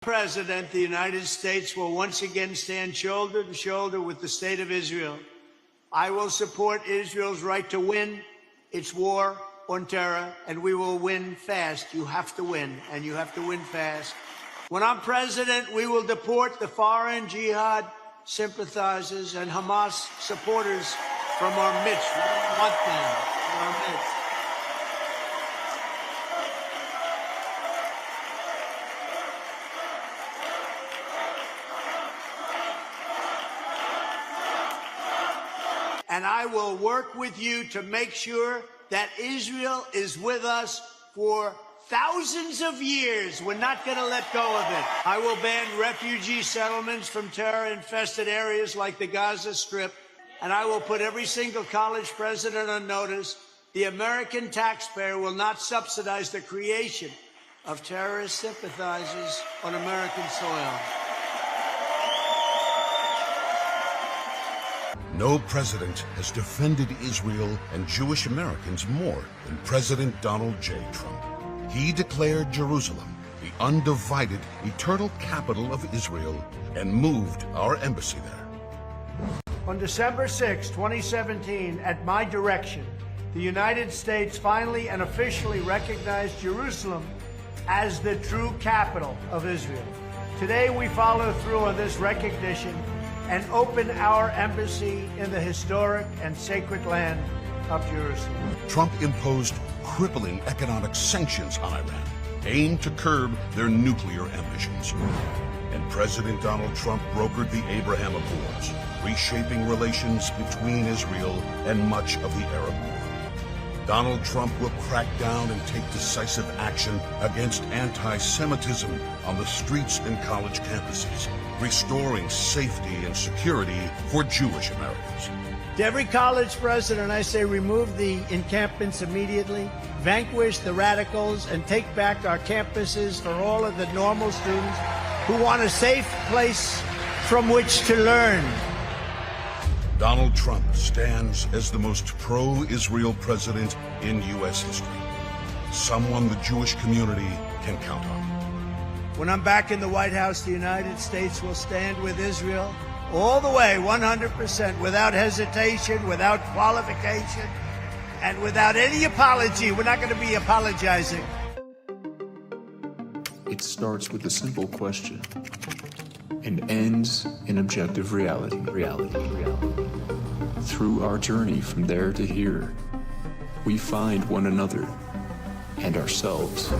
President, the United States will once again stand shoulder to shoulder with the state of Israel. I will support Israel's right to win its war on terror, and we will win fast. You have to win, and you have to win fast. When I'm president, we will deport the foreign jihad sympathizers and Hamas supporters from our midst. We don't want them in our midst. And I will work with you to make sure that Israel is with us for thousands of years. We're not going to let go of it. I will ban refugee settlements from terror-infested areas like the Gaza Strip, and I will put every single college president on notice. The American taxpayer will not subsidize the creation of terrorist sympathizers on American soil. No president has defended Israel and Jewish Americans more than President Donald J. Trump. He declared Jerusalem the undivided, eternal capital of Israel and moved our embassy there. On December 6, 2017, at my direction, the United States finally and officially recognized Jerusalem as the true capital of Israel. Today, we follow through on this recognition and open our embassy in the historic and sacred land of Jerusalem. Trump imposed crippling economic sanctions on Iran, aimed to curb their nuclear ambitions. And President Donald Trump brokered the Abraham Accords, reshaping relations between Israel and much of the Arab world. Donald Trump will crack down and take decisive action against anti-Semitism on the streets and college campuses, restoring safety and security for Jewish Americans. To every college president, I say remove the encampments immediately, vanquish the radicals, and take back our campuses for all of the normal students who want a safe place from which to learn. Donald Trump stands as the most pro-Israel president in U.S. history. Someone the Jewish community can count on. When I'm back in the White House, the United States will stand with Israel all the way, 100%, without hesitation, without qualification, and without any apology. We're not going to be apologizing. It starts with a simple question and ends in objective reality. Through our journey from there to here, we find one another and ourselves.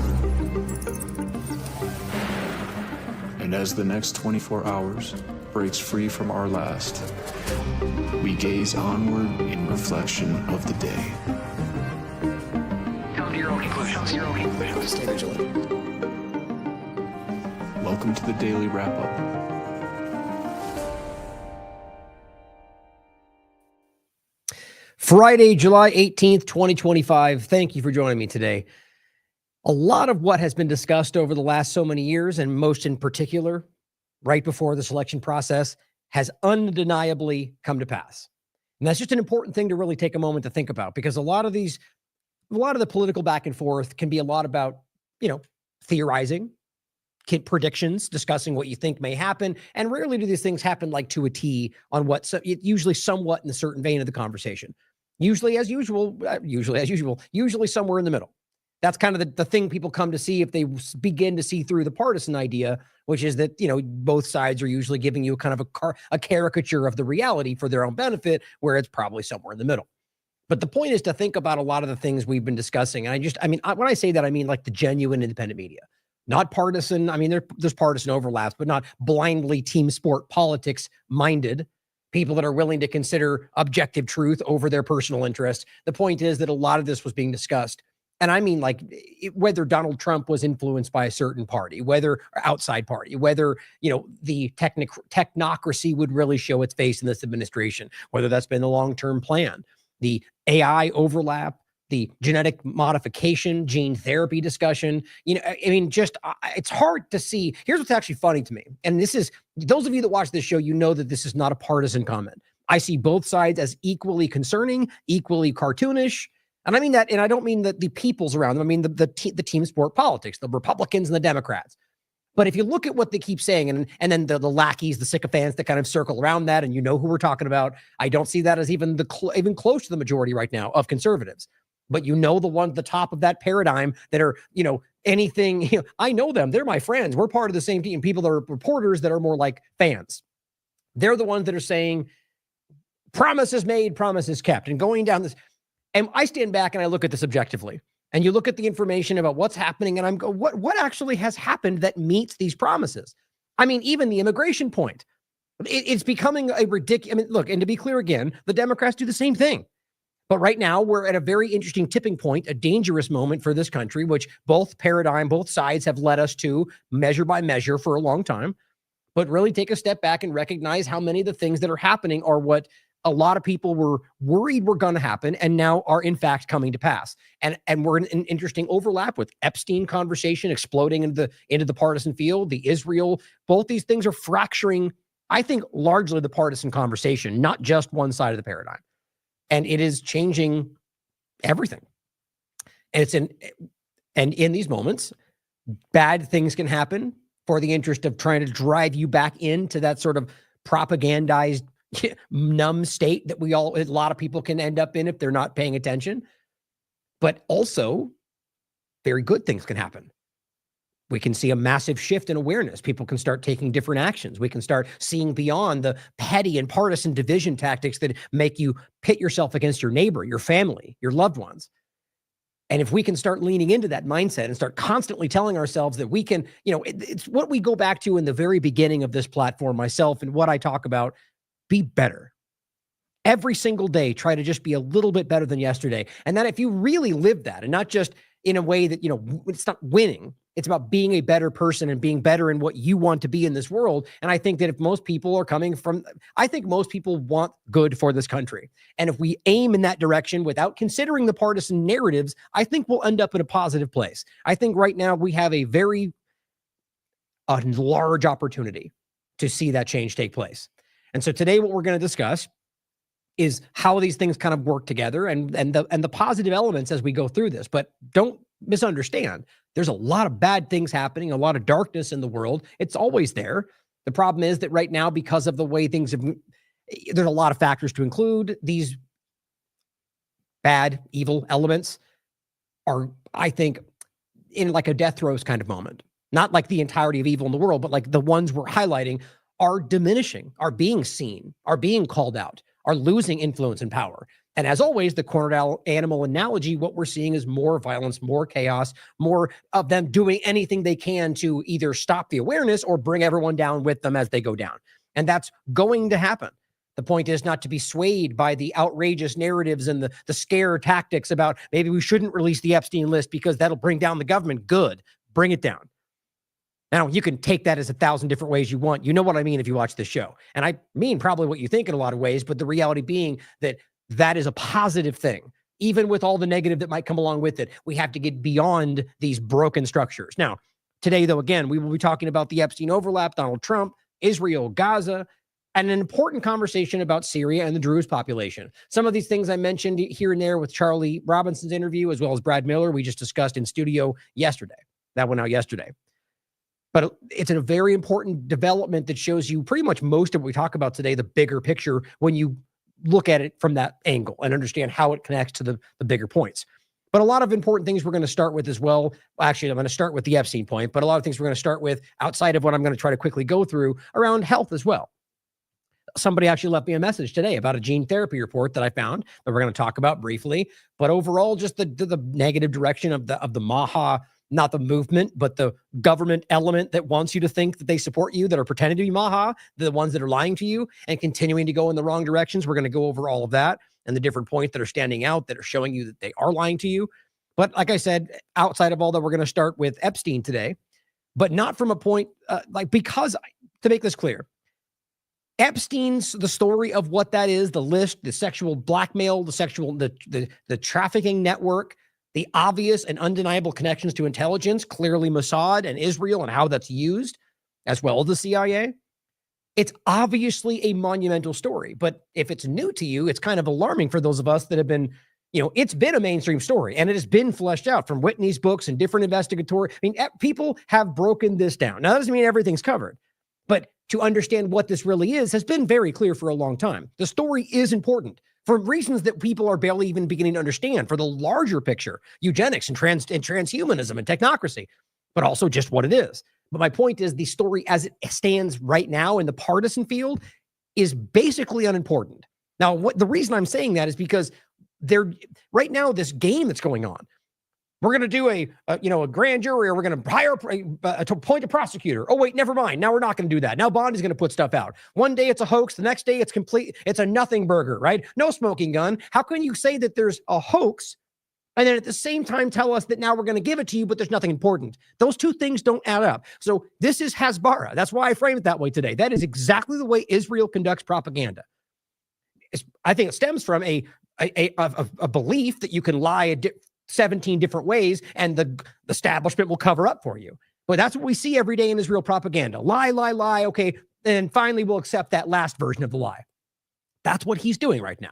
And as the next 24 hours breaks free from our last, we gaze onward in reflection of the day. Come to your own conclusions. Stay vigilant. Welcome to the Daily Wrap-Up. Friday, July 18th, 2025. Thank you for joining me today. A lot of what has been discussed over the last so many years, and most in particular, right before the selection process, has undeniably come to pass. And that's just an important thing to really take a moment to think about, because a lot of the political back and forth can be a lot about, theorizing, predictions, discussing what you think may happen, and rarely do these things happen like to a T on usually somewhat in a certain vein of the conversation. Usually somewhere in the middle. That's kind of the thing people come to see if they begin to see through the partisan idea, which is that, both sides are usually giving you kind of a caricature of the reality for their own benefit, where it's probably somewhere in the middle. But the point is to think about a lot of the things we've been discussing. And when I say that, I mean like the genuine independent media, not partisan. I mean, there's partisan overlaps, but not blindly team sport politics minded people that are willing to consider objective truth over their personal interest. The point is that a lot of this was being discussed. And I mean, whether Donald Trump was influenced by a certain party, whether outside party, whether, the technocracy would really show its face in this administration, whether that's been the long-term plan, the AI overlap, the genetic modification, gene therapy discussion. It's hard to see. Here's what's actually funny to me. And this is, those of you that watch this show, that this is not a partisan comment. I see both sides as equally concerning, equally cartoonish. And I mean that, and I don't mean the peoples around them. I mean the team sport politics, the Republicans and the Democrats. But if you look at what they keep saying, and then the lackeys, the sycophants that kind of circle around that, and you know who we're talking about, I don't see that as even even close to the majority right now of conservatives. But you know the ones at the top of that paradigm that are, anything, I know them. They're my friends. We're part of the same team. People that are reporters that are more like fans. They're the ones that are saying, promises made, promises kept, and going down this. And I stand back and I look at this objectively. And you look at the information about what's happening, and I'm going, what actually has happened that meets these promises? I mean, even the immigration point, it's becoming a ridiculous. I mean, look, and to be clear again, the Democrats do the same thing. But right now, we're at a very interesting tipping point, a dangerous moment for this country, which both sides have led us to measure by measure for a long time. But really take a step back and recognize how many of the things that are happening are what a lot of people were worried were going to happen and now are in fact coming to pass. And we're in an interesting overlap with Epstein conversation exploding into the partisan field, the Israel, both these things are fracturing, I think, largely the partisan conversation, not just one side of the paradigm. And it is changing everything. And in these moments, bad things can happen for the interest of trying to drive you back into that sort of propagandized, numb state that a lot of people can end up in if they're not paying attention. But also, very good things can happen. We can see a massive shift in awareness. People can start taking different actions. We can start seeing beyond the petty and partisan division tactics that make you pit yourself against your neighbor, your family, your loved ones. And if we can start leaning into that mindset and start constantly telling ourselves that we can, it's what we go back to in the very beginning of this platform, myself and what I talk about, be better. Every single day, try to just be a little bit better than yesterday. And then if you really live that, and not just in a way that, it's not winning, it's about being a better person and being better in what you want to be in this world. And I think that if most people are I think most people want good for this country. And if we aim in that direction without considering the partisan narratives, I think we'll end up in a positive place. I think right now we have a large opportunity to see that change take place. And so today what we're going to discuss is how these things kind of work together and the positive elements as we go through this. But don't misunderstand. There's a lot of bad things happening, a lot of darkness in the world. It's always there. The problem is that right now, because of the way things have, there's a lot of factors to include. These bad, evil elements are, I think, in like a death throes kind of moment. Not like the entirety of evil in the world, but like the ones we're highlighting are diminishing, are being seen, are being called out, are losing influence and power. And as always, the cornered animal analogy, what we're seeing is more violence, more chaos, more of them doing anything they can to either stop the awareness or bring everyone down with them as they go down. And that's going to happen. The point is not to be swayed by the outrageous narratives and the scare tactics about maybe we shouldn't release the Epstein list because that'll bring down the government. Good. Bring it down. Now, you can take that as 1,000 different ways you want. You know what I mean if you watch this show. And I mean probably what you think in a lot of ways, but the reality being that is a positive thing. Even with all the negative that might come along with it, we have to get beyond these broken structures. Now, today, though, again, we will be talking about the Epstein overlap, Donald Trump, Israel, Gaza, and an important conversation about Syria and the Druze population. Some of these things I mentioned here and there with Charlie Robinson's interview, as well as Brad Miller, we just discussed in studio yesterday. That went out yesterday. But it's a very important development that shows you pretty much most of what we talk about today, the bigger picture, when you look at it from that angle and understand how it connects to the bigger points. But a lot of important things we're going to start with as well. Actually, I'm going to start with the Epstein point, but a lot of things we're going to start with outside of what I'm going to try to quickly go through around health as well. Somebody actually left me a message today about a gene therapy report that I found that we're going to talk about briefly. But overall, just the negative direction of the Maha, not the movement, but the government element that wants you to think that they support you, that are pretending to be Maha, the ones that are lying to you and continuing to go in the wrong directions. We're going to go over all of that and the different points that are standing out that are showing you that they are lying to you. But like I said, outside of all that, we're going to start with Epstein today, but not from a point because to make this clear, Epstein's, the story of what that is, the list, the sexual blackmail, the trafficking network, the obvious and undeniable connections to intelligence, clearly Mossad and Israel and how that's used, as well as the CIA. It's obviously a monumental story, but if it's new to you, it's kind of alarming for those of us that have been It's been a mainstream story, and it has been fleshed out from Whitney's books and different investigatory. People have broken this down. Now, that doesn't mean everything's covered, but to understand what this really is has been very clear for a long time. The story is important for reasons that people are barely even beginning to understand, for the larger picture, eugenics and transhumanism and technocracy, but also just what it is. But my point is, the story as it stands right now in the partisan field is basically unimportant. Now, the reason I'm saying that is because right now, this game that's going on, we're going to do a grand jury, or we're going to hire to appoint a prosecutor. Oh, wait, never mind. Now we're not going to do that. Now Bond is going to put stuff out. One day it's a hoax. The next day it's a nothing burger, right? No smoking gun. How can you say that there's a hoax and then at the same time tell us that now we're going to give it to you, but there's nothing important? Those two things don't add up. So this is Hasbara. That's why I frame it that way today. That is exactly the way Israel conducts propaganda. I think it stems from a belief that you can lie 17 different ways and the establishment will cover up for you. But that's what we see every day in Israel propaganda. Lie, lie, lie. Okay. And finally we'll accept that last version of the lie. That's what he's doing right now.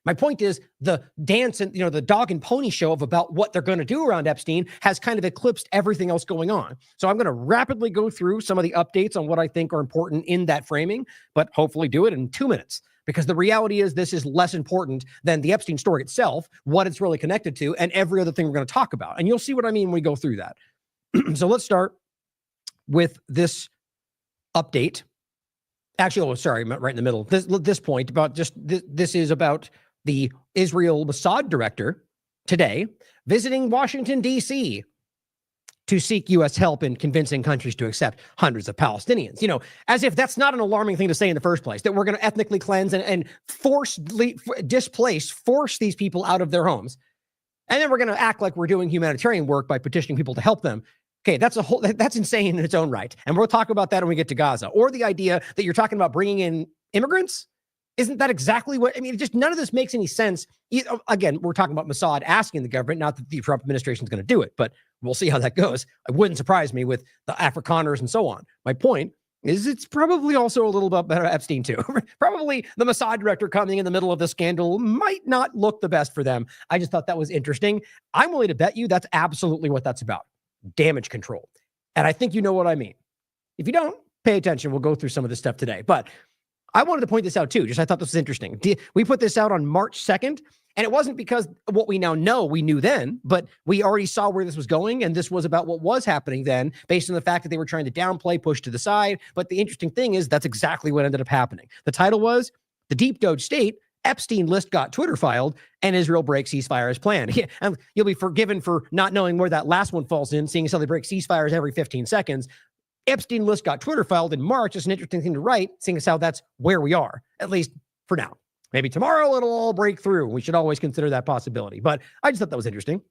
My point is, the dance and, the dog and pony show about what they're going to do around Epstein has kind of eclipsed everything else going on. So I'm going to rapidly go through some of the updates on what I think are important in that framing, but hopefully do it in 2 minutes. Because the reality is, this is less important than the Epstein story itself, what it's really connected to, and every other thing we're going to talk about. And you'll see what I mean when we go through that. So let's start with this update. Actually, sorry, I'm right in the middle. This point about this is about the Israel Mossad director today visiting Washington, D.C. to seek U.S. help in convincing countries to accept hundreds of Palestinians. As if that's not an alarming thing to say in the first place, that we're going to ethnically cleanse and force these people out of their homes. And then we're going to act like we're doing humanitarian work by petitioning people to help them. Okay, that's insane in its own right. And we'll talk about that when we get to Gaza. Or the idea that you're talking about bringing in immigrants. Isn't that exactly what, none of this makes any sense. Again, we're talking about Mossad asking the government, not that the Trump administration is going to do it, but we'll see how that goes. It wouldn't surprise me with the Afrikaners and so on. My point is, it's probably also a little bit better Epstein too. Probably the Mossad director coming in the middle of the scandal might not look the best for them. I just thought that was interesting. I'm willing to bet you that's absolutely what that's about. Damage control. And I think you know what I mean. If you don't, pay attention. We'll go through some of this stuff today. But I wanted to point this out too. I thought this was interesting. We put this out on March 2nd, and it wasn't because what we now know we knew then, but we already saw where this was going, and this was about what was happening then, based on the fact that they were trying to downplay, push to the side. But the interesting thing is that's exactly what ended up happening. The title was "The Deep Doge State: Epstein List Got Twitter Filed, and Israel Breaks Ceasefire as Planned." Yeah, and you'll be forgiven for not knowing where that last one falls in, seeing as how they break ceasefires every 15 seconds. Epstein List got Twitter filed in March. It's an interesting thing to write, seeing as how that's where we are, at least for now. Maybe tomorrow it'll all break through. We should always consider that possibility. But I just thought that was interesting.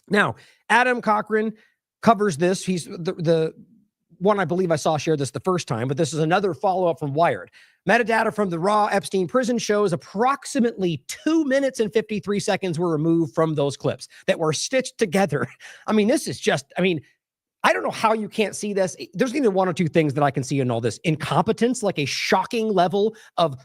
Now, Adam Cochran covers this. He's the one I believe I saw share this the first time, but this is another follow-up from Wired. Metadata from the raw Epstein prison shows approximately 2 minutes and 53 seconds were removed from those clips that were stitched together. This is just, I don't know how you can't see this. There's either one or two things that I can see in all this. Incompetence, like a shocking level of,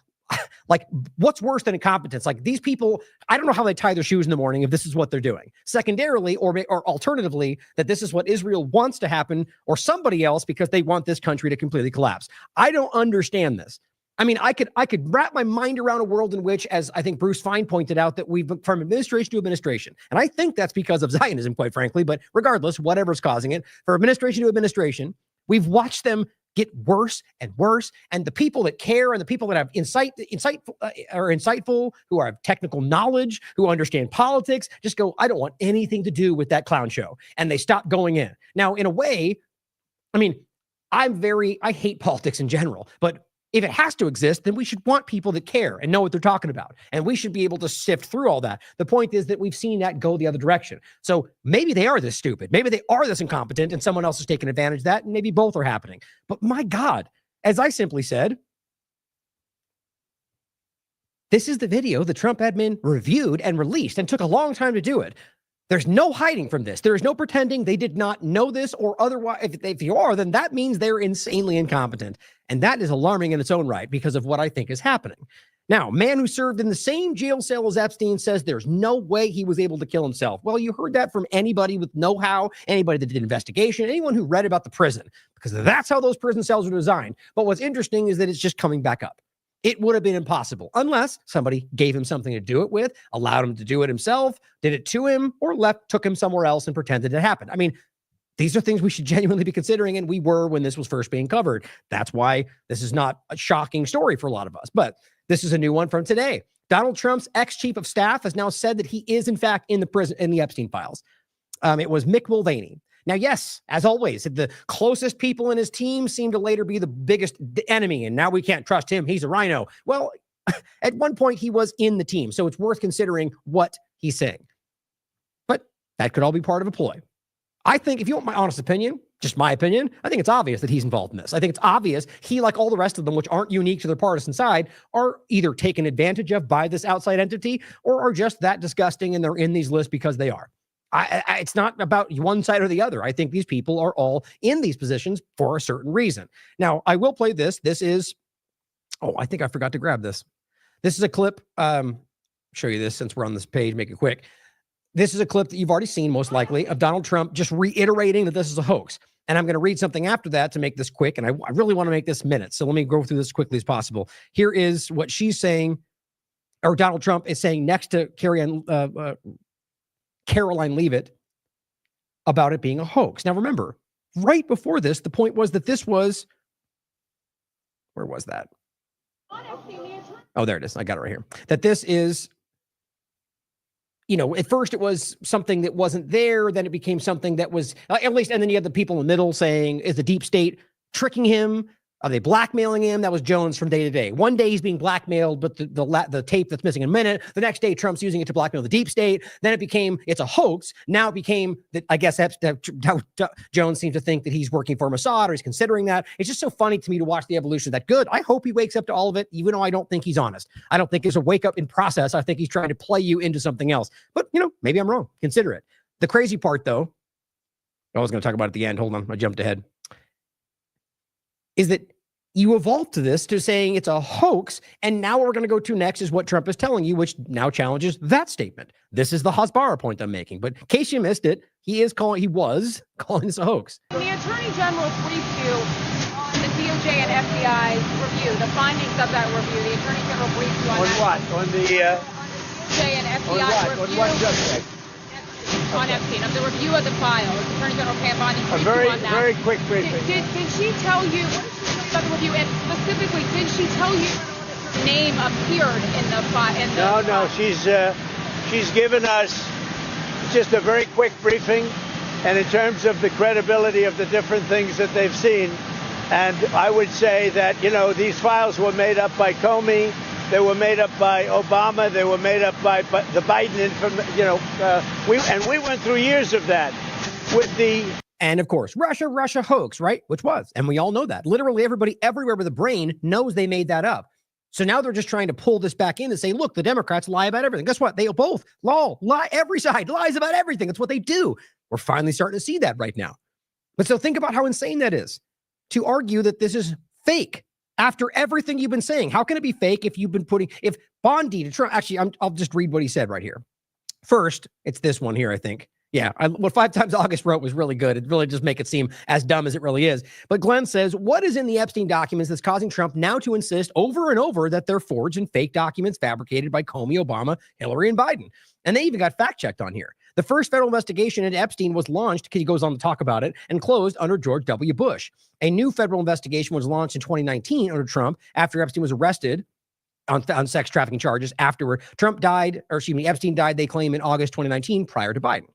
what's worse than incompetence? Like, these people, I don't know how they tie their shoes in the morning if this is what they're doing. Secondarily, or alternatively, that this is what Israel wants to happen, or somebody else, because they want this country to completely collapse. I don't understand this. I could wrap my mind around a world in which, as I think Bruce Fine pointed out, that we've from administration to administration. And I think that's because of Zionism, quite frankly, but regardless, whatever's causing it, for administration to administration, we've watched them get worse and worse. And the people that care and the people that have insightful, who have technical knowledge, who understand politics, just go, I don't want anything to do with that clown show. And they stop going in. Now, in a way, I hate politics in general, but if it has to exist, then we should want people that care and know what they're talking about. And we should be able to sift through all that. The point is that we've seen that go the other direction. So maybe they are this stupid. Maybe they are this incompetent and someone else is taking advantage of that. And maybe both are happening. But my God, as I simply said, this is the video the Trump admin reviewed and released and took a long time to do it. There's no hiding from this. There is no pretending they did not know this, or otherwise, if you are, then that means they're insanely incompetent. And that is alarming in its own right because of what I think is happening. Now, man who served in the same jail cell as Epstein says there's no way he was able to kill himself. Well, you heard that from anybody with know-how, anybody that did investigation, anyone who read about the prison, because that's how those prison cells are designed. But what's interesting is that it's just coming back up. It would have been impossible unless somebody gave him something to do it with, allowed him to do it himself, did it to him, or took him somewhere else and pretended it happened. I mean, these are things we should genuinely be considering, and we were when this was first being covered. That's why this is not a shocking story for a lot of us. But this is a new one from today. Donald Trump's ex-chief of staff has now said that he is, in fact, in the prison in the Epstein files. It was Mick Mulvaney. Now, yes, as always, the closest people in his team seem to later be the biggest enemy, and now we can't trust him. He's a rhino. Well, at one point, he was in the team, so it's worth considering what he's saying. But that could all be part of a ploy. I think, if you want my honest opinion, just my opinion, I think it's obvious that he's involved in this. I think it's obvious he, like all the rest of them, which aren't unique to their partisan side, are either taken advantage of by this outside entity or are just that disgusting and they're in these lists because they are. It's not about one side or the other. I think these people are all in these positions for a certain reason. Now, I will play this. This is, I think I forgot to grab this. This is a clip. Show you this since we're on this page, make it quick. This is a clip that you've already seen, most likely, of Donald Trump just reiterating that this is a hoax. And I'm going to read something after that to make this quick. And I really want to make this minutes. So let me go through this as quickly as possible. Here is what she's saying, or Donald Trump is saying next to Caroline Leavitt about it being a hoax. Now, remember, right before this, the point was that this was, where was that? Oh, there it is. I got it right here. That this is, at first it was something that wasn't there. Then it became something that was, at least, and then you had the people in the middle saying, is the deep state tricking him? Are they blackmailing him? That was Jones from day to day. One day he's being blackmailed, but the tape that's missing in a minute. The next day, Trump's using it to blackmail the deep state. Then it became, it's a hoax. Now it became that, I guess, Jones seems to think that he's working for Mossad or he's considering that. It's just so funny to me to watch the evolution of that. Good. I hope he wakes up to all of it, even though I don't think he's honest. I don't think it's a wake up in process. I think he's trying to play you into something else. But, maybe I'm wrong. Consider it. The crazy part, though, I was going to talk about it at the end. Hold on. I jumped ahead. Is that you evolved to this, to saying it's a hoax, and now what we're going to go to next is what Trump is telling you, which now challenges that statement. This is the Hasbara point I'm making. But in case you missed it, he was calling this a hoax. The Attorney General briefed you on the DOJ and FBI review, the findings of that review. The Attorney General briefed you on what? On the DOJ and FBI review. On what subject? On Epstein, of the review of the file. Attorney General Pambani briefed A very, you on that. very quick briefing. Did she tell you, what did she tell you about the review? And specifically, did she tell you her name appeared in the file? No, she's given us just a very quick briefing, and in terms of the credibility of the different things that they've seen. And I would say that, these files were made up by Comey. They were made up by Obama. They were made up by the Biden. We went through years of that with the. And of course, Russia hoax, right? Which was, and we all know that. Literally everybody everywhere with a brain knows they made that up. So now they're just trying to pull this back in and say, look, the Democrats lie about everything. Guess what? They both lie. Every side lies about everything. That's what they do. We're finally starting to see that right now. But so think about how insane that is to argue that this is fake. After everything you've been saying, how can it be fake if you've been if Bondi to Trump? Actually, I'll just read what he said right here. First, it's this one here, I think. Yeah, what 5 Times August wrote was really good. It really just make it seem as dumb as it really is. But Glenn says, what is in the Epstein documents that's causing Trump now to insist over and over that they're forged and fake documents fabricated by Comey, Obama, Hillary, and Biden? And they even got fact-checked on here. The first federal investigation into Epstein was launched, he goes on to talk about it, and closed under George W. Bush. A new federal investigation was launched in 2019 under Trump after Epstein was arrested on sex trafficking charges afterward. Epstein died, they claim, in August 2019 prior to Biden.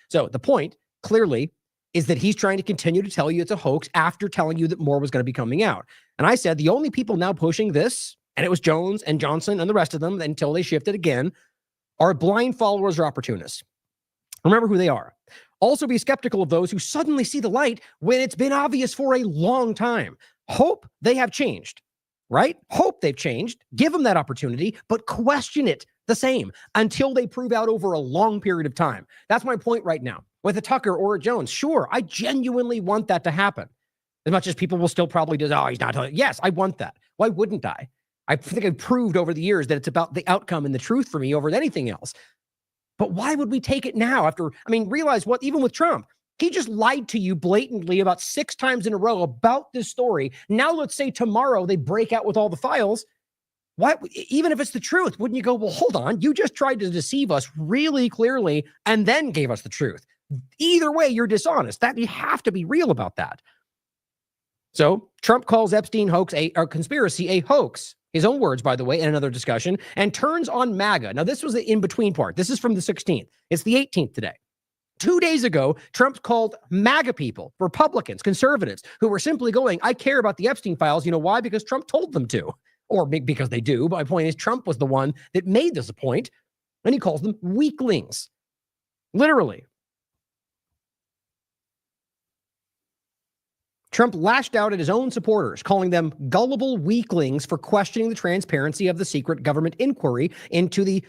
So the point, clearly, is that he's trying to continue to tell you it's a hoax after telling you that more was going to be coming out. And I said the only people now pushing this, and it was Jones and Johnson and the rest of them until they shifted again, are blind followers or opportunists. Remember who they are. Also be skeptical of those who suddenly see the light when it's been obvious for a long time. Hope they have changed, right? Hope they've changed. Give them that opportunity, but question it the same until they prove out over a long period of time. That's my point right now. With a Tucker or a Jones, sure, I genuinely want that to happen. As much as people will still probably do, he's not. Yes, I want that. Why wouldn't I? I think I've proved over the years that it's about the outcome and the truth for me over anything else. But why would we take it now after, realize what, even with Trump, he just lied to you blatantly about 6 times in a row about this story. Now, let's say tomorrow they break out with all the files. Why, even if it's the truth, wouldn't you go, well, hold on, you just tried to deceive us really clearly and then gave us the truth. Either way, you're dishonest. That you have to be real about that. So Trump calls Epstein hoax a conspiracy a hoax. His own words, by the way, in another discussion, and turns on MAGA. Now, this was the in-between part. This is from the 16th. It's the 18th today. 2 days ago, Trump called MAGA people, Republicans, conservatives, who were simply going, I care about the Epstein files. You know why? Because Trump told them to. Or because they do. But my point is, Trump was the one that made this a point, and he calls them weaklings. Literally. Trump lashed out at his own supporters, calling them gullible weaklings for questioning the transparency of the secret government inquiry into the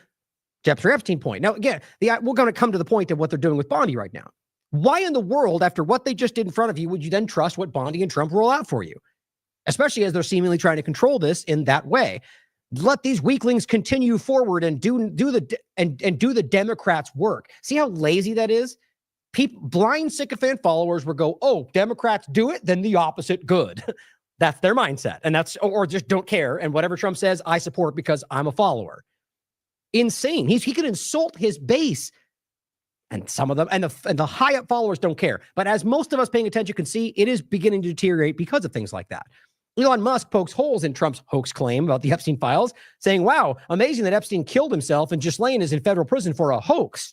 Jeffrey Epstein point. Now, again, we're going to come to the point of what they're doing with Bondi right now. Why in the world, after what they just did in front of you, would you then trust what Bondi and Trump roll out for you? Especially as they're seemingly trying to control this in that way. Let these weaklings continue forward and do the Democrats' work. See how lazy that is? Blind sycophant followers will go, oh, Democrats do it, then the opposite good. That's their mindset. And or just don't care. And whatever Trump says, I support because I'm a follower. Insane. He can insult his base. And some of them, and the high up followers don't care. But as most of us paying attention can see, it is beginning to deteriorate because of things like that. Elon Musk pokes holes in Trump's hoax claim about the Epstein files, saying, wow, amazing that Epstein killed himself and Ghislaine is in federal prison for a hoax.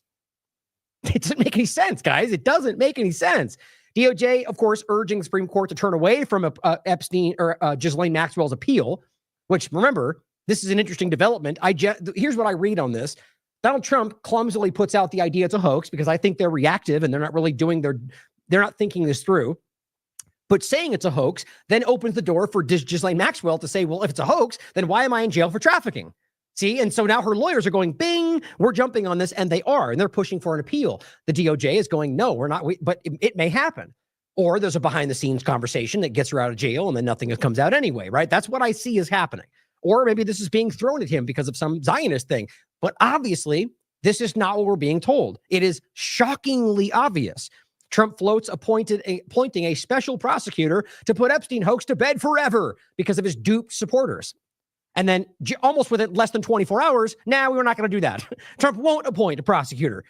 It doesn't make any sense, guys. It doesn't make any sense. DOJ, of course, urging the Supreme Court to turn away from Epstein or Ghislaine Maxwell's appeal, which, remember, this is an interesting development. Here's what I read on this. Donald Trump clumsily puts out the idea it's a hoax because I think they're reactive and they're not really they're not thinking this through. But saying it's a hoax then opens the door for Ghislaine Maxwell to say, well, if it's a hoax, then why am I in jail for trafficking? See, and so now her lawyers are going, bing, we're jumping on this, and they are, and they're pushing for an appeal. The DOJ is going, no, we're not, but it may happen. Or there's a behind-the-scenes conversation that gets her out of jail, and then nothing comes out anyway, right? That's what I see is happening. Or maybe this is being thrown at him because of some Zionist thing. But obviously, this is not what we're being told. It is shockingly obvious. Trump floats appointing a special prosecutor to put Epstein hoax to bed forever because of his duped supporters. And then almost within less than 24 hours, we're not going to do that. Trump won't appoint a prosecutor.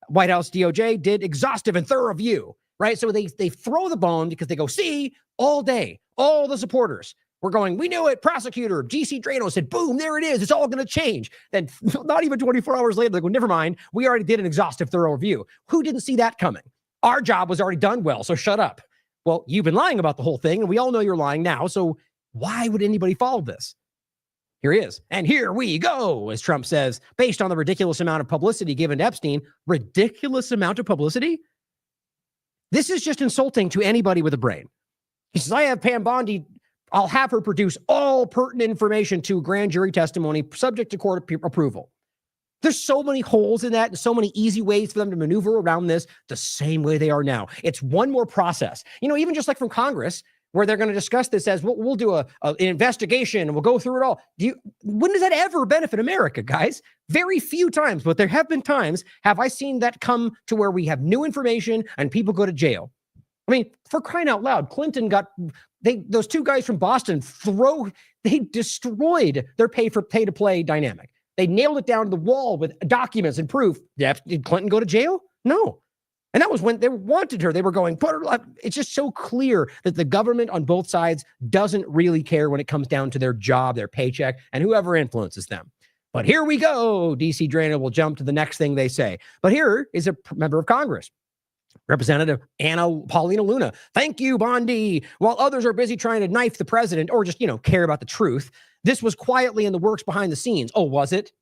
White House DOJ did exhaustive and thorough review, right? So they throw the bone because they go, see, all day, all the supporters were going, we knew it, prosecutor. GC Drano said, boom, there it is. It's all going to change. Then not even 24 hours later, they go, never mind. We already did an exhaustive, thorough review. Who didn't see that coming? Our job was already done well, so shut up. Well, you've been lying about the whole thing, and we all know you're lying now, so why would anybody follow this? Here he is. And here we go, as Trump says, based on the ridiculous amount of publicity given to Epstein. Ridiculous amount of publicity? This is just insulting to anybody with a brain. He says, I have Pam Bondi. I'll have her produce all pertinent information to grand jury testimony subject to court approval. There's so many holes in that and so many easy ways for them to maneuver around this the same way they are now. It's one more process. Even just like from Congress, where they're going to discuss this as we'll do an investigation and we'll go through it all. When does that ever benefit America, guys? Very few times, but there have been times have I seen that come to where we have new information and people go to jail. For crying out loud, Clinton those 2 guys from Boston they destroyed their pay-to-play dynamic. They nailed it down to the wall with documents and proof. Did Clinton go to jail? No. And that was when they wanted her. They were going, put her up. It's just so clear that the government on both sides doesn't really care when it comes down to their job, their paycheck, and whoever influences them. But here we go. DC Drano will jump to the next thing they say. But here is a member of Congress, Representative Paulina Luna. Thank you, Bondi. While others are busy trying to knife the president or just, care about the truth, this was quietly in the works behind the scenes. Oh, was it?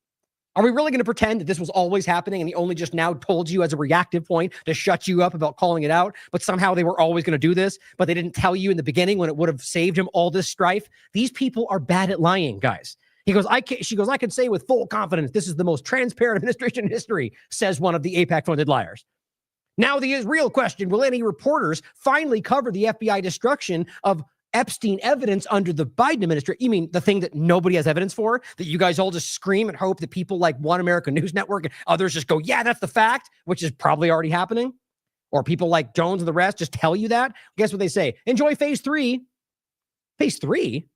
Are we really going to pretend that this was always happening and he only just now told you as a reactive point to shut you up about calling it out, but somehow they were always going to do this, but they didn't tell you in the beginning when it would have saved him all this strife? These people are bad at lying, guys. She goes, I can say with full confidence, this is the most transparent administration in history, says one of the AIPAC-funded liars. Now the real question, will any reporters finally cover the FBI destruction of Epstein evidence under the Biden administration. You mean the thing that nobody has evidence for, that you guys all just scream and hope that people like One American News Network and others just go, yeah, that's the fact, which is probably already happening? Or people like Jones and the rest just tell you that? Guess what they say? Enjoy phase 3. Phase 3?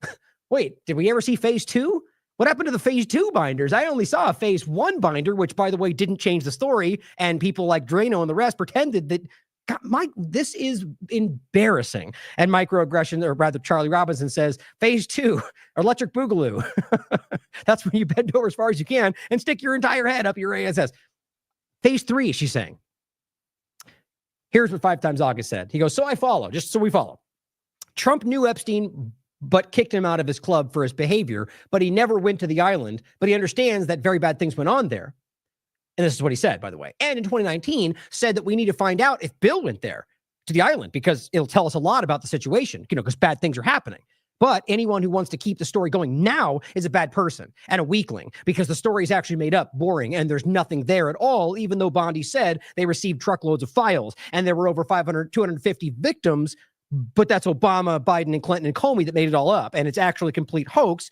Wait, did we ever see phase 2? What happened to the phase 2 binders? I only saw a phase 1 binder, which, by the way, didn't change the story. And people like Drano and the rest pretended that, God, this is embarrassing. And microaggression, or rather Charlie Robinson says, phase 2, electric boogaloo. That's when you bend over as far as you can and stick your entire head up your ASS. Phase 3, she's saying. Here's what 5 Times August said. He goes, so I follow, just so we follow. Trump knew Epstein, but kicked him out of his club for his behavior, but he never went to the island, but he understands that very bad things went on there. And this is what he said, by the way. And in 2019, said that we need to find out if Bill went there to the island because it'll tell us a lot about the situation, because bad things are happening. But anyone who wants to keep the story going now is a bad person and a weakling because the story is actually made up, boring, and there's nothing there at all, even though Bondi said they received truckloads of files and there were over 250 victims. But that's Obama, Biden, and Clinton and Comey that made it all up. And it's actually a complete hoax.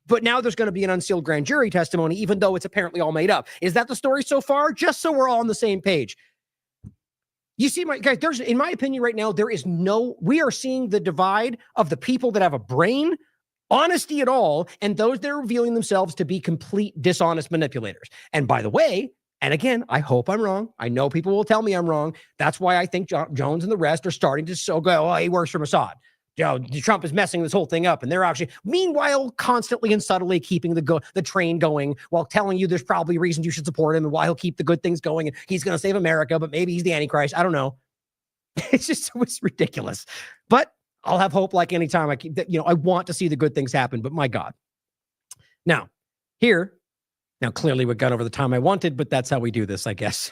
But now there's going to be an unsealed grand jury testimony, even though it's apparently all made up. Is that the story so far? Just so we're all on the same page. You see, guys, in my opinion right now, we are seeing the divide of the people that have a brain, honesty at all, and those that are revealing themselves to be complete dishonest manipulators. And by the way, and again, I hope I'm wrong. I know people will tell me I'm wrong. That's why I think Jones and the rest are starting to go, oh, he works for Mossad. Trump is messing this whole thing up. And they're actually, meanwhile, constantly and subtly keeping the train going while telling you there's probably reasons you should support him and why he'll keep the good things going and he's going to save America, but maybe he's the Antichrist. I don't know. It's ridiculous. But I'll have hope like anytime I want to see the good things happen, but my God. Now, clearly we got over the time I wanted, but that's how we do this, I guess.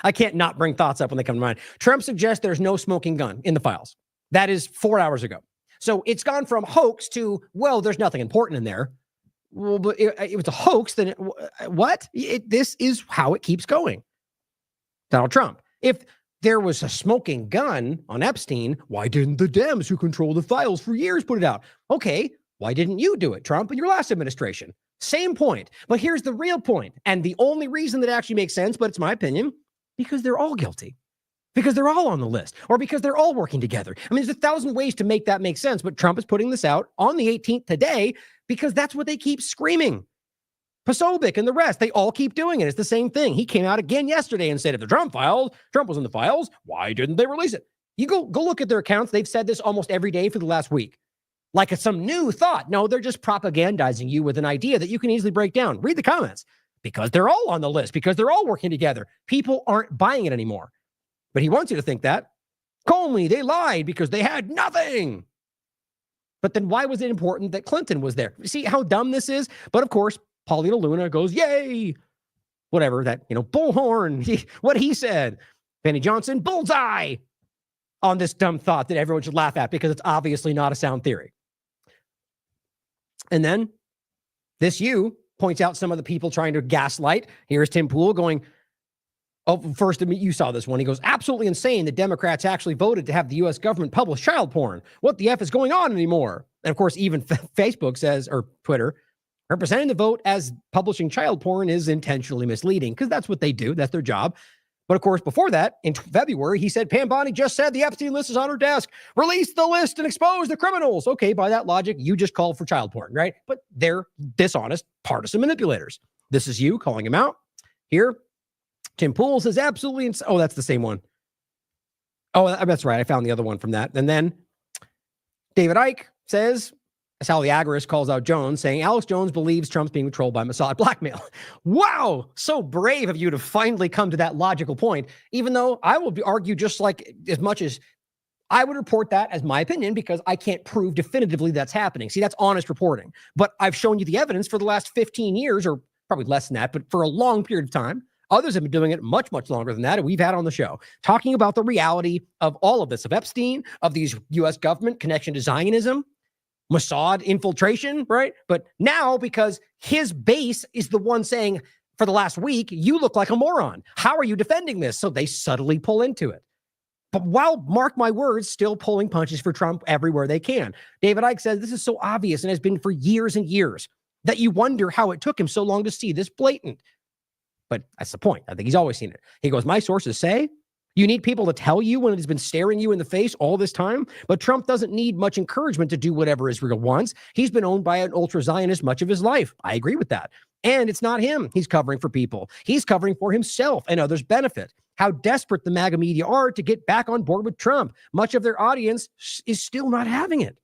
I can't not bring thoughts up when they come to mind. Trump suggests there's no smoking gun in the files. That is 4 hours ago. So it's gone from hoax to, well, there's nothing important in there. Well, but it was a hoax. Then what? This is how it keeps going. Donald Trump. If there was a smoking gun on Epstein, why didn't the Dems who control the files for years put it out? Okay, why didn't you do it, Trump, in your last administration? Same point. But here's the real point, and the only reason that actually makes sense, but it's my opinion, because they're all guilty. Because they're all on the list, or because they're all working together. I mean, there's 1,000 ways to make that make sense, but Trump is putting this out on the 18th today because that's what they keep screaming. Posobiec and the rest, they all keep doing it. It's the same thing. He came out again yesterday and said, if the Trump was in the files, why didn't they release it? You go look at their accounts. They've said this almost every day for the last week. Like it's some new thought. No, they're just propagandizing you with an idea that you can easily break down. Read the comments. Because they're all on the list, because they're all working together. People aren't buying it anymore. But he wants you to think that. Comey, they lied because they had nothing. But then why was it important that Clinton was there? See how dumb this is? But of course, Paulina Luna goes, yay! Whatever, that, bullhorn, what he said. Benny Johnson, bullseye! On this dumb thought that everyone should laugh at because it's obviously not a sound theory. And then this points out some of the people trying to gaslight. Here's Tim Pool going, first, you saw this one. He goes, absolutely insane that Democrats actually voted to have the U.S. government publish child porn. What the F is going on anymore? And of course, even Facebook says, or Twitter, representing the vote as publishing child porn is intentionally misleading because that's what they do. That's their job. But of course, before that, in February, he said, Pam Bondi just said the Epstein list is on her desk. Release the list and expose the criminals. Okay, by that logic, you just called for child porn, right? But they're dishonest, partisan manipulators. This is you calling him out. Here, Tim Pool says absolutely. Oh, that's the same one. Oh, that's right. I found the other one from that. And then David Icke says, Sally Agorist calls out Jones, saying Alex Jones believes Trump's being controlled by Mossad blackmail. Wow. So brave of you to finally come to that logical point, even though I will argue just like as much as I would report that as my opinion because I can't prove definitively that's happening. See, that's honest reporting. But I've shown you the evidence for the last 15 years, or probably less than that, but for a long period of time. Others have been doing it much, much longer than that. And we've had on the show talking about the reality of all of this, of Epstein, of these U.S. government connection to Zionism, Mossad infiltration, right? But now, because his base is the one saying for the last week, you look like a moron. How are you defending this? So they subtly pull into it. But while, mark my words, still pulling punches for Trump everywhere they can. David Icke says this is so obvious and has been for years and years that you wonder how it took him so long to see this blatant. But that's the point. I think he's always seen it. He goes, my sources say you need people to tell you when it has been staring you in the face all this time. But Trump doesn't need much encouragement to do whatever Israel wants. He's been owned by an ultra-Zionist much of his life. I agree with that. And it's not him he's covering for people. He's covering for himself and others' benefit. How desperate the MAGA media are to get back on board with Trump. Much of their audience is still not having it.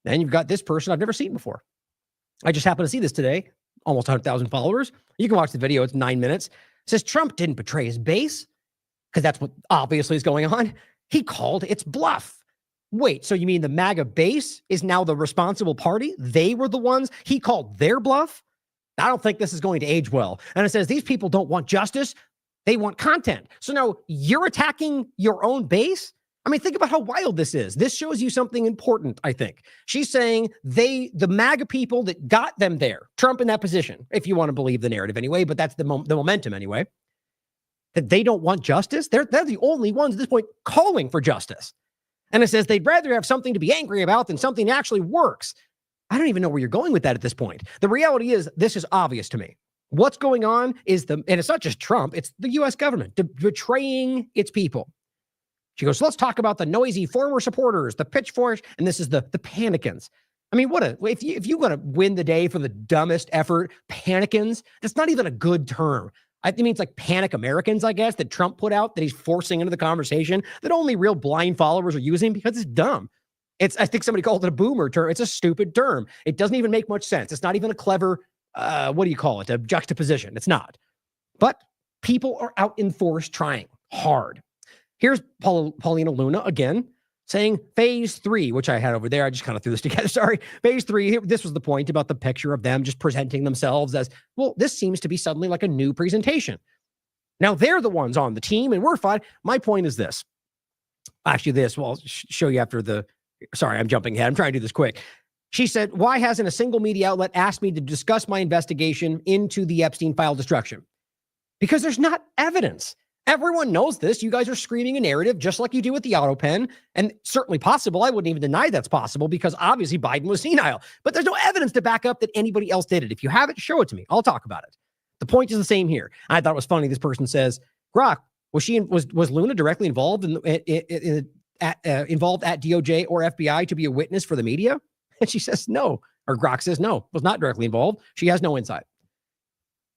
Then you've got this person I've never seen before. I just happened to see this today. Almost 100,000 followers. You can watch the video. It's 9 minutes. It says Trump didn't betray his base because that's what obviously is going on. He called its bluff. Wait, so you mean the MAGA base is now the responsible party? They were the ones he called their bluff? I don't think this is going to age well. And it says these people don't want justice. They want content. So now you're attacking your own base? I mean, think about how wild this is. This shows you something important, I think. She's saying the MAGA people that got them there, Trump in that position, if you want to believe the narrative anyway, but that's the momentum anyway, that they don't want justice. They're the only ones at this point calling for justice. And it says they'd rather have something to be angry about than something that actually works. I don't even know where you're going with that at this point. The reality is this is obvious to me. What's going on is and it's not just Trump, it's the U.S. government betraying its people. She goes, so let's talk about the noisy former supporters, the pitchforks, and this is the panicans. I mean, if you're going to win the day for the dumbest effort, panicans, that's not even a good term. I think it's like panic Americans, I guess, that Trump put out that he's forcing into the conversation that only real blind followers are using because it's dumb. I think somebody called it a boomer term. It's a stupid term. It doesn't even make much sense. It's not even a clever, what do you call it? A juxtaposition. It's not. But people are out in force trying hard. Here's Paulina Luna again saying phase 3, which I had over there. I just kind of threw this together. Sorry. Phase 3. This was the point about the picture of them just presenting themselves as, well, this seems to be suddenly like a new presentation. Now they're the ones on the team and we're fine. My point is this. Actually, I'll show you after sorry, I'm jumping ahead. I'm trying to do this quick. She said, why hasn't a single media outlet asked me to discuss my investigation into the Epstein file destruction? Because there's not evidence. Everyone knows this. You guys are screaming a narrative just like you do with the auto pen. And certainly possible. I wouldn't even deny that's possible because obviously Biden was senile. But there's no evidence to back up that anybody else did it. If you have it, show it to me. I'll talk about it. The point is the same here. I thought it was funny. This person says, Grok, was Luna directly involved involved at DOJ or FBI to be a witness for the media? And she says no. Or Grok says no, was not directly involved. She has no insight.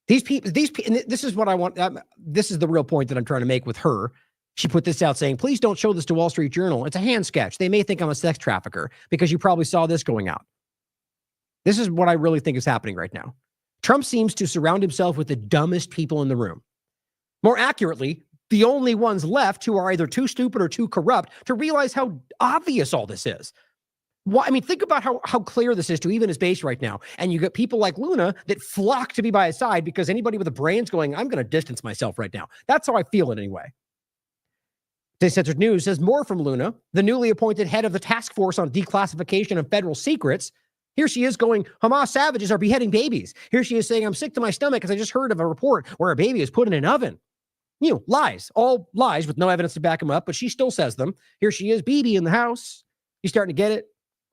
These people, and this is what I want. This is the real point that I'm trying to make with her. She put this out saying, please don't show this to Wall Street Journal. It's a hand sketch. They may think I'm a sex trafficker because you probably saw this going out. This is what I really think is happening right now. Trump seems to surround himself with the dumbest people in the room. More accurately, the only ones left who are either too stupid or too corrupt to realize how obvious all this is. I mean, think about how clear this is to even his base right now. And you get people like Luna that flock to be by his side because anybody with a brain's going, I'm going to distance myself right now. That's how I feel it anyway. Censored News says more from Luna, the newly appointed head of the task force on declassification of federal secrets. Here she is going, Hamas savages are beheading babies. Here she is saying, I'm sick to my stomach because I just heard of a report where a baby is put in an oven. Lies, all lies with no evidence to back them up, but she still says them. Here she is, BB in the house. You starting to get it?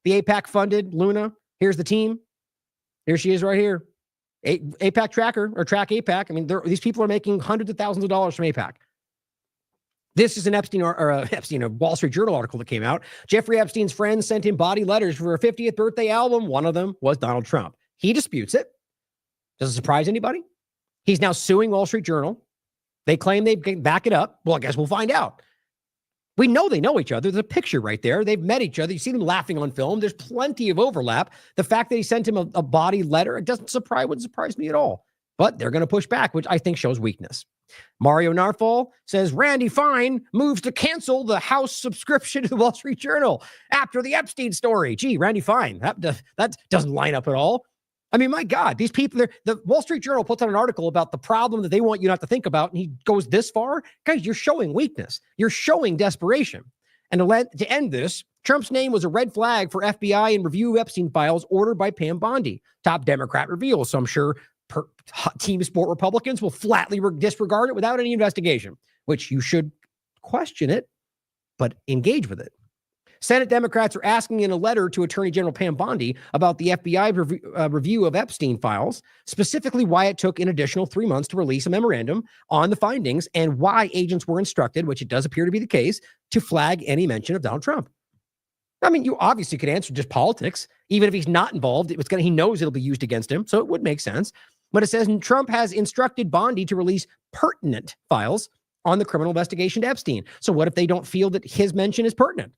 The APAC funded Luna. Here's the team. Here she is right here. APAC tracker or track APAC. I mean, these people are making hundreds of thousands of dollars from APAC. This is an Epstein a Wall Street Journal article that came out. Jeffrey Epstein's friends sent him body letters for a 50th birthday album. One of them was Donald Trump. He disputes it. Does it surprise anybody? He's now suing Wall Street Journal. They claim they can back it up. Well, I guess we'll find out. We know they know each other. There's a picture right there. They've met each other. You see them laughing on film. There's plenty of overlap. The fact that he sent him a body letter, it wouldn't surprise me at all. But they're going to push back, which I think shows weakness. Mario Narfall says, Randy Fine moves to cancel the House subscription to the Wall Street Journal after the Epstein story. Gee, Randy Fine, that doesn't line up at all. I mean, my God, these people, the Wall Street Journal puts out an article about the problem that they want you not to think about, and he goes this far. Guys, you're showing weakness. You're showing desperation. And to end this, Trump's name was a red flag for FBI and review Epstein files ordered by Pam Bondi, top Democrat reveals. So I'm sure team sport Republicans will flatly disregard it without any investigation, which you should question it, but engage with it. Senate Democrats are asking in a letter to Attorney General Pam Bondi about the FBI review of Epstein files, specifically why it took an additional 3 months to release a memorandum on the findings and why agents were instructed, which it does appear to be the case, to flag any mention of Donald Trump. I mean, you obviously could answer just politics. Even if he's not involved, he knows it'll be used against him, so it would make sense. But it says Trump has instructed Bondi to release pertinent files on the criminal investigation to Epstein. So what if they don't feel that his mention is pertinent?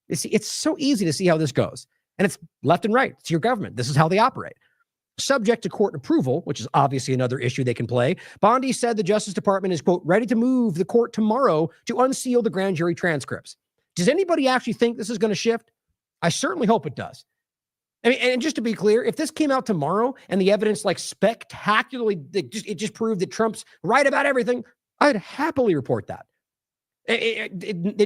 You see, it's so easy to see how this goes. And it's left and right. It's your government. This is how they operate. Subject to court approval, which is obviously another issue they can play, Bondi said the Justice Department is, quote, ready to move the court tomorrow to unseal the grand jury transcripts. Does anybody actually think this is going to shift? I certainly hope it does. I mean, and just to be clear, if this came out tomorrow and the evidence spectacularly, it just proved that Trump's right about everything, I'd happily report that.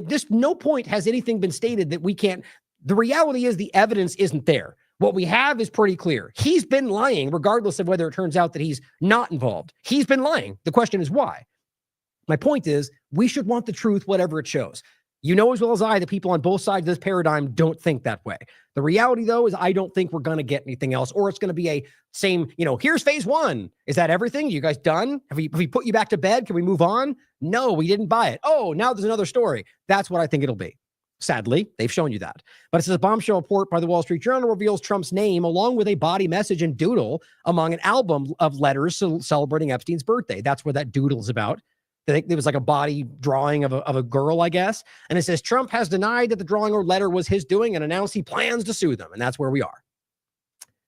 Just no point has anything been stated that we can't. The reality is the evidence isn't there. What we have is pretty clear. He's been lying, regardless of whether it turns out that he's not involved. He's been lying. The question is why. My point is, we should want the truth, whatever it shows. You know as well as I that people on both sides of this paradigm don't think that way. The reality, though, is I don't think we're going to get anything else, or it's going to be a same, here's phase one. Is that everything? You guys done? Have we put you back to bed? Can we move on? No, we didn't buy it. Oh, now there's another story. That's what I think it'll be. Sadly, they've shown you that. But it says a bombshell report by the Wall Street Journal reveals Trump's name along with a body message and doodle among an album of letters celebrating Epstein's birthday. That's what that doodle is about. I think it was like a body drawing of a girl, I guess. And it says Trump has denied that the drawing or letter was his doing and announced he plans to sue them. And that's where we are.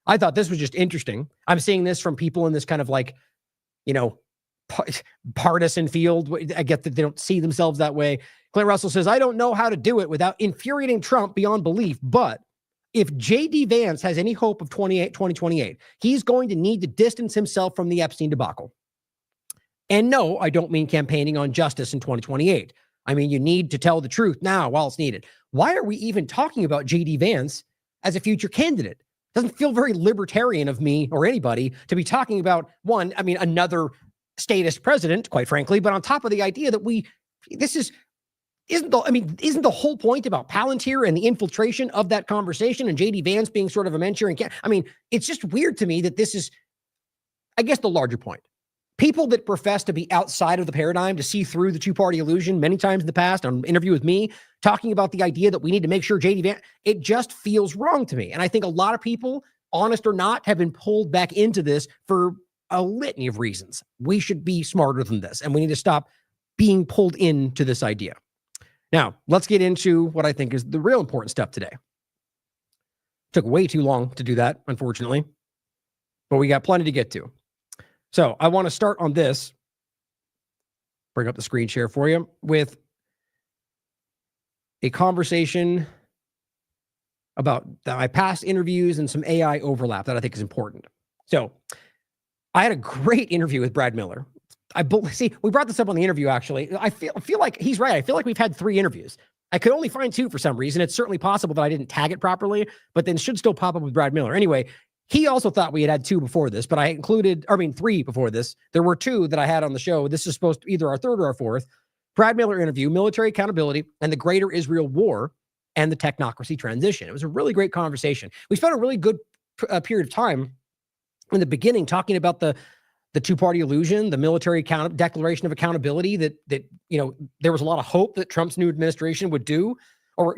I thought this was just interesting. I'm seeing this from people in this kind of partisan field. I get that they don't see themselves that way. Clint Russell says, I don't know how to do it without infuriating Trump beyond belief. But if J.D. Vance has any hope of 2028, he's going to need to distance himself from the Epstein debacle. And no, I don't mean campaigning on justice in 2028. I mean, you need to tell the truth now while it's needed. Why are we even talking about J.D. Vance as a future candidate? Doesn't feel very libertarian of me or anybody to be talking about another statist president, quite frankly, but on top of the idea that isn't the whole point about Palantir and the infiltration of that conversation and J.D. Vance being sort of a mentor? It's just weird to me that this is, I guess, the larger point. People that profess to be outside of the paradigm, to see through the two-party illusion many times in the past, on an interview with me, talking about the idea that we need to make sure J.D. Vance, it just feels wrong to me. And I think a lot of people, honest or not, have been pulled back into this for a litany of reasons. We should be smarter than this, and we need to stop being pulled into this idea. Now, let's get into what I think is the real important stuff today. Took way too long to do that, unfortunately, but we got plenty to get to. So I want to start on this, bring up the screen share for you, with a conversation about my past interviews and some AI overlap that I think is important. So I had a great interview with Brad Miller. We brought this up on the interview, actually. I feel like he's right. I feel like we've had 3 interviews. I could only find 2 for some reason. It's certainly possible that I didn't tag it properly, but then it should still pop up with Brad Miller. Anyway, he also thought we had 2 before this, but I included 3 before this. There were 2 that I had on the show. This is supposed to either our 3rd or our 4th. Brad Miller interview, military accountability and the greater Israel war and the technocracy transition. It was a really great conversation. We spent a really good period of time in the beginning talking about the two-party illusion, the military declaration of accountability that there was a lot of hope that Trump's new administration would do, or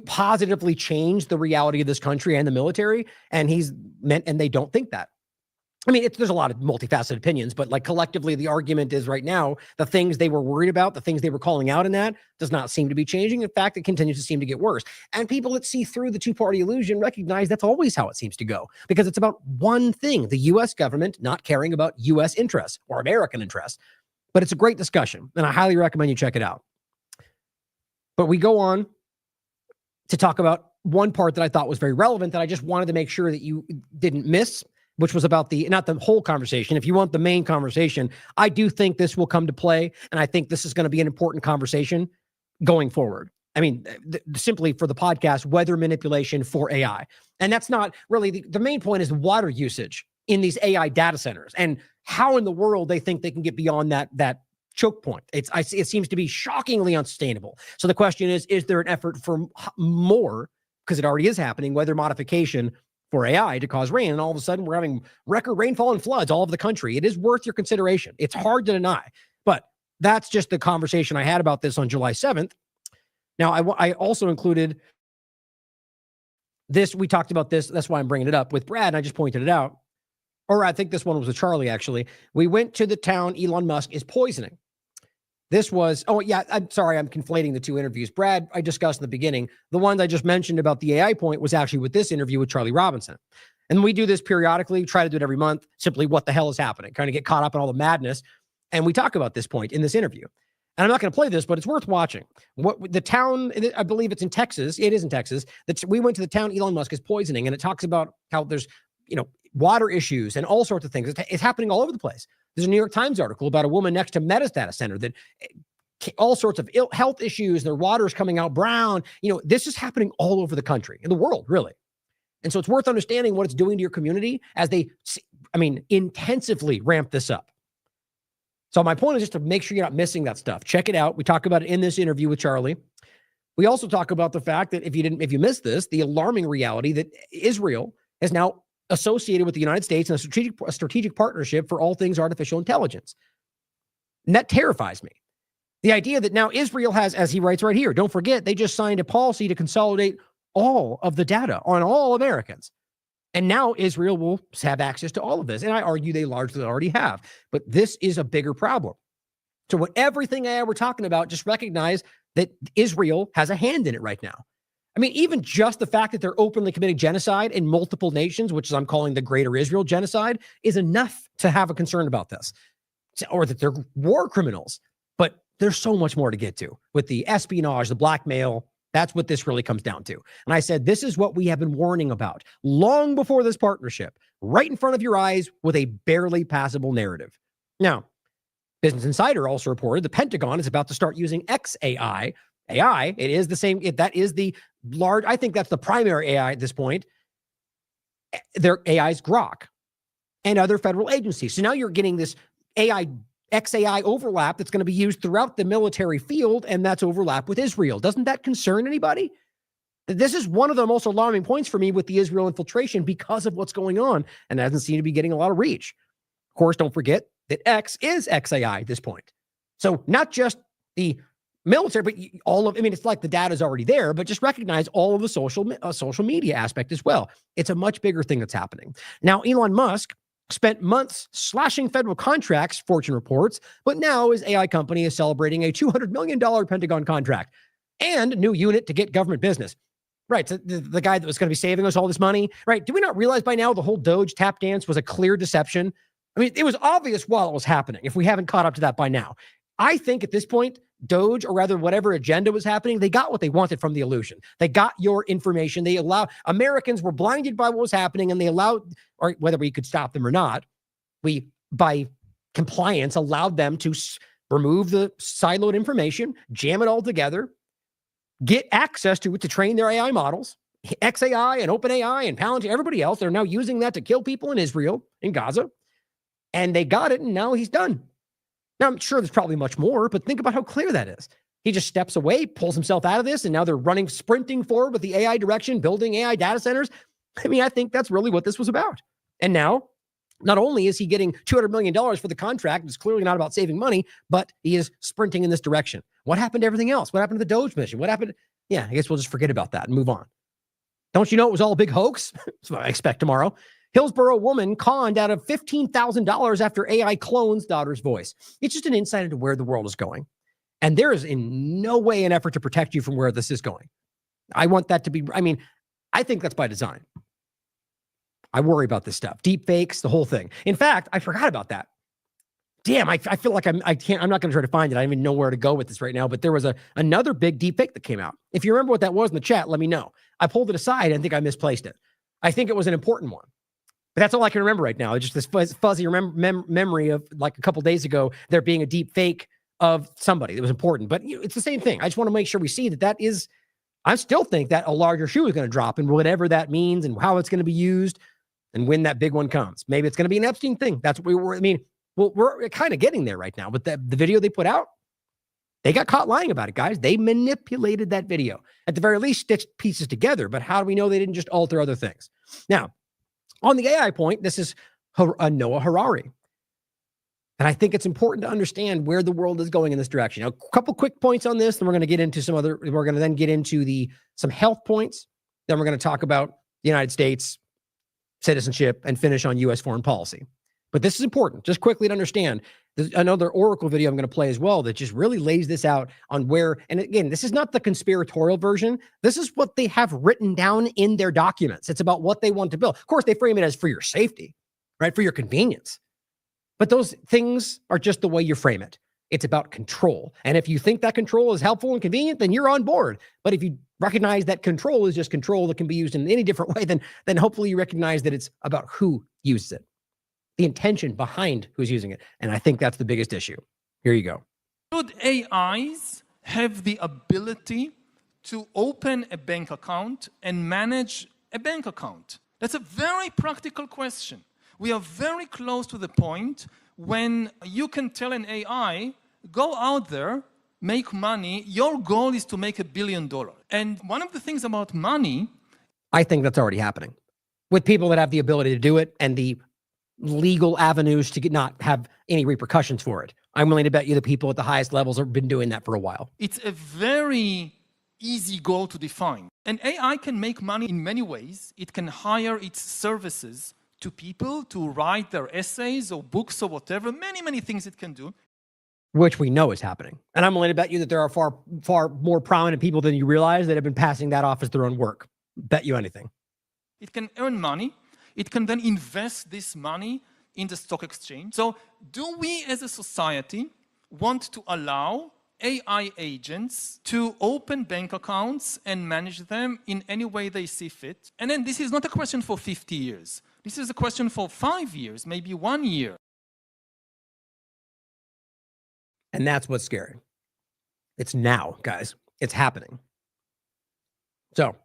positively change the reality of this country and the military, and they don't think that. There's a lot of multifaceted opinions, but collectively, the argument is right now, the things they were worried about, the things they were calling out in that does not seem to be changing. In fact, it continues to seem to get worse. And people that see through the two-party illusion recognize that's always how it seems to go, because it's about one thing, the U.S. government not caring about U.S. interests or American interests. But it's a great discussion, and I highly recommend you check it out. But we go on to talk about one part that I thought was very relevant that I just wanted to make sure that you didn't miss, which was about not the whole conversation. If you want the main conversation, I do think this will come to play, and I think this is going to be an important conversation going forward. Simply for the podcast, weather manipulation for AI. And that's not really the main point is water usage in these AI data centers and how in the world they think they can get beyond that choke point. It seems to be shockingly unsustainable. So the question is there an effort for more, because it already is happening, weather modification for AI to cause rain, and all of a sudden we're having record rainfall and floods all over the country? It is worth your consideration. It's hard to deny, but that's just the conversation I had about this on July 7th. Now, I also included this. We talked about this. That's why I'm bringing it up with Brad, and I just pointed it out. Or I think this one was with Charlie, actually. We went to the town Elon Musk is poisoning. This was, oh, yeah, I'm sorry, I'm conflating the two interviews. Brad, I discussed in the beginning. The ones I just mentioned about the AI point was actually with this interview with Charlie Robinson. And we do this periodically, try to do it every month, simply what the hell is happening, kind of get caught up in all the madness. And we talk about this point in this interview. And I'm not going to play this, but it's worth watching. What the town, I believe it's in Texas. It is in Texas. We went to the town Elon Musk is poisoning, and it talks about how there's, water issues and all sorts of things. It's happening all over the place. There's a New York Times article about a woman next to Meta's data center that all sorts of health issues, their water's coming out brown. This is happening all over the country, in the world, really. And so it's worth understanding what it's doing to your community as they, intensively ramp this up. So my point is just to make sure you're not missing that stuff. Check it out. We talk about it in this interview with Charlie. We also talk about the fact that if you missed this, the alarming reality that Israel is now associated with the United States in a strategic partnership for all things artificial intelligence. And that terrifies me. The idea that now Israel has, as he writes right here, don't forget, they just signed a policy to consolidate all of the data on all Americans. And now Israel will have access to all of this. And I argue they largely already have. But this is a bigger problem. So with everything AI we're talking about, just recognize that Israel has a hand in it right now. Even just the fact that they're openly committing genocide in multiple nations, which is I'm calling the Greater Israel Genocide, is enough to have a concern about this. Or that they're war criminals. But there's so much more to get to with the espionage, the blackmail. That's what this really comes down to. And I said, this is what we have been warning about long before this partnership, right in front of your eyes with a barely passable narrative. Now, Business Insider also reported the Pentagon is about to start using XAI. AI, it is the same. That is the large, I think that's the primary AI at this point. Their AI's Grok and other federal agencies. So now you're getting this XAI overlap that's going to be used throughout the military field, and that's overlap with Israel. Doesn't that concern anybody? This is one of the most alarming points for me with the Israel infiltration because of what's going on, and doesn't seem to be getting a lot of reach. Of course, don't forget that X is XAI at this point. So not just the military, but all of, it's like the data is already there, but just recognize all of the social media aspect as well. It's a much bigger thing that's happening. Now, Elon Musk spent months slashing federal contracts, Fortune reports, but now his AI company is celebrating a $200 million Pentagon contract and a new unit to get government business. Right, so the guy that was going to be saving us all this money, right? Do we not realize by now the whole Doge tap dance was a clear deception? It was obvious while it was happening, if we haven't caught up to that by now. I think at this point, Doge, or rather whatever agenda was happening, they got what they wanted from the illusion. They got your information. Americans were blinded by what was happening, and they allowed, or whether we could stop them or not, we, by compliance, allowed them to remove the siloed information, jam it all together, get access to it to train their AI models. XAI and OpenAI and Palantir, everybody else, they're now using that to kill people in Israel, in Gaza. And they got it, and now he's done. Now, I'm sure there's probably much more, but think about how clear that is. He just steps away, pulls himself out of this, and now they're sprinting forward with the AI direction, building AI data centers. I think that's really what this was about. And now, not only is he getting $200 million for the contract, it's clearly not about saving money, but he is sprinting in this direction. What happened to everything else? What happened to the Doge mission? What happened? Yeah, I guess we'll just forget about that and move on. Don't you know it was all a big hoax? That's what I expect tomorrow. Hillsboro woman conned out of $15,000 after AI clones daughter's voice. It's just an insight into where the world is going. And there is in no way an effort to protect you from where this is going. I want that to be, I think that's by design. I worry about this stuff. Deep fakes, the whole thing. In fact, I forgot about that. Damn, I feel like I'm not going to try to find it. I don't even know where to go with this right now, but there was another big deep fake that came out. If you remember what that was in the chat, let me know. I pulled it aside and think I misplaced it. I think it was an important one. But that's all I can remember right now. It's just this fuzzy memory of like a couple days ago, there being a deep fake of somebody that was important. But it's the same thing. I just want to make sure we see that is, I still think that a larger shoe is going to drop, and whatever that means and how it's going to be used and when that big one comes. Maybe it's going to be an Epstein thing. That's what Well, we're kind of getting there right now. But the video they put out, they got caught lying about it, guys. They manipulated that video. At the very least, stitched pieces together. But how do we know they didn't just alter other things? Now, on the AI point, this is Noah Harari. And I think it's important to understand where the world is going in this direction. Now, a couple quick points on this, then we're going to get into we're going to then get into some health points. Then we're going to talk about the United States citizenship and finish on U.S. foreign policy. But this is important, just quickly to understand. There's another Oracle video I'm going to play as well that just really lays this out on where, and again, this is not the conspiratorial version. This is what they have written down in their documents. It's about what they want to build. Of course, they frame it as for your safety, right? For your convenience. But those things are just the way you frame it. It's about control. And if you think that control is helpful and convenient, then you're on board. But if you recognize that control is just control that can be used in any different way, then hopefully you recognize that it's about who uses it, the intention behind who's using it. And I think that's the biggest issue. Here you go. Should AIs have the ability to open a bank account and manage a bank account? That's a very practical question. We are very close to the point when you can tell an AI, go out there, make money. Your goal is to make $1 billion. And one of the things about money, I think that's already happening with people that have the ability to do it and the legal avenues to not have any repercussions for it. I'm willing to bet you the people at the highest levels have been doing that for a while. it's a very easy goal to define. An AI can make money in many ways. It can hire its services to people to write their essays or books or whatever, many things it can do. Which we know is happening. And I'm willing to bet you that there are far more prominent people than you realize that have been passing that off as their own work. Bet you anything. It can earn money. It can then invest this money in the stock exchange. So do we as a society want to allow AI agents to open bank accounts and manage them in any way they see fit? And then this is not a question for 50 years. This is a question for 5 years, maybe 1 year. And that's what's scary. It's now, guys. It's happening. So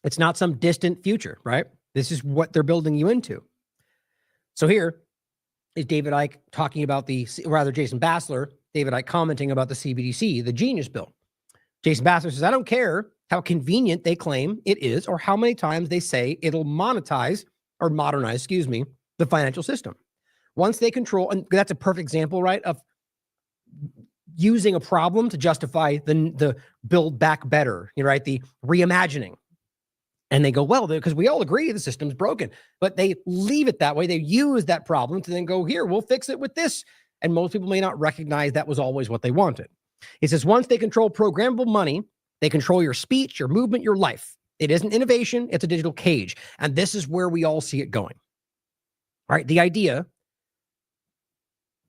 it's not some distant future, right? This is what they're building you into. So here is David Icke talking about Jason Bassler, David Icke commenting about the CBDC, the Genius Bill. Jason Bassler says, I don't care how convenient they claim it is or how many times they say it'll modernize, the financial system. Once they control, and that's a perfect example, right, of using a problem to justify the build back better, right, the reimagining. And they go, well, because we all agree the system's broken, but they leave it that way. They use that problem to then go, here, we'll fix it with this. And most people may not recognize that was always what they wanted. He says, once they control programmable money, they control your speech, your movement, your life. It isn't innovation, it's a digital cage. And this is where we all see it going. All right, the idea,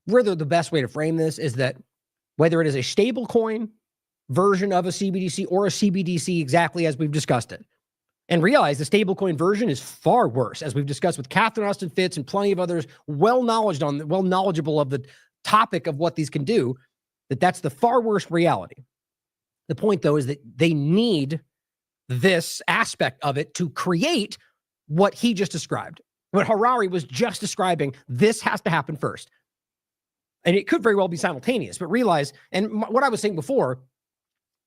really the best way to frame this is that whether it is a stable coin version of a CBDC or a CBDC exactly as we've discussed it, and realize the stablecoin version is far worse, as we've discussed with Catherine Austin Fitts and plenty of others well knowledgeable of the topic of what these can do, that's the far worse reality. The point, though, is that they need this aspect of it to create what he just described. What Harari was just describing, this has to happen first. And it could very well be simultaneous, but realize, and what I was saying before,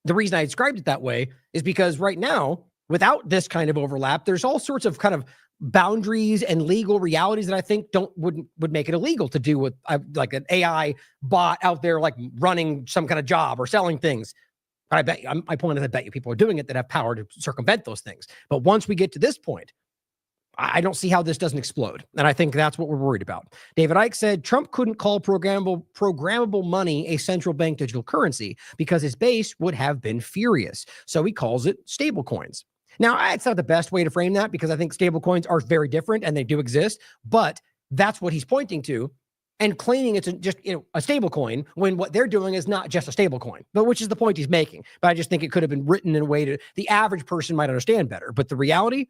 the reason I described it that way is because right now, without this kind of overlap, there's all sorts of kind of boundaries and legal realities that I think would make it illegal to do with like an AI bot out there, like running some kind of job or selling things. But I bet you, my point is, I bet you people are doing it that have power to circumvent those things. But once we get to this point, I don't see how this doesn't explode. And I think that's what we're worried about. David Icke said Trump couldn't call programmable money a central bank digital currency because his base would have been furious. So he calls it stable coins. Now, it's not the best way to frame that because I think stable coins are very different and they do exist, but that's what he's pointing to and claiming it's just a stable coin when what they're doing is not just a stable coin, but which is the point he's making. But I just think it could have been written in a way that the average person might understand better. But the reality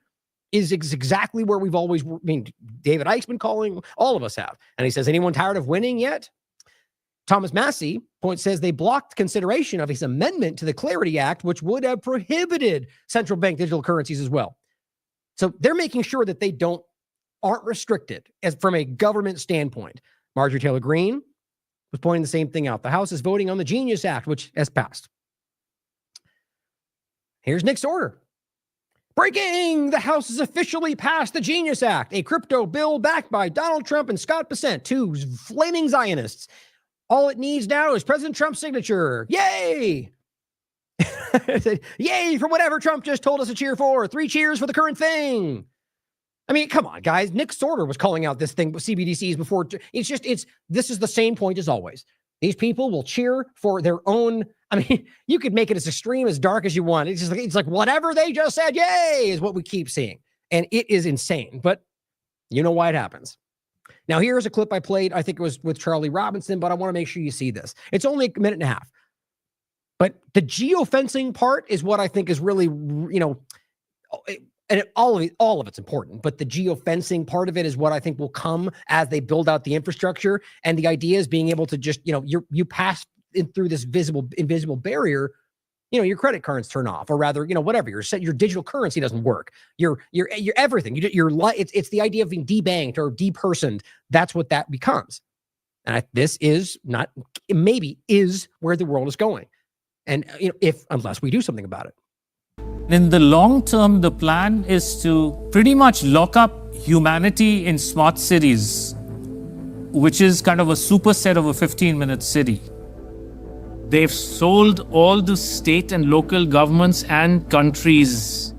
is exactly where we've always, David Icke's been calling, all of us have. And he says, anyone tired of winning yet? Thomas Massey says they blocked consideration of his amendment to the Clarity Act, which would have prohibited central bank digital currencies as well. So they're making sure that they aren't restricted as from a government standpoint. Marjorie Taylor Greene was pointing the same thing out. The House is voting on the Genius Act, which has passed. Here's Nick's order. Breaking! The House has officially passed the Genius Act, a crypto bill backed by Donald Trump and Scott Bessent, two flaming Zionists. All it needs now is President Trump's signature. Yay! Yay for whatever Trump just told us to cheer for. 3 cheers for the current thing. I mean, come on, guys. Nick Sorter was calling out this thing with CBDCs before. This is the same point as always. These people will cheer for their own. I mean, you could make it as extreme, as dark as you want. It's like whatever they just said, yay, is what we keep seeing. And it is insane, but you know why it happens. Now, here's a clip I played. I think it was with Charlie Robinson, but I want to make sure you see this. It's only a minute and a half. But the geofencing part is what I think is really, and all of it's important, but the geofencing part of it is what I think will come as they build out the infrastructure. And the idea is being able to just, you pass in through this invisible barrier, your credit cards turn off, or rather, whatever, your digital currency doesn't work. Your everything, it's the idea of being debanked or depersoned. That's what that becomes. And this is where the world is going. And unless we do something about it. In the long term, the plan is to pretty much lock up humanity in smart cities, which is kind of a superset of a 15-minute city. They've sold all the state and local governments and countries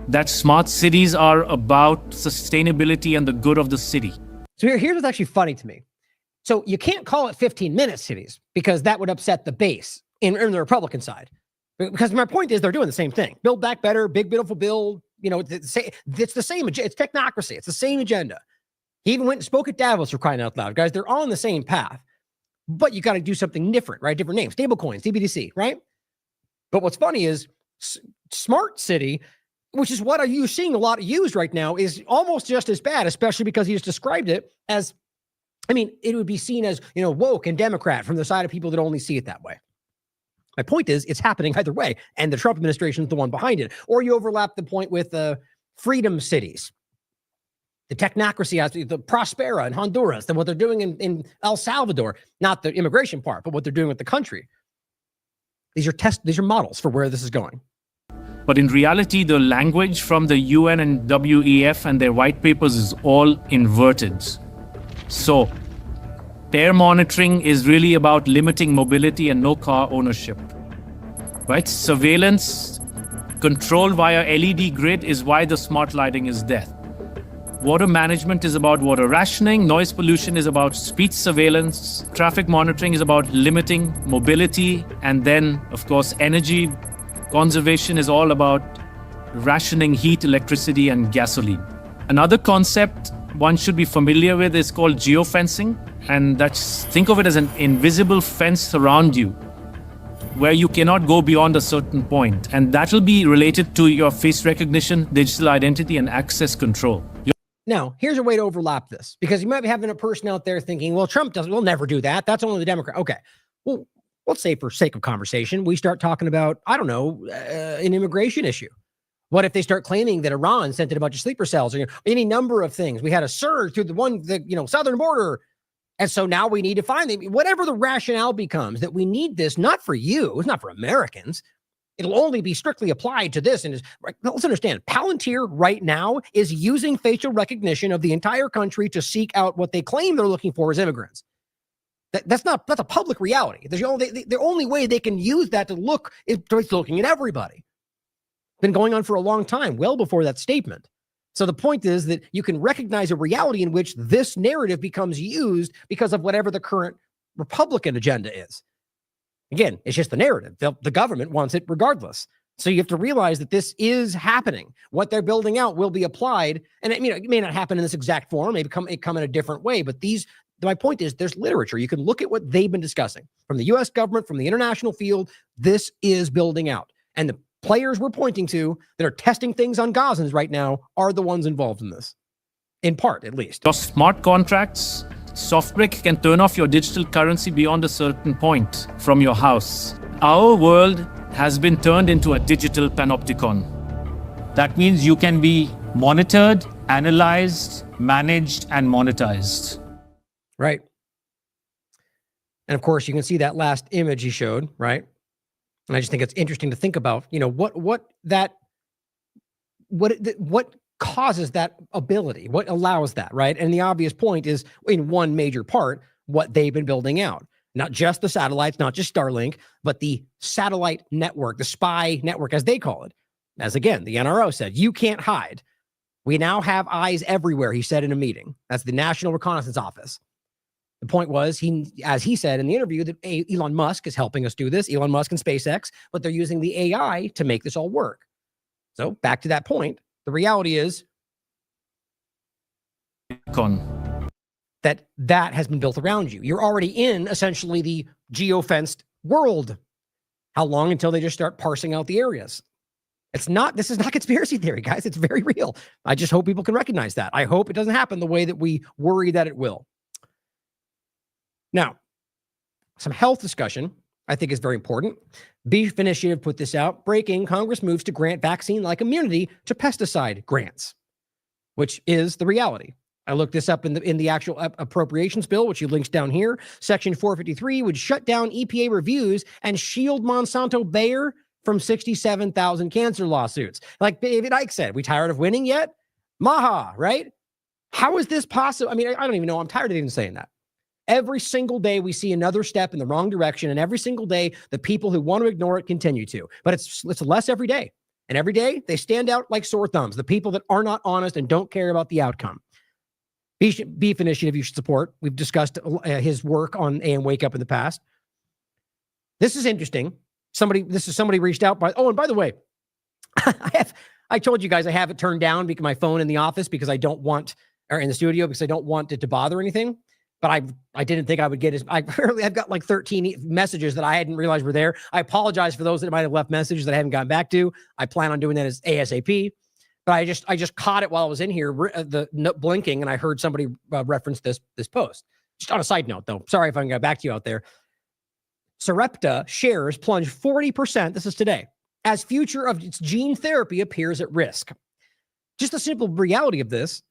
that smart cities are about sustainability and the good of the city. So here's what's actually funny to me. So you can't call it 15-minute cities because that would upset the base in the Republican side. Because my point is they're doing the same thing. Build back better, big, beautiful bill. It's the same. It's technocracy. It's the same agenda. He even went and spoke at Davos, for crying out loud. Guys, they're on the same path. But you got to do something different, right? Different names, stablecoins, CBDC, right? But what's funny is smart city, which is what you're seeing a lot used right now, is almost just as bad, especially because he just described it as, it would be seen as, woke and Democrat from the side of people that only see it that way. My point is, it's happening either way, and the Trump administration is the one behind it. Or you overlap the point with freedom cities, the technocracy, the Prospera in Honduras, and what they're doing in El Salvador, not the immigration part, but what they're doing with the country. These are models for where this is going. But in reality, the language from the UN and WEF and their white papers is all inverted. So, air monitoring is really about limiting mobility and no car ownership, right? Surveillance, control via LED grid is why the smart lighting is there. Water management is about water rationing. Noise pollution is about speech surveillance. Traffic monitoring is about limiting mobility. And then, of course, energy conservation is all about rationing heat, electricity, and gasoline. Another concept one should be familiar with is called geofencing. And think of it as an invisible fence around you where you cannot go beyond a certain point. And that will be related to your face recognition, digital identity, and access control. Now, here's a way to overlap this, because you might be having a person out there thinking, well, Trump will never do that. That's only the Democrat. Okay. Well, let's say for sake of conversation, we start talking about, an immigration issue. What if they start claiming that Iran sent in a bunch of sleeper cells or any number of things? We had a surge through the southern border. And so now we need to find them. Whatever the rationale becomes, that we need this, not for you, it's not for Americans. It'll only be strictly applied to this. And let's understand, Palantir right now is using facial recognition of the entire country to seek out what they claim they're looking for as immigrants. That's a public reality. The only way they can use that to look is looking at everybody. Been going on for a long time, well before that statement. So the point is that you can recognize a reality in which this narrative becomes used because of whatever the current Republican agenda is. Again, it's just the narrative. The government wants it regardless. So you have to realize that this is happening. What they're building out will be applied. And it may not happen in this exact form. It may come in a different way. But my point is, there's literature. You can look at what they've been discussing from the U.S. government, from the international field. This is building out. And the players we're pointing to that are testing things on Gazans right now are the ones involved in this, in part at least. Your smart contracts, SoftBrick can turn off your digital currency beyond a certain point from your house. Our world has been turned into a digital panopticon. That means you can be monitored, analyzed, managed, and monetized. Right. And of course, you can see that last image he showed, right? And I just think it's interesting to think about, what causes that ability, what allows that, right? And the obvious point is, in one major part, what they've been building out. Not just the satellites, not just Starlink, but the satellite network, the spy network, as they call it. As again, the NRO said, you can't hide. We now have eyes everywhere, he said in a meeting. That's the National Reconnaissance Office. The point was, as he said in the interview, that Elon Musk is helping us do this, Elon Musk and SpaceX, but they're using the AI to make this all work. So back to that point, the reality is that has been built around you. You're already in essentially the geofenced world. How long until they just start parsing out the areas? This is not conspiracy theory, guys. It's very real. I just hope people can recognize that. I hope it doesn't happen the way that we worry that it will. Now, some health discussion I think is very important. Beef Initiative put this out. Breaking, Congress moves to grant vaccine-like immunity to pesticide grants, which is the reality. I looked this up in the actual appropriations bill, which you links down here. Section 453 would shut down EPA reviews and shield Monsanto Bayer from 67,000 cancer lawsuits. Like David Icke said, we tired of winning yet? Maha, right? How is this possible? I mean, I don't even know. I'm tired of even saying that. Every single day we see another step in the wrong direction, and every single day the people who want to ignore it continue to. But it's less every day. And every day they stand out like sore thumbs, the people that are not honest and don't care about the outcome. Beef Initiative you should support. We've discussed his work on AM Wake Up in the past. This is interesting. Somebody reached out and by the way, I told you guys I have it turned down because my phone in the office because I don't want, or in the studio because I don't want it to bother anything. But I didn't think I would get I've got like 13 messages that I hadn't realized were there. I apologize for those that might have left messages that I haven't gotten back to. I plan on doing that as ASAP. But I just caught it while I was in here, blinking, and I heard somebody reference this post. Just on a side note, though, sorry if I can get back to you out there. Sarepta shares plunge 40%, this is today, as future of its gene therapy appears at risk. Just the simple reality of this,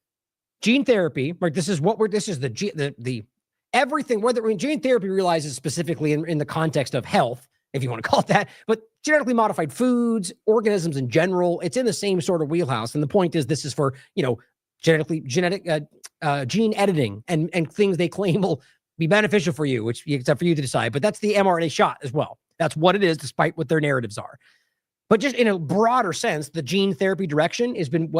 gene therapy, right? This is the everything, whether gene therapy realizes specifically in the context of health, if you want to call it that, but genetically modified foods, organisms in general, it's in the same sort of wheelhouse. And the point is, this is for, genetic gene editing and things they claim will be beneficial for you, which it's up for you to decide. But that's the mRNA shot as well. That's what it is, despite what their narratives are. But just in a broader sense, the gene therapy direction has been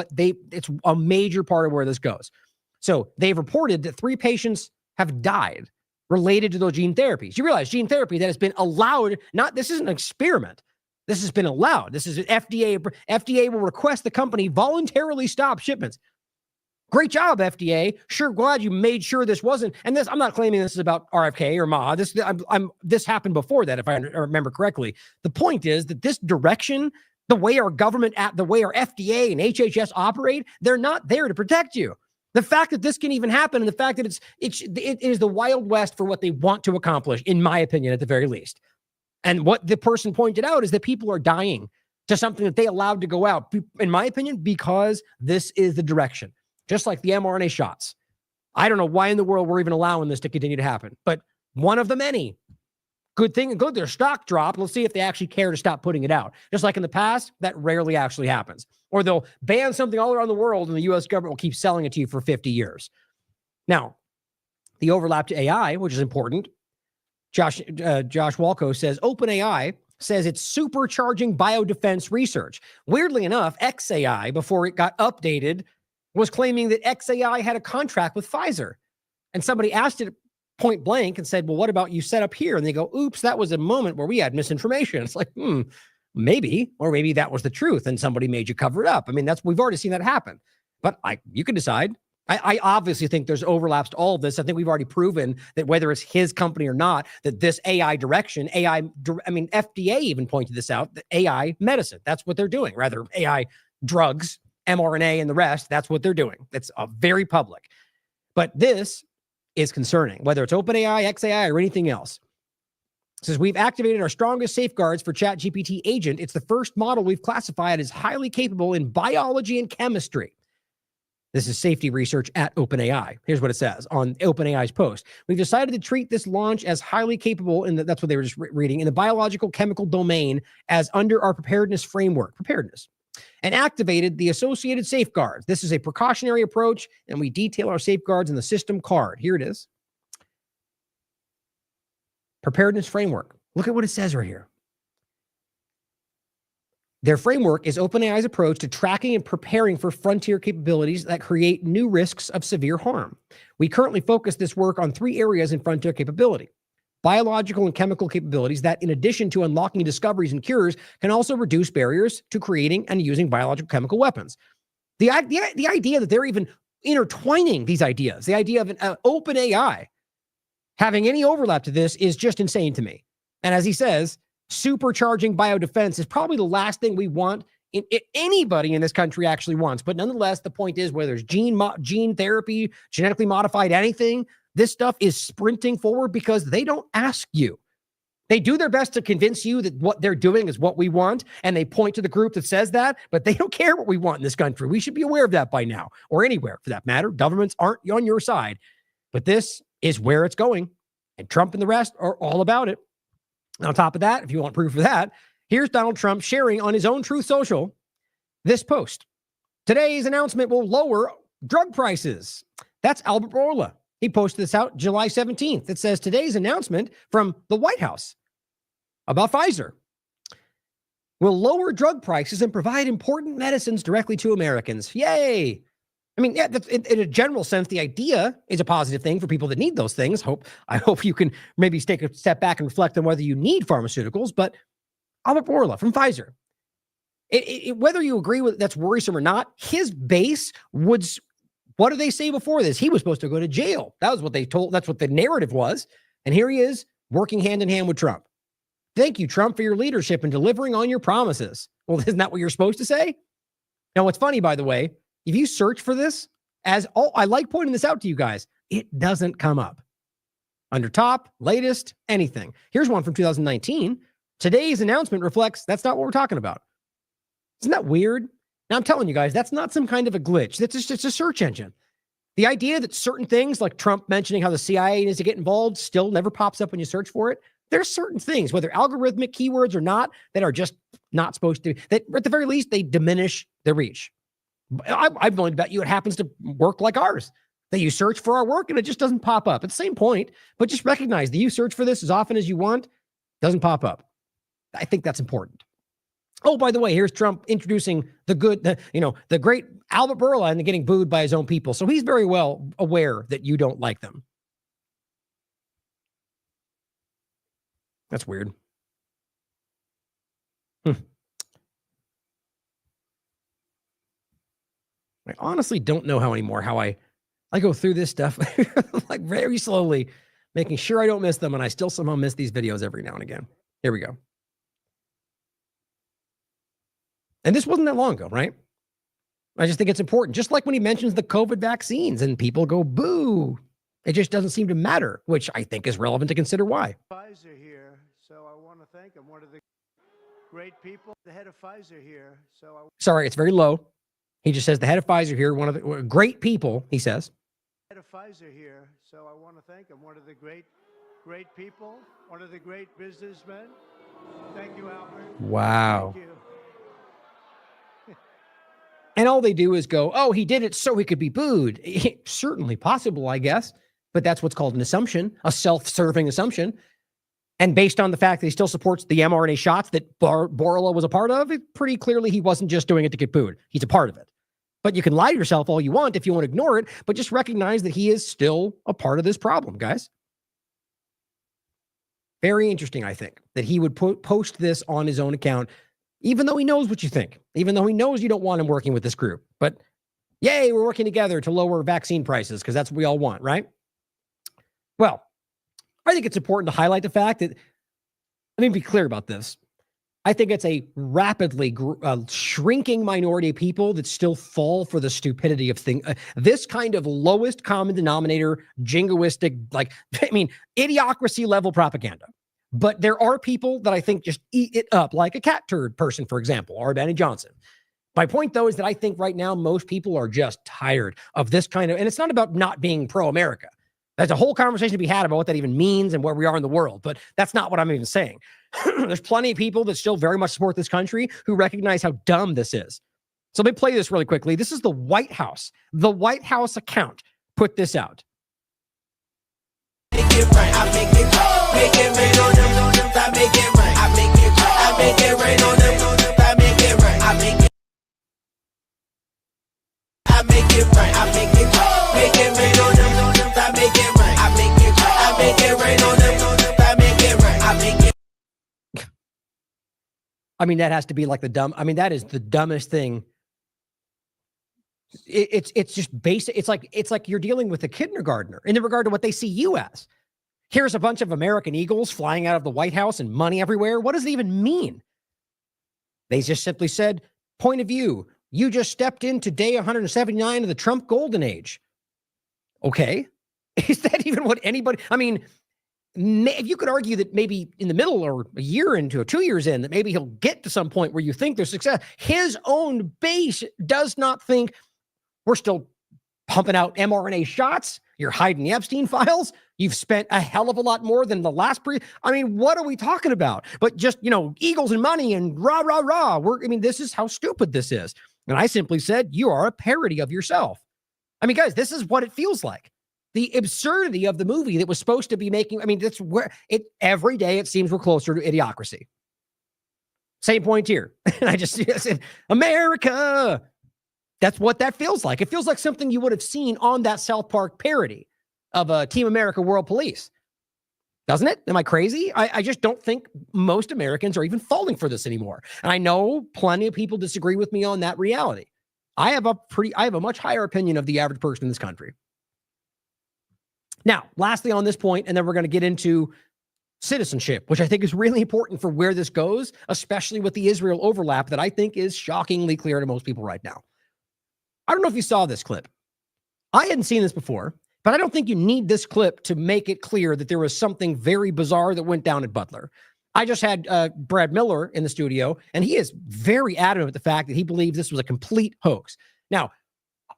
it's a major part of where this goes. So they've reported that 3 patients have died related to those gene therapies. You realize gene therapy that has been allowed, this isn't an experiment. This has been allowed. This is an FDA will request the company voluntarily stop shipments. Great job, FDA. Sure, glad you made sure this wasn't. And this, I'm not claiming this is about RFK or MAHA. This happened before that, if I remember correctly. The point is that this direction, the way our government, the way our FDA and HHS operate, they're not there to protect you. The fact that this can even happen, and the fact that it is the Wild West for what they want to accomplish, in my opinion, at the very least. And what the person pointed out is that people are dying to something that they allowed to go out, in my opinion, because this is the direction. Just like the mRNA shots. I don't know why in the world we're even allowing this to continue to happen, but one of the many. Good thing, good, their stock dropped. Let's see if they actually care to stop putting it out. Just like in the past, that rarely actually happens. Or they'll ban something all around the world and the U.S. government will keep selling it to you for 50 years. Now, the overlap to AI, which is important. Josh Walko says, OpenAI says it's supercharging biodefense research. Weirdly enough, XAI, before it got updated, was claiming that XAI had a contract with Pfizer. And somebody asked it point blank and said, well, what about you set up here? And they go, oops, that was a moment where we had misinformation. It's like, maybe, or maybe that was the truth and somebody made you cover it up. I mean, we've already seen that happen. But you can decide. I obviously think there's overlaps to all of this. I think we've already proven that whether it's his company or not, that this AI direction, FDA even pointed this out, that AI medicine, that's what they're doing. Rather, AI drugs, mRNA and the rest, that's what they're doing. That's very public. But this is concerning, whether it's OpenAI, XAI, or anything else. It says, we've activated our strongest safeguards for ChatGPT agent. It's the first model we've classified as highly capable in biology and chemistry. This is safety research at OpenAI. Here's what it says on OpenAI's post. We've decided to treat this launch as highly capable, that's what they were just reading, in the biological chemical domain as under our preparedness framework, and activated the associated safeguards. This is a precautionary approach, and we detail our safeguards in the system card. Here it is. Preparedness framework. Look at what it says right here. Their framework is OpenAI's approach to tracking and preparing for frontier capabilities that create new risks of severe harm. We currently focus this work on 3 areas in frontier capability: biological and chemical capabilities that, in addition to unlocking discoveries and cures, can also reduce barriers to creating and using biological chemical weapons. The idea that they're even intertwining these ideas, the idea of an open AI having any overlap to this is just insane to me. And as he says, supercharging biodefense is probably the last thing we want anybody in this country actually wants. But nonetheless, the point is, whether it's gene therapy, genetically modified anything, this stuff is sprinting forward because they don't ask you. They do their best to convince you that what they're doing is what we want, and they point to the group that says that, but they don't care what we want in this country. We should be aware of that by now, or anywhere for that matter. Governments aren't on your side, but this is where it's going, and Trump and the rest are all about it. And on top of that, if you want proof of that, here's Donald Trump sharing on his own Truth Social this post. Today's announcement will lower drug prices. That's Albert Bourla. He posted this out July 17th. It says today's announcement from the White House about Pfizer will lower drug prices and provide important medicines directly to Americans. Yay. I mean, yeah, in a general sense, the idea is a positive thing for people that need those things. I hope you can maybe take a step back and reflect on whether you need pharmaceuticals. But Albert Bourla from Pfizer, whether you agree with that's worrisome or not, his base would. What did they say before this? He was supposed to go to jail. That was what they told. That's what the narrative was. And here he is working hand in hand with Trump. Thank you, Trump, for your leadership and delivering on your promises. Well, isn't that what you're supposed to say? Now, what's funny, by the way, if you search for this, I like pointing this out to you guys, it doesn't come up. Under top, latest, anything. Here's one from 2019. Today's announcement reflects that's not what we're talking about. Isn't that weird? Now, I'm telling you guys, that's not some kind of a glitch. That's just a search engine. The idea that certain things, like Trump mentioning how the CIA needs to get involved, still never pops up when you search for it. There's certain things, whether algorithmic keywords or not, that are just not supposed to, that at the very least, they diminish their reach. I'm willing to bet you it happens to work like ours, that you search for our work and it just doesn't pop up. At the same point, but just recognize that you search for this as often as you want, doesn't pop up. I think that's important. Oh, by the way, here's Trump introducing the great Albert Bourla and getting booed by his own people. So he's very well aware that you don't like them. That's weird. I honestly don't know how I go through this stuff like very slowly, making sure I don't miss them, and I still somehow miss these videos every now and again. Here we go. And this wasn't that long ago, right? I just think it's important. Just like when he mentions the COVID vaccines and people go, boo. It just doesn't seem to matter, which I think is relevant to consider why. Pfizer here, so I want to thank him. One of the great people, the head of Pfizer here. Sorry, it's very low. He just says the head of Pfizer here, one of the great people, he says. Head of Pfizer here, so I want to thank him. One of the great people, one of the great businessmen. Thank you, Albert. Wow. Thank you. And all they do is go, oh, he did it so he could be booed. Certainly possible, I guess. But that's what's called an assumption, a self-serving assumption. And based on the fact that he still supports the mRNA shots that Bourla was a part of, it pretty clearly he wasn't just doing it to get booed. He's a part of it. But you can lie to yourself all you want if you want to ignore it, but just recognize that he is still a part of this problem, guys. Very interesting, I think, that he would post this on his own account, even though he knows what you think, even though he knows you don't want him working with this group. But yay, we're working together to lower vaccine prices because that's what we all want, right? Well, I think it's important to highlight the fact that, let me be clear about this. I think it's a rapidly shrinking minority of people that still fall for the stupidity of things. This kind of lowest common denominator, jingoistic, idiocracy level propaganda. But there are people that I think just eat it up, like a cat turd person, for example, or Benny Johnson. My point, though, is that I think right now most people are just tired of this kind of, and it's not about not being pro-America. There's a whole conversation to be had about what that even means and where we are in the world, but that's not what I'm even saying. There's plenty of people that still very much support this country who recognize how dumb this is. So let me play this really quickly. This is the White House. The White House account put this out. Make it right, I make it right. Make it rain on them, I make it right. I make it right, I make it rain on them, I make it right. I make it, I make it right, I make it right. Make it rain on them, I make it right. I make it right, I make it rain on them, I make it right. I make it. I mean, that has to be like the dumb. I mean, that is the dumbest thing. It's just basic. It's like you're dealing with a kindergartner in regard to what they see you as. Here's a bunch of American eagles flying out of the White House and money everywhere. What does it even mean? They just simply said, point of view, you just stepped into day 179 of the Trump golden age. Okay. Is that even what anybody, I mean, if you could argue that maybe in the middle or a year into or 2 years in, that maybe he'll get to some point where you think there's success. His own base does not think we're still pumping out mRNA shots. You're hiding the Epstein files. You've spent a hell of a lot more than the last I mean, what are we talking about? But just, eagles and money and rah, rah, rah. This is how stupid this is. And I simply said, you are a parody of yourself. I mean, guys, this is what it feels like. The absurdity of the movie that was supposed to be making, that's where every day it seems we're closer to idiocracy. Same point here. And I just said, America. That's what that feels like. It feels like something you would have seen on that South Park parody of Team America World Police. Doesn't it? Am I crazy? I just don't think most Americans are even falling for this anymore. And I know plenty of people disagree with me on that reality. I have a much higher opinion of the average person in this country. Now, lastly on this point, and then we're going to get into citizenship, which I think is really important for where this goes, especially with the Israel overlap that I think is shockingly clear to most people right now. I don't know if you saw this clip. I hadn't seen this before, but I don't think you need this clip to make it clear that there was something very bizarre that went down at Butler. I just had Brad Miller in the studio, and he is very adamant about the fact that he believes this was a complete hoax. Now,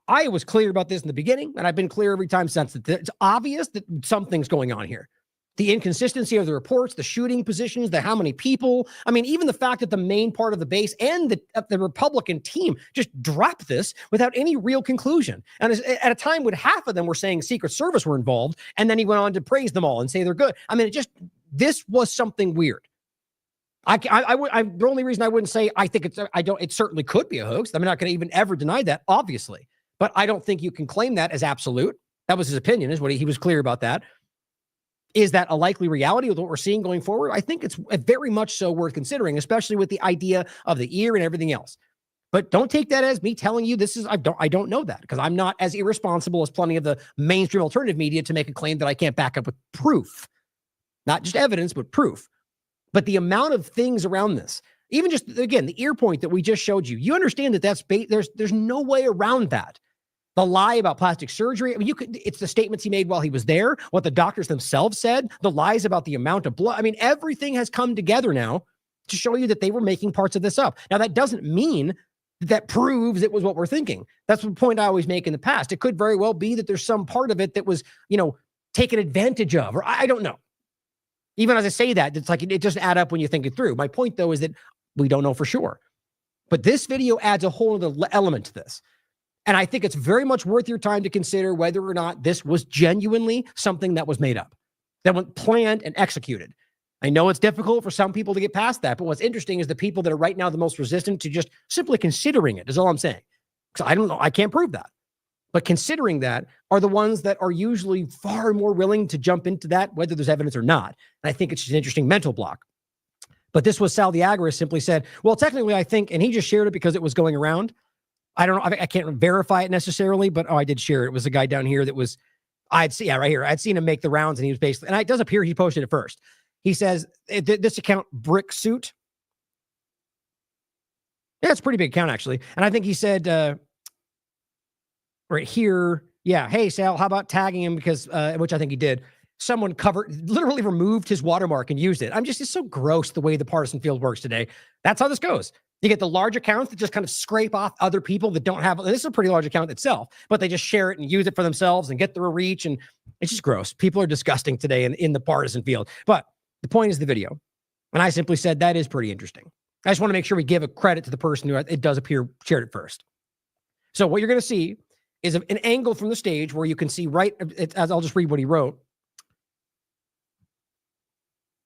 I was clear about this in the beginning, and I've been clear every time since. That it's obvious that something's going on here. The inconsistency of the reports, the shooting positions, the how many people. Even the fact that the main part of the base and the Republican team just dropped this without any real conclusion. And at a time when half of them were saying Secret Service were involved, and then he went on to praise them all and say they're good. This was something weird. The only reason I wouldn't say it certainly could be a hoax. I'm not going to even ever deny that, obviously. But I don't think you can claim that as absolute. That was his opinion, is what he was clear about that. Is that a likely reality with what we're seeing going forward? I think it's very much so worth considering, especially with the idea of the ear and everything else. But don't take that as me telling you this is, I don't know that, because I'm not as irresponsible as plenty of the mainstream alternative media to make a claim that I can't back up with proof. Not just evidence, but proof. But the amount of things around this, even just, again, the ear point that we just showed you, you understand that there's no way around that. The lie about plastic surgery, it's the statements he made while he was there, what the doctors themselves said, the lies about the amount of blood. Everything has come together now to show you that they were making parts of this up. Now, that doesn't mean that proves it was what we're thinking. That's the point I always make in the past. It could very well be that there's some part of it that was, taken advantage of, or I don't know. Even as I say that, it's like it doesn't add up when you think it through. My point, though, is that we don't know for sure. But this video adds a whole other element to this. And I think it's very much worth your time to consider whether or not this was genuinely something that was made up, that was planned and executed. I know it's difficult for some people to get past that, but what's interesting is the people that are right now the most resistant to just simply considering it is all I'm saying. Because I don't know, I can't prove that. But considering that are the ones that are usually far more willing to jump into that, whether there's evidence or not. And I think it's just an interesting mental block. But this was Sal the Agorist simply said, well, technically I think, and he just shared it because it was going around. I don't know. I can't verify it necessarily, but I did share it. It was a guy down here that was, right here. I'd seen him make the rounds, and he was basically, and it does appear he posted it first. He says, this account, Brick Suit. Yeah, it's a pretty big account, actually. And I think he said, right here, yeah, hey, Sal, how about tagging him? Because, which I think he did. Someone literally removed his watermark and used it. It's so gross the way the partisan field works today. That's how this goes. You get the large accounts that just kind of scrape off other people that don't have, this is a pretty large account itself, but they just share it and use it for themselves and get their reach. And it's just gross. People are disgusting today in the partisan field. But the point is the video. And I simply said, that is pretty interesting. I just want to make sure we give a credit to the person who it does appear shared it first. So what you're going to see is an angle from the stage where you can see as I'll just read what he wrote.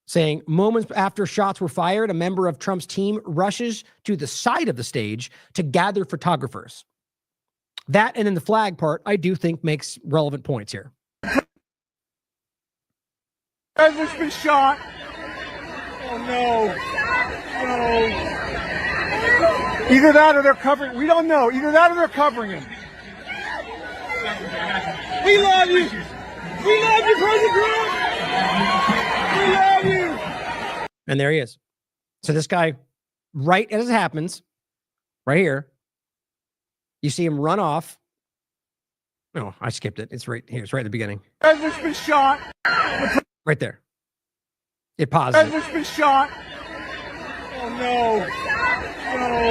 Saying, moments after shots were fired, a member of Trump's team rushes to the side of the stage to gather photographers. That and then the flag part, I do think makes relevant points here. President's been shot. Oh no. No. Either that or they're covering. We don't know. Either that or they're covering him. We love you. We love you, President Trump. We love you. And there he is. So this guy, right as it happens, right here, you see him run off. No, I skipped it. It's right here. It's right at the beginning. President's been shot. Right there. It pauses. President's been shot. Oh no. No.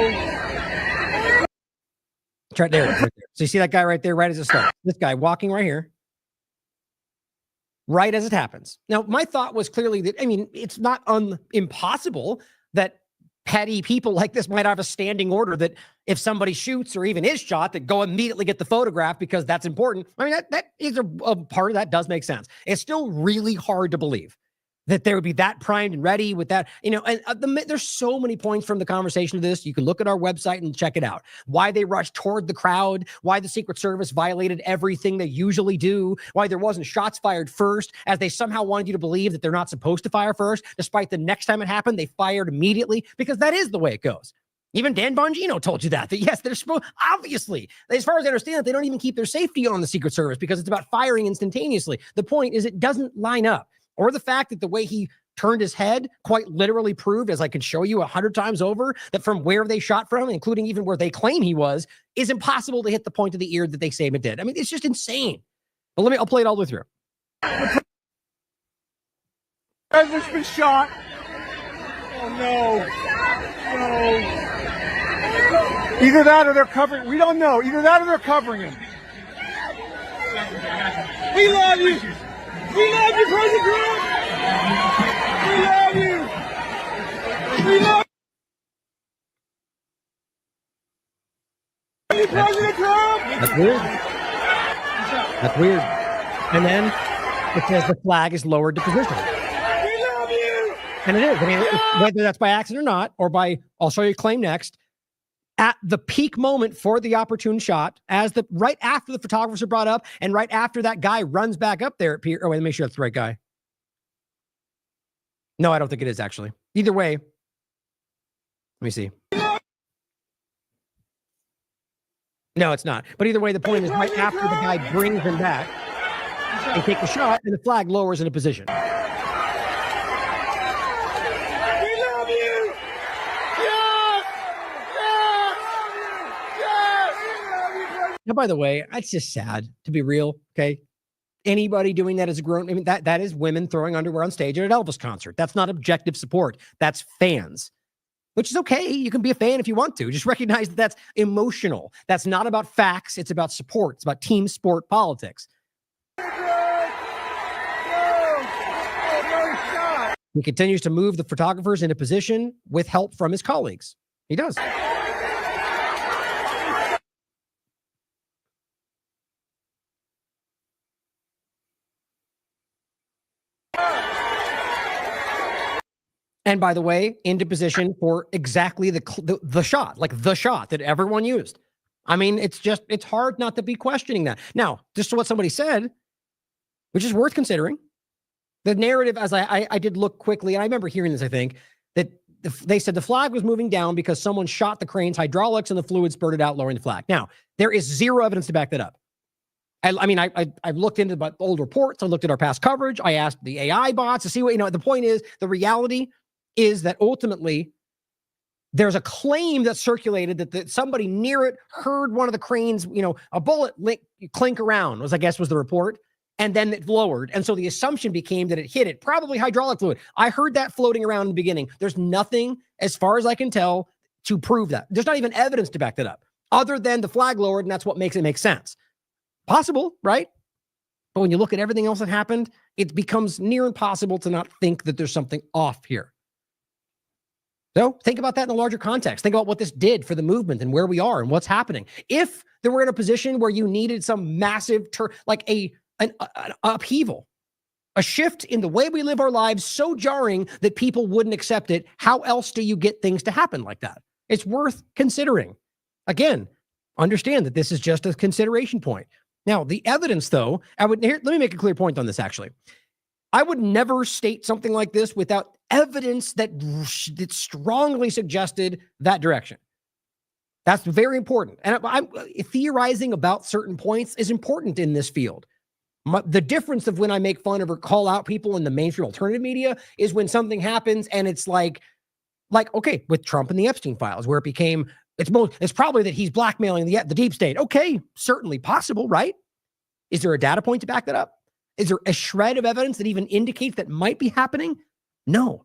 It's right there. Right there. So you see that guy right there, right as it starts. This guy walking right here. Right as it happens. Now, my thought was clearly that, I mean, it's not impossible that petty people like this might have a standing order that if somebody shoots or even is shot, that go immediately get the photograph because that's important. I mean, that is a part of that does make sense. It's still really hard to believe that there would be that primed and ready with that, and there's so many points from the conversation of this. You can look at our website and check it out. Why they rushed toward the crowd, why the Secret Service violated everything they usually do, why there wasn't shots fired first, as they somehow wanted you to believe that they're not supposed to fire first, despite the next time it happened, they fired immediately, because that is the way it goes. Even Dan Bongino told you that yes, they're supposed, obviously, as far as I understand it, they don't even keep their safety on the Secret Service because it's about firing instantaneously. The point is it doesn't line up. Or the fact that the way he turned his head quite literally proved, as I can show you 100 times over, that from where they shot from, including even where they claim he was, is impossible to hit the point of the ear that they say it did. I mean, it's just insane. But I'll play it all the way through. President's been shot. Oh no. No. Either that or they're covering. We don't know. Either that or they're covering him. We love you. We love you, President Trump! We love you! We love you, President Trump! That's weird. That's weird. And then it says the flag is lowered to position. We love you! And it is. I mean, whether that's by accident or not, or by, I'll show you a claim next, at the peak moment for the opportune shot, right after the photographers are brought up, and right after that guy runs back up there. Oh, wait, let me make sure that's the right guy. No, I don't think it is, actually. Either way, let me see. No, it's not. But either way, the point is right after the guy brings him back, they take the shot, and the flag lowers into position. Now, by the way, that's just sad, to be real, okay? Anybody doing that as a grown, I mean, that is women throwing underwear on stage at an Elvis concert. That's not objective support. That's fans, which is okay. You can be a fan if you want to. Just recognize that that's emotional. That's not about facts. It's about support. It's about team sport politics. He continues to move the photographers into position with help from his colleagues. He does. And by the way, into position for exactly the shot, like the shot that everyone used. I mean, it's hard not to be questioning that. Now, just to what somebody said, which is worth considering, the narrative, as I did look quickly, and I remember hearing this, I think, that they said the flag was moving down because someone shot the crane's hydraulics and the fluid spurted out, lowering the flag. Now, there is zero evidence to back that up. I mean, I've looked into the old reports. I looked at our past coverage. I asked the AI bots to see what, the point is, the reality is that ultimately there's a claim that circulated that somebody near it heard one of the cranes, a bullet clink around, I guess was the report, and then it lowered. And so the assumption became that it hit it, probably hydraulic fluid. I heard that floating around in the beginning. There's nothing, as far as I can tell, to prove that. There's not even evidence to back that up other than the flag lowered, and that's what makes it make sense. Possible, right? But when you look at everything else that happened, it becomes near impossible to not think that there's something off here. So think about that in a larger context. Think about what this did for the movement and where we are and what's happening. If there were in a position where you needed some massive, like an upheaval, a shift in the way we live our lives so jarring that people wouldn't accept it, how else do you get things to happen like that? It's worth considering. Again, understand that this is just a consideration point. Now, the evidence, though, let me make a clear point on this, actually. I would never state something like this without evidence that strongly suggested that direction. That's very important. And I'm theorizing about certain points is important in this field. The difference of when I make fun of or call out people in the mainstream alternative media is when something happens and it's like, okay, with Trump and the Epstein files, where it became, it's probably that he's blackmailing the deep state. Okay, certainly possible, right? Is there a data point to back that up? Is there a shred of evidence that even indicates that might be happening? No.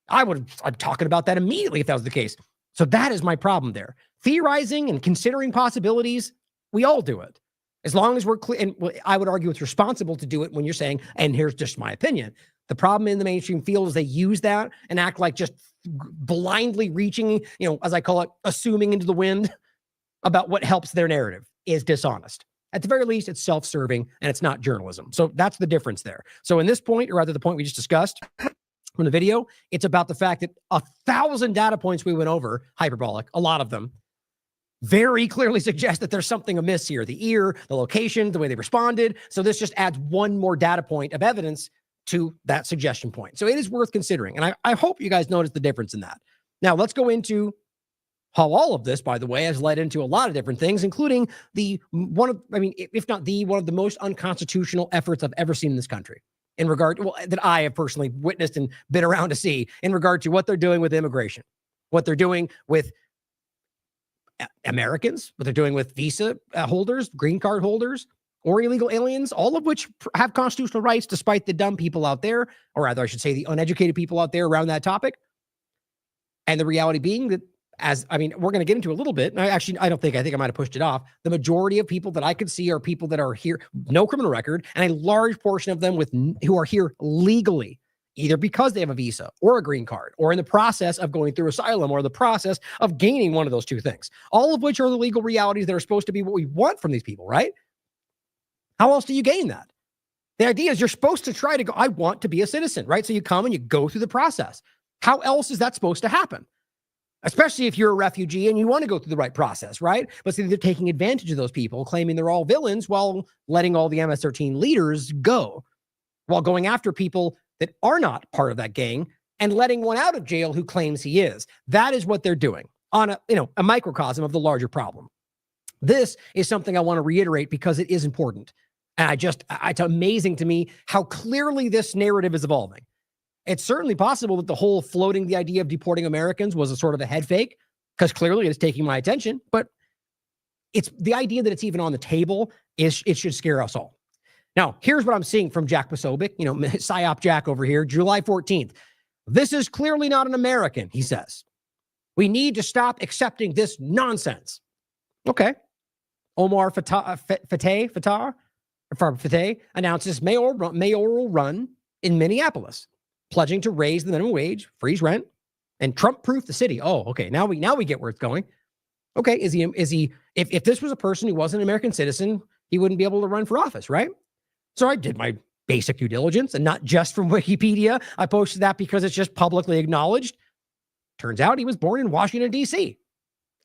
I'm talking about that immediately if that was the case. So that is my problem there. Theorizing and considering possibilities, we all do it. As long as we're clear, and I would argue it's responsible to do it when you're saying, and here's just my opinion. The problem in the mainstream field is they use that and act like just blindly reaching, as I call it, assuming into the wind about what helps their narrative is dishonest. At the very least, it's self-serving and it's not journalism. So that's the difference there. So in this point, or rather the point we just discussed from the video, it's about the fact that 1,000 data points we went over, hyperbolic, a lot of them, very clearly suggest that there's something amiss here. The ear, the location, the way they responded. So this just adds one more data point of evidence to that suggestion point. So it is worth considering. And I hope you guys notice the difference in that. Now let's go into how all of this, by the way, has led into a lot of different things, including if not one of the most unconstitutional efforts I've ever seen in this country that I have personally witnessed and been around to see in regard to what they're doing with immigration, what they're doing with Americans, what they're doing with visa holders, green card holders, or illegal aliens, all of which have constitutional rights despite the dumb people out there, or rather I should say the uneducated people out there around that topic. And the reality being that we're going to get into a little bit. And I think I might have pushed it off. The majority of people that I could see are people that are here, no criminal record, and a large portion of them who are here legally, either because they have a visa or a green card, or in the process of going through asylum, or the process of gaining one of those two things, all of which are the legal realities that are supposed to be what we want from these people, right? How else do you gain that? The idea is you're supposed to try to go, I want to be a citizen, right? So you come and you go through the process. How else is that supposed to happen? Especially if you're a refugee and you want to go through the right process, right? But see, they're taking advantage of those people, claiming they're all villains while letting all the MS-13 leaders go, while going after people that are not part of that gang and letting one out of jail who claims he is. That is what they're doing on a microcosm of the larger problem. This is something I want to reiterate because it is important. And it's amazing to me how clearly this narrative is evolving. It's certainly possible that the whole floating the idea of deporting Americans was a sort of a head fake, because clearly it's taking my attention, but it's the idea that it's even on the table it should scare us all. Now, here's what I'm seeing from Jack Posobiec, PsyOp Jack over here, July 14th. This is clearly not an American, he says. We need to stop accepting this nonsense. Okay. Omar Fateh announces mayoral run in Minneapolis, pledging to raise the minimum wage, freeze rent, and Trump-proof the city. Oh, okay. Now we get where it's going. Okay, if this was a person who wasn't an American citizen, he wouldn't be able to run for office, right? So I did my basic due diligence, and not just from Wikipedia. I posted that because it's just publicly acknowledged. Turns out he was born in Washington, D.C.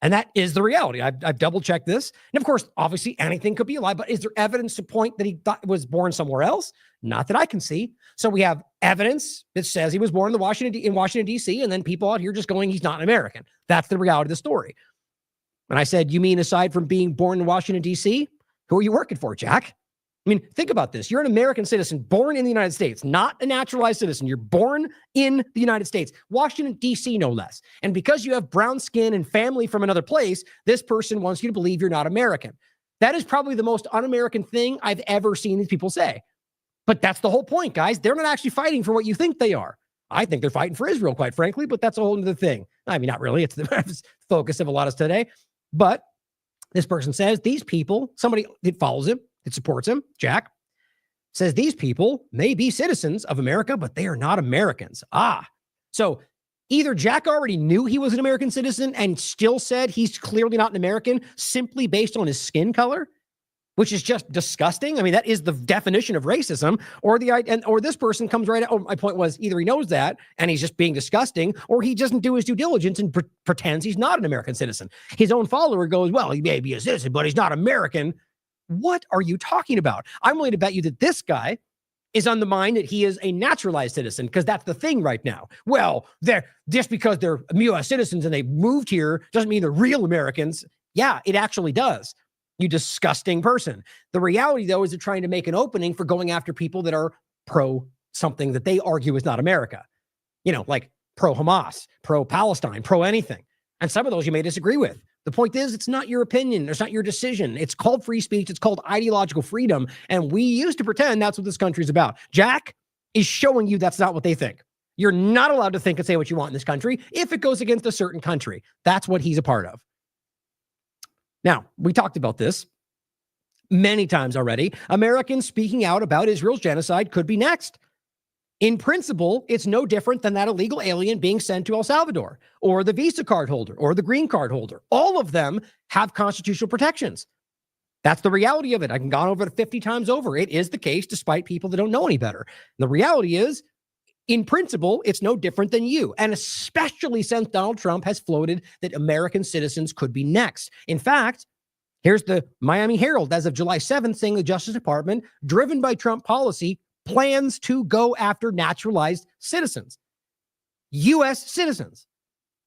And that is the reality. I've double-checked this. And of course, obviously, anything could be a lie, but is there evidence to point that he was born somewhere else? Not that I can see. So we have evidence that says he was born in Washington, D.C., and then people out here just going, he's not an American. That's the reality of the story. And I said, you mean aside from being born in Washington, D.C., who are you working for, Jack? I mean, think about this. You're an American citizen born in the United States, not a naturalized citizen. You're born in the United States, Washington, D.C., no less. And because you have brown skin and family from another place, this person wants you to believe you're not American. That is probably the most un-American thing I've ever seen these people say. But that's the whole point, guys. They're not actually fighting for what you think they are. I think they're fighting for Israel, quite frankly, but that's a whole other thing. I mean, not really. It's the focus of a lot of today. But this person says these people, somebody that follows him, that supports him, Jack, says these people may be citizens of America, but they are not Americans. So either Jack already knew he was an American citizen and still said he's clearly not an American simply based on his skin color, which is just disgusting. I mean, that is the definition of racism. Or this person comes right out. Oh, my point was either he knows that and he's just being disgusting, or he doesn't do his due diligence and pretends he's not an American citizen. His own follower goes, well, he may be a citizen, but he's not American. What are you talking about? I'm willing to bet you that this guy is on the mind that he is a naturalized citizen, because that's the thing right now. Well, just because they're U.S. citizens and they moved here doesn't mean they're real Americans. Yeah, it actually does. You disgusting person. The reality, though, is they're trying to make an opening for going after people that are pro something that they argue is not America. Like pro-Hamas, pro-Palestine, pro-anything. And some of those you may disagree with. The point is, it's not your opinion. It's not your decision. It's called free speech. It's called ideological freedom. And we used to pretend that's what this country is about. Jack is showing you that's not what they think. You're not allowed to think and say what you want in this country if it goes against a certain country. That's what he's a part of. Now, we talked about this many times already. Americans speaking out about Israel's genocide could be next. In principle, it's no different than that illegal alien being sent to El Salvador, or the Visa card holder, or the green card holder. All of them have constitutional protections. That's the reality of it. I've gone over it 50 times over. It is the case, despite people that don't know any better. The reality is, in principle, it's no different than you. And especially since Donald Trump has floated that American citizens could be next. In fact, here's the Miami Herald as of July 7th saying the Justice Department, driven by Trump policy, plans to go after naturalized citizens, U.S. citizens,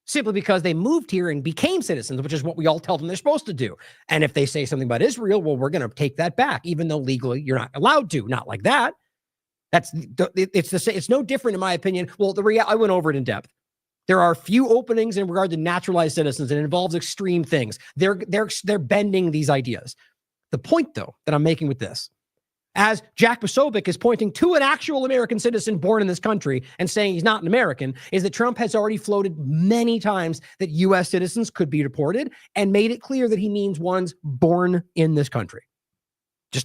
simply because they moved here and became citizens, which is what we all tell them they're supposed to do. And if they say something about Israel, well, we're going to take that back, even though legally you're not allowed to. Not like that. It's no different, in my opinion. Well, I went over it in depth. There are few openings in regard to naturalized citizens, and it involves extreme things. They're bending these ideas. The point, though, that I'm making with this, as Jack Posobiec is pointing to an actual American citizen born in this country and saying he's not an American, is that Trump has already floated many times that U.S. citizens could be deported and made it clear that he means ones born in this country.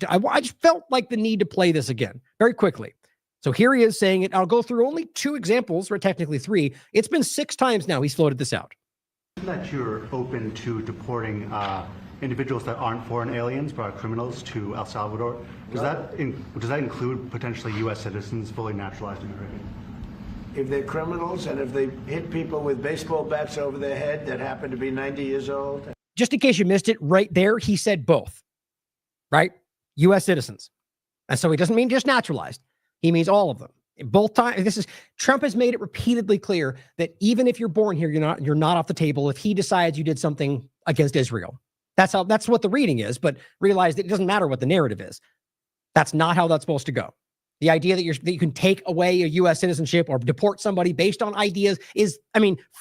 I just felt like the need to play this again very quickly. So here he is saying it. I'll go through only 2 examples, or technically 3. It's been 6 times now he's floated this out. That you're open to deporting individuals that aren't foreign aliens but are criminals to El Salvador. Does that include potentially U.S. citizens fully naturalized Americans? If they're criminals and if they hit people with baseball bats over their head that happen to be 90 years old. Just in case you missed it, right there, he said both, right? U.S. citizens. And so he doesn't mean just naturalized. He means all of them. In both times, Trump has made it repeatedly clear that even if you're born here, you're not off the table if he decides you did something against Israel. That's what the reading is, but realize that it doesn't matter what the narrative is. That's not how that's supposed to go. The idea that you can take away a U.S. citizenship or deport somebody based on ideas is,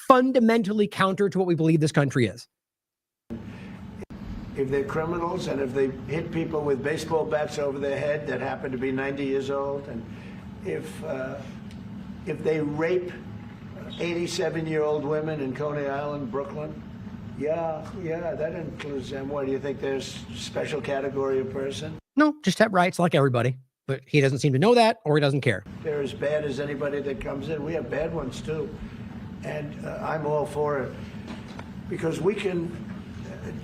fundamentally counter to what we believe this country is. If they're criminals and if they hit people with baseball bats over their head that happen to be 90 years old, and if they rape 87-year-old women in Coney Island, Brooklyn, yeah, that includes them. What, do you think there's a special category of person? No, just have rights like everybody. But he doesn't seem to know that, or he doesn't care. They're as bad as anybody that comes in. We have bad ones, too. And I'm all for it. Because we can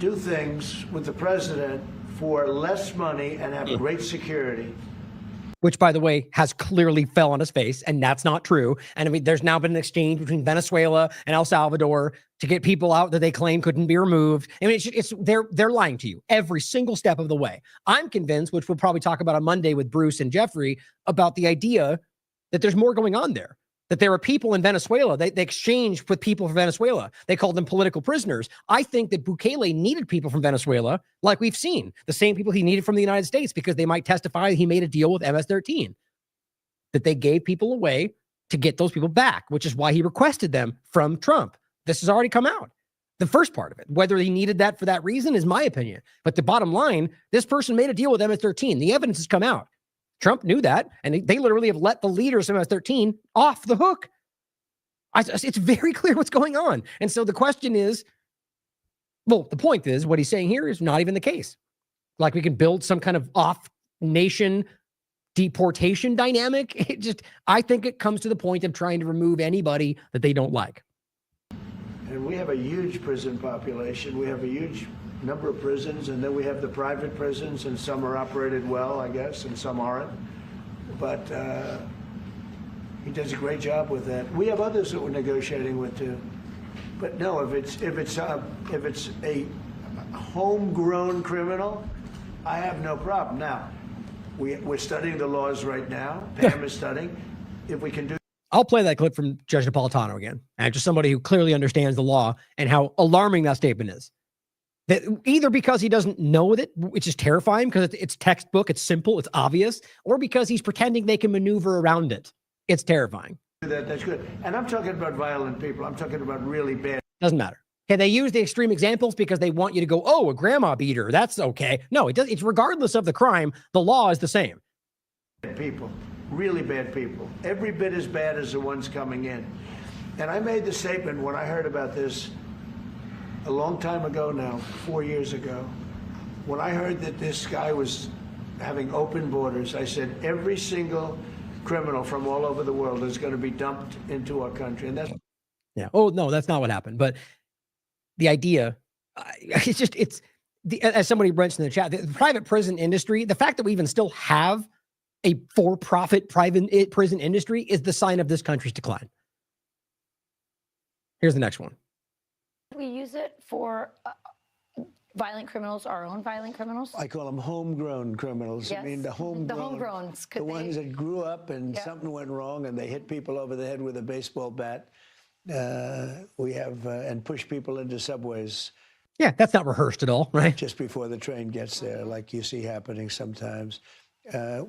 do things with the president for less money and have great security. Which, by the way, has clearly fell on his face, and that's not true. And there's now been an exchange between Venezuela and El Salvador to get people out that they claim couldn't be removed. They're lying to you every single step of the way. I'm convinced, which we'll probably talk about on Monday with Bruce and Jeffrey, about the idea that there's more going on there. That there are people in Venezuela, they exchanged with people from Venezuela. They called them political prisoners. I think that Bukele needed people from Venezuela, like we've seen. The same people he needed from the United States, because they might testify he made a deal with MS-13. That they gave people away to get those people back, which is why he requested them from Trump. This has already come out. The first part of it. Whether he needed that for that reason is my opinion. But the bottom line, this person made a deal with MS-13. The evidence has come out. Trump knew that, and they literally have let the leaders of MS-13 off the hook. It's very clear what's going on. And so the question is, well, the point is, what he's saying here is not even the case. Like we can build some kind of off-nation deportation dynamic. I think it comes to the point of trying to remove anybody that they don't like. And we have a huge prison population. We have a huge number of prisons, and then we have the private prisons, and some are operated well, I guess, and some aren't. But he does a great job with that. We have others that we're negotiating with too. But no, if it's a homegrown criminal, I have no problem. Now, we're studying the laws right now. Pam is studying. If we can do. I'll play that clip from Judge Napolitano again, and just somebody who clearly understands the law and how alarming that statement is. That either because he doesn't know it, which is terrifying because it's textbook, it's simple, it's obvious, or because he's pretending they can maneuver around it. It's terrifying. That's good. And I'm talking about violent people. I'm talking about really bad. Doesn't matter. Okay, they use the extreme examples because they want you to go, oh, a grandma beater, that's okay. No, it does. It's regardless of the crime, the law is the same. People, really bad people, every bit as bad as the ones coming in. And I made the statement when I heard about this a long time ago now, 4 years ago, when I heard that this guy was having open borders, I said every single criminal from all over the world is going to be dumped into our country. And that's. Yeah. Oh, no, that's not what happened. But the idea, as somebody mentioned in the chat, the private prison industry, the fact that we even still have a for-profit private prison industry is the sign of this country's decline. Here's the next one. We use it for violent criminals, our own violent criminals. I call them homegrown criminals. Yes. I mean, the homegrowns. The ones that grew up and something went wrong and they hit people over the head with a baseball bat. We have, and push people into subways. Yeah, that's not rehearsed at all, right? Just before the train gets there, like you see happening sometimes.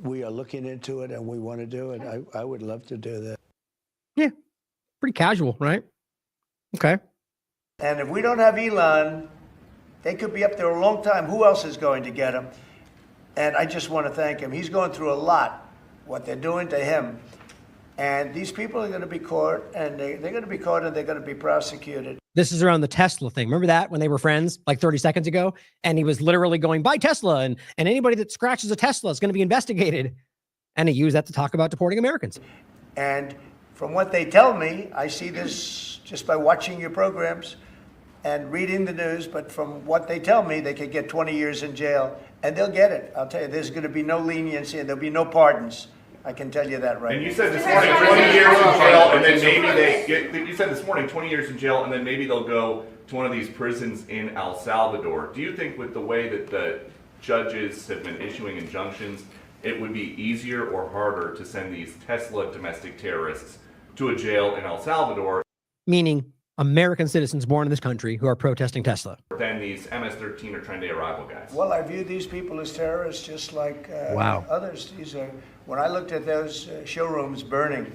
We are looking into it and we want to do it. I would love to do that. Yeah, pretty casual, right? Okay. And if we don't have Elon, they could be up there a long time. Who else is going to get him? And I just want to thank him. He's going through a lot, what they're doing to him. And these people are going to be caught, and they're going to be caught, and they're going to be prosecuted. This is around the Tesla thing. Remember that when they were friends like 30 seconds ago? And he was literally going, buy Tesla, and anybody that scratches a Tesla is going to be investigated. And he used that to talk about deporting Americans. And from what they tell me, I see this just by watching your programs and reading the news, but from what they tell me, they could get 20 years in jail, and they'll get it. I'll tell you, there's going to be no leniency, and there'll be no pardons. I can tell you that right now. And you said this morning 20 years in jail, and then maybe they get. You said this morning 20 years in jail, and then maybe they'll go to one of these prisons in El Salvador. Do you think with the way that the judges have been issuing injunctions, it would be easier or harder to send these Tesla domestic terrorists to a jail in El Salvador? Meaning American citizens born in this country who are protesting Tesla. Than these MS-13 or Tren de Arrival guys. Well, I view these people as terrorists just like others. These are, when I looked at those showrooms burning,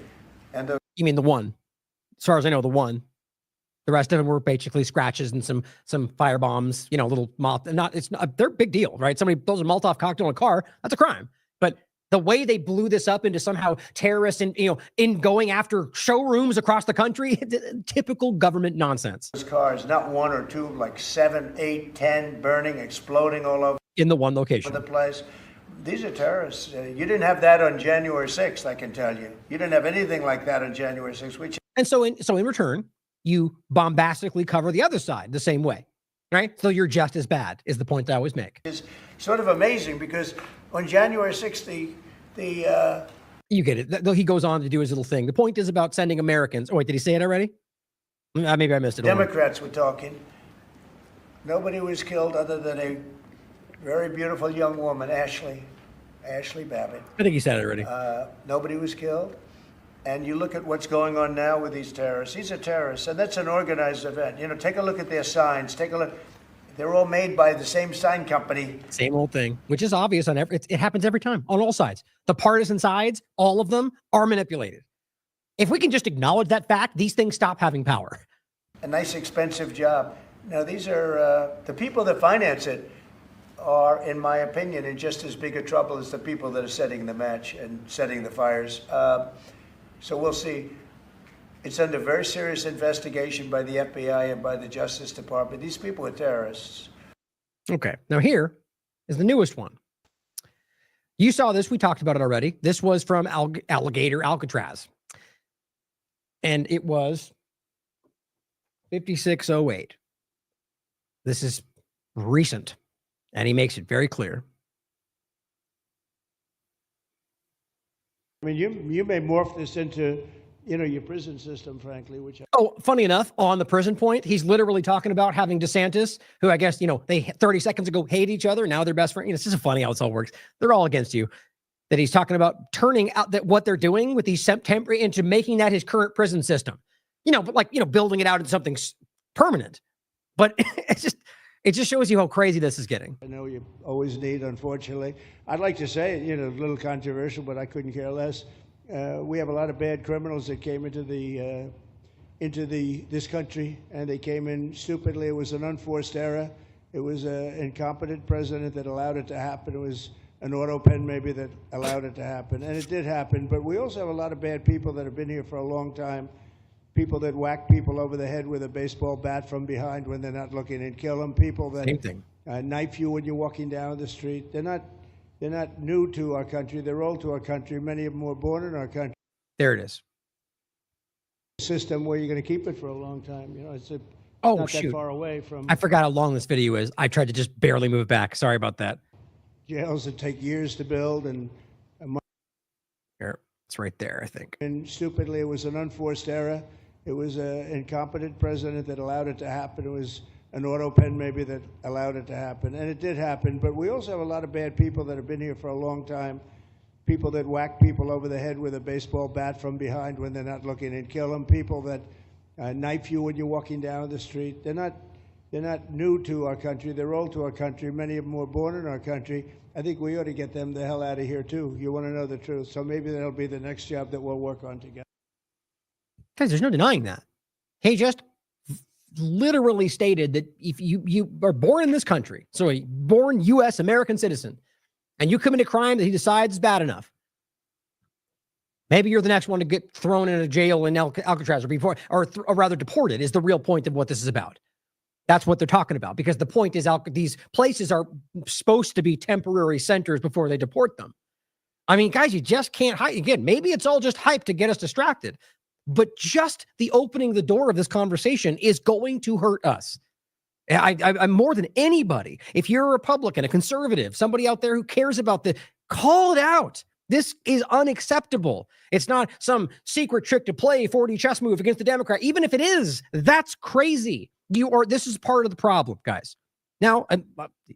and the. You mean the one? As far as I know, the one. The rest of them were basically scratches and some fire bombs, you know, little they're a big deal, right? Somebody blows a Molotov cocktail in a car, that's a crime. But the way they blew this up into somehow terrorists and, in going after showrooms across the country, typical government nonsense. Those cars, not one or two, like 7, 8, 10 burning, exploding all over. In the one location. The place. These are terrorists. You didn't have that on January 6th, I can tell you. You didn't have anything like that on January 6th. And so in return, you bombastically cover the other side the same way, right? So you're just as bad, is the point that I always make. It's sort of amazing because on January 6th, you get it. He goes on to do his little thing. The point is about sending Americans. Oh, wait, did he say it already? Maybe I missed it. Democrats were talking. Nobody was killed other than a very beautiful young woman, Ashley Babbitt. I think he said it already. Nobody was killed. And you look at what's going on now with these terrorists. These are terrorists, and that's an organized event. Take a look at their signs. Take a look. They're all made by the same sign company. Same old thing, which is obvious on it happens every time on all sides. The partisan sides, all of them are manipulated. If we can just acknowledge that fact, these things stop having power. A nice, expensive job. Now, these are the people that finance it are, in my opinion, in just as big a trouble as the people that are setting the match and setting the fires. So we'll see. It's under very serious investigation by the FBI and by the Justice Department. These people are terrorists. Okay. Now here is the newest one. You saw this. We talked about it already. This was from Alligator Alcatraz. And it was 5608. This is recent. And he makes it very clear. I mean, you may morph this into, your prison system, frankly, which... Oh, funny enough, on the prison point, he's literally talking about having DeSantis, who I guess, they 30 seconds ago hate each other. Now they're best friends. It's just funny how this all works. They're all against you. That he's talking about turning out that what they're doing with these temporary into making that his current prison system, but building it out into something permanent. But it just shows you how crazy this is getting. I know you always need, unfortunately. I'd like to say, a little controversial, but I couldn't care less. We have a lot of bad criminals that came into this country, and they came in stupidly. It was an unforced error. It was an incompetent president that allowed it to happen. It was an auto pen maybe that allowed it to happen, and it did happen. But we also have a lot of bad people that have been here for a long time. People that whack people over the head with a baseball bat from behind when they're not looking and kill them. People that knife you when you're walking down the street. They're not new to our country. They're old to our country. Many of them were born in our country. There it is. System where you're going to keep it for a long time. It's not that far away from. I forgot how long this video is. I tried to just barely move back. Sorry about that. Jails that take years to build and. Here, it's right there, I think. And stupidly, it was an unforced error. It was an incompetent president that allowed it to happen. It was an auto pen maybe that allowed it to happen, and it did happen. But we also have a lot of bad people that have been here for a long time. People that whack people over the head with a baseball bat from behind when they're not looking and kill them. People that knife you when you're walking down the street. They're not new to our country. They're old to our country. Many of them were born in our country. I think we ought to get them the hell out of here too. You want to know the truth. So maybe that'll be the next job that we'll work on together. Guys, there's no denying that. He just literally stated that if you are born in this country, so a born U.S. American citizen, and you commit a crime that he decides is bad enough, maybe you're the next one to get thrown in a jail in Alcatraz or rather deported is the real point of what this is about. That's what they're talking about, because the point is these places are supposed to be temporary centers before they deport them. I mean, guys, you just can't hide. Again, maybe it's all just hype to get us distracted, but just the opening the door of this conversation is going to hurt us. I'm more than anybody. If you're a Republican, a conservative, somebody out there who cares about call it out. This is unacceptable. It's not some secret trick to play 4D chess move against the Democrat. Even if it is, that's crazy. This is part of the problem, guys. Now,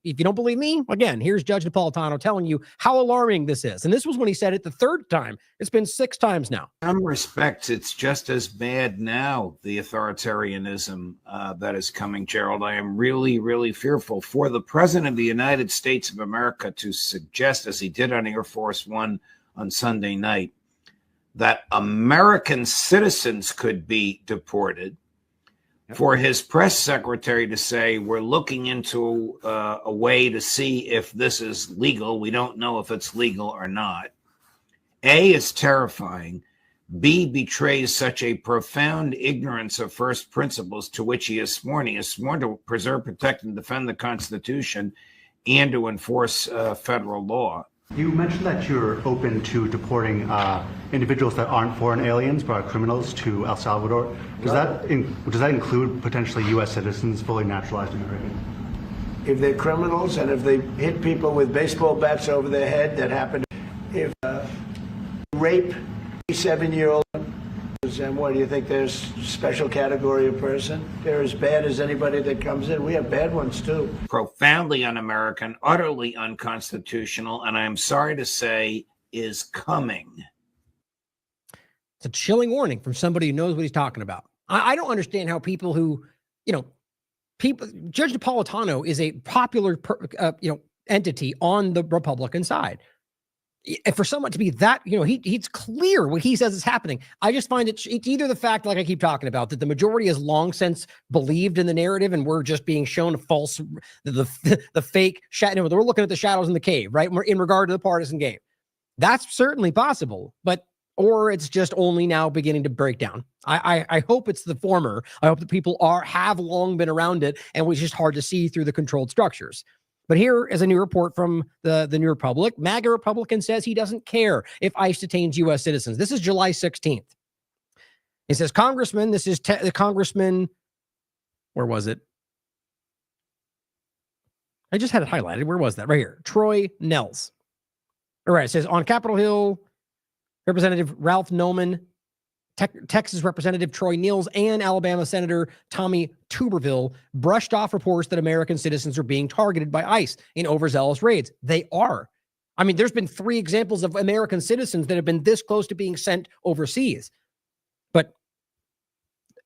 if you don't believe me, again, here's Judge Napolitano telling you how alarming this is. And this was when he said it the third time. It's been 6 times now. In some respects, it's just as bad now, the authoritarianism that is coming, Gerald. I am really, really fearful for the President of the United States of America to suggest, as he did on Air Force One on Sunday night, that American citizens could be deported. For his press secretary to say, we're looking into a way to see if this is legal. We don't know if it's legal or not. A, it's terrifying. B, betrays such a profound ignorance of first principles to which he is sworn. He is sworn to preserve, protect, and defend the Constitution and to enforce federal law. You mentioned that you're open to deporting individuals that aren't foreign aliens but are criminals to El Salvador. Does that include potentially U.S. citizens, fully naturalized Americans? If they're criminals and if they hit people with baseball bats over their head, that happened. If rape 7-year-old, and what do you think? There's a special category of person? They're as bad as anybody that comes in. We have bad ones too. Profoundly un-American, utterly unconstitutional, and I'm sorry to say, is coming. It's a chilling warning from somebody who knows what he's talking about. I don't understand how people who, Judge Napolitano is a popular, entity on the Republican side. And for someone to be that, he's clear what he says is happening. I just find it's either the fact, like I keep talking about, that the majority has long since believed in the narrative and we're just being shown false, the fake shadow. We're looking at the shadows in the cave, right? We're in regard to the partisan game. That's certainly possible. But or it's just only now beginning to break down. I hope it's the former. I hope that people have long been around it, and it was just hard to see through the controlled structures. But here is a new report from the New Republic. MAGA Republican says he doesn't care if ICE detains U.S. citizens. This is July 16th. He says, Congressman, this is the Congressman, where was it? I just had it highlighted. Where was that? Right here. Troy Nels. All right. It says on Capitol Hill, Representative Ralph Noman, Texas Representative Troy Nils, and Alabama Senator Tommy Tuberville brushed off reports that American citizens are being targeted by ICE in overzealous raids. They are. I mean, there's been 3 examples of American citizens that have been this close to being sent overseas. But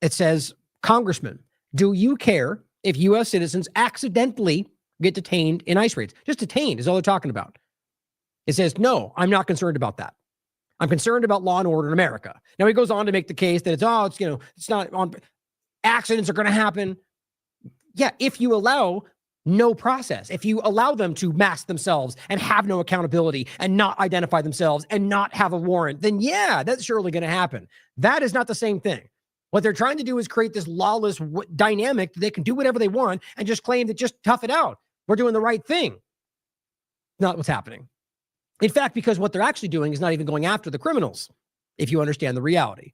it says, Congressman, do you care if U.S. citizens accidentally get detained in ICE raids? Just detained is all they're talking about. It says, no, I'm not concerned about that. I'm concerned about law and order in America. Now he goes on to make the case that it's not on, accidents are going to happen. Yeah, if you allow no process, if you allow them to mask themselves and have no accountability and not identify themselves and not have a warrant, then yeah, that's surely going to happen. That is not the same thing. What they're trying to do is create this lawless dynamic that they can do whatever they want and just claim that just tough it out. We're doing the right thing. Not what's happening. In fact, because what they're actually doing is not even going after the criminals, if you understand the reality.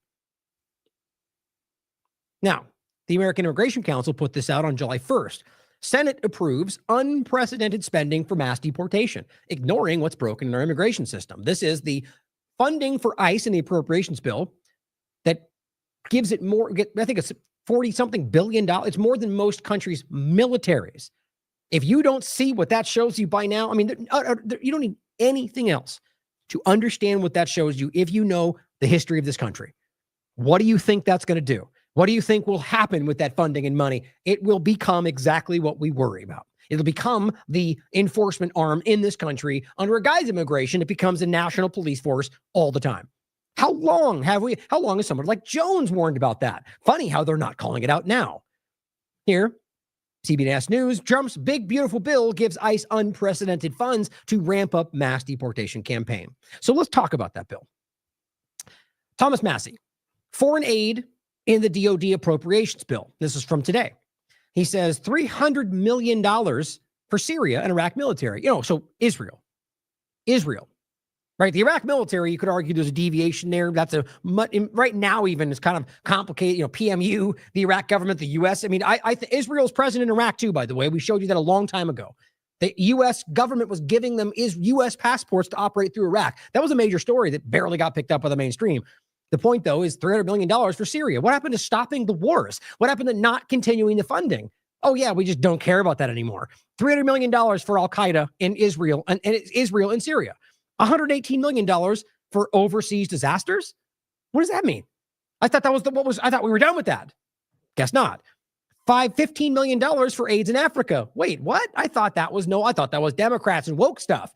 Now, the American Immigration Council put this out on July 1st. Senate approves unprecedented spending for mass deportation, ignoring what's broken in our immigration system. This is the funding for ICE in the appropriations bill that gives it more, I think it's 40-something billion dollars. It's more than most countries' militaries. If you don't see what that shows you by now, I mean, you don't need anything else to understand what that shows you if you know the history of this country. What do you think that's going to do? What do you think will happen with that funding and money? It will become exactly what we worry about. It'll become the enforcement arm in this country. Under a guise of immigration, it becomes a national police force all the time. How long has someone like Jones warned about that? Funny how they're not calling it out now. Here, CBS News, Trump's big, beautiful bill gives ICE unprecedented funds to ramp up mass deportation campaign. So let's talk about that bill. Thomas Massey, foreign aid in the DOD appropriations bill. This is from today. He says $300 million for Syria and Iraq military. So Israel, right? The Iraq military, you could argue there's a deviation there. That's right now even it's kind of complicated. PMU, the Iraq government, the U.S. I mean, Israel's present in Iraq too, by the way. We showed you that a long time ago. The U.S. government was giving them U.S. passports to operate through Iraq. That was a major story that barely got picked up by the mainstream. The point, though, is $300 million for Syria. What happened to stopping the wars? What happened to not continuing the funding? Oh, yeah, we just don't care about that anymore. $300 million for Al-Qaeda in Israel and Israel and Syria. $118 million for overseas disasters? What does that mean? I thought I thought we were done with that. Guess not. $15 million for AIDS in Africa. Wait, what? I thought that was Democrats and woke stuff.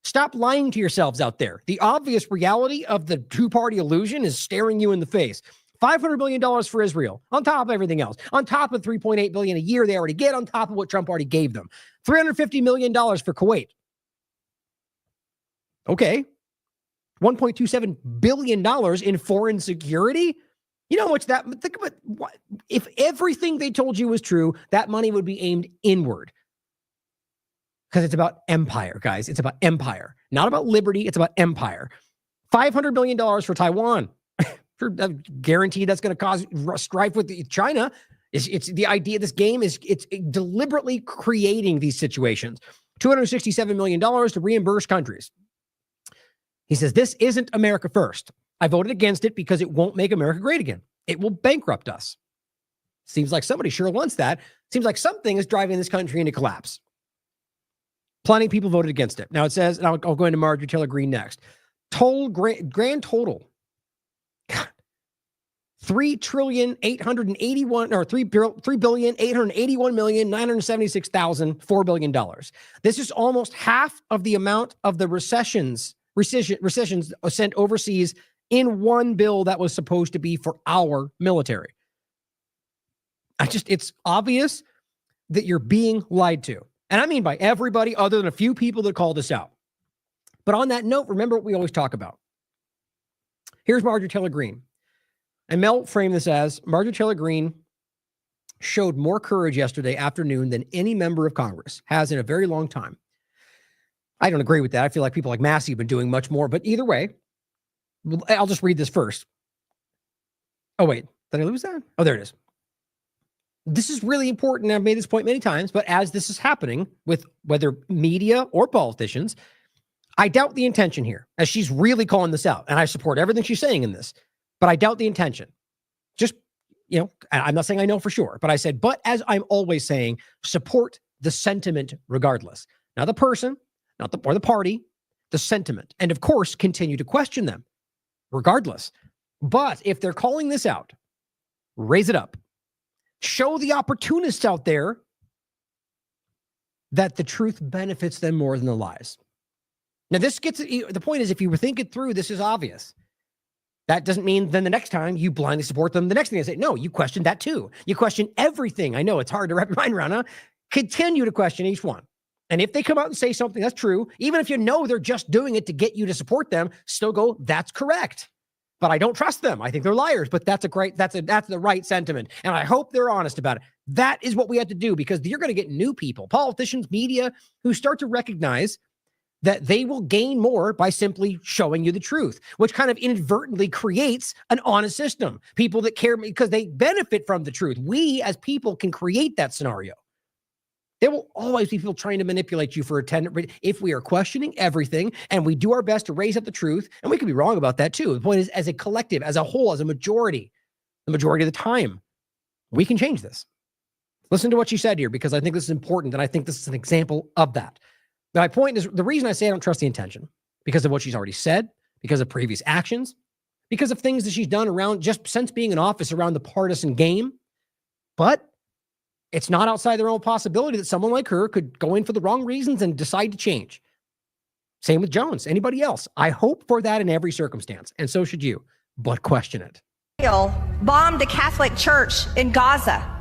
Stop lying to yourselves out there. The obvious reality of the two-party illusion is staring you in the face. $500 million for Israel, on top of everything else, on top of $3.8 billion a year they already get, on top of what Trump already gave them. $350 million for Kuwait. Okay. $1.27 billion in foreign security. You know what's that? Think about if everything they told you was true, that money would be aimed inward. Because it's about empire, guys. It's about empire. Not about liberty. It's about empire. $500 million for Taiwan. Guaranteed that's going to cause strife with China. It's the idea. This game it's deliberately creating these situations. $267 million to reimburse countries. He says, this isn't America first. I voted against it because it won't make America great again. It will bankrupt us. Seems like somebody sure wants that. Seems like something is driving this country into collapse. Plenty of people voted against it. Now it says, and I'll go into Marjorie Taylor Greene next. Grand total. God. $3,881,976,000, $4 billion. This is almost half of the amount of the recessions sent overseas in one bill that was supposed to be for our military. It's obvious that you're being lied to. And I mean by everybody other than a few people that call this out. But on that note, remember what we always talk about. Here's Marjorie Taylor Greene. And Mel framed this as Marjorie Taylor Greene showed more courage yesterday afternoon than any member of Congress has in a very long time. I don't agree with that. I feel like people like Massey have been doing much more, but either way, I'll just read this first. Oh, wait, did I lose that? Oh, there it is. This is really important. I've made this point many times, but as this is happening with whether media or politicians, I doubt the intention here, as she's really calling this out. And I support everything she's saying in this, but I doubt the intention. Just, I'm not saying I know for sure, but I said, but as I'm always saying, support the sentiment regardless. Not the person, or the party, the sentiment. And of course, continue to question them regardless. But if they're calling this out, raise it up. Show the opportunists out there that the truth benefits them more than the lies. Now, the point is, if you think it through, this is obvious. That doesn't mean then the next time you blindly support them. The next thing I say, no, you question that too. You question everything. I know it's hard to wrap your mind around, huh? Continue to question each one. And if they come out and say something that's true, even if you know they're just doing it to get you to support them, still go, that's correct. But I don't trust them. I think they're liars, but that's the right sentiment. And I hope they're honest about it. That is what we have to do, because you're going to get new people, politicians, media, who start to recognize that they will gain more by simply showing you the truth, which kind of inadvertently creates an honest system. People that care because they benefit from the truth. We as people can create that scenario. There will always be people trying to manipulate you for attendance if we are questioning everything and we do our best to raise up the truth. And we could be wrong about that too. The point is, as a collective, as a whole, as a majority, the majority of the time, we can change this. Listen to what she said here, because I think this is important. And I think this is an example of that. My point is, the reason I say I don't trust the intention, because of what she's already said, because of previous actions, because of things that she's done around just since being in office around the partisan game. But it's not outside the realm of possibility that someone like her could go in for the wrong reasons and decide to change. Same with Jones, anybody else. I hope for that in every circumstance, and so should you, but question it. Israel bombed a Catholic church in Gaza,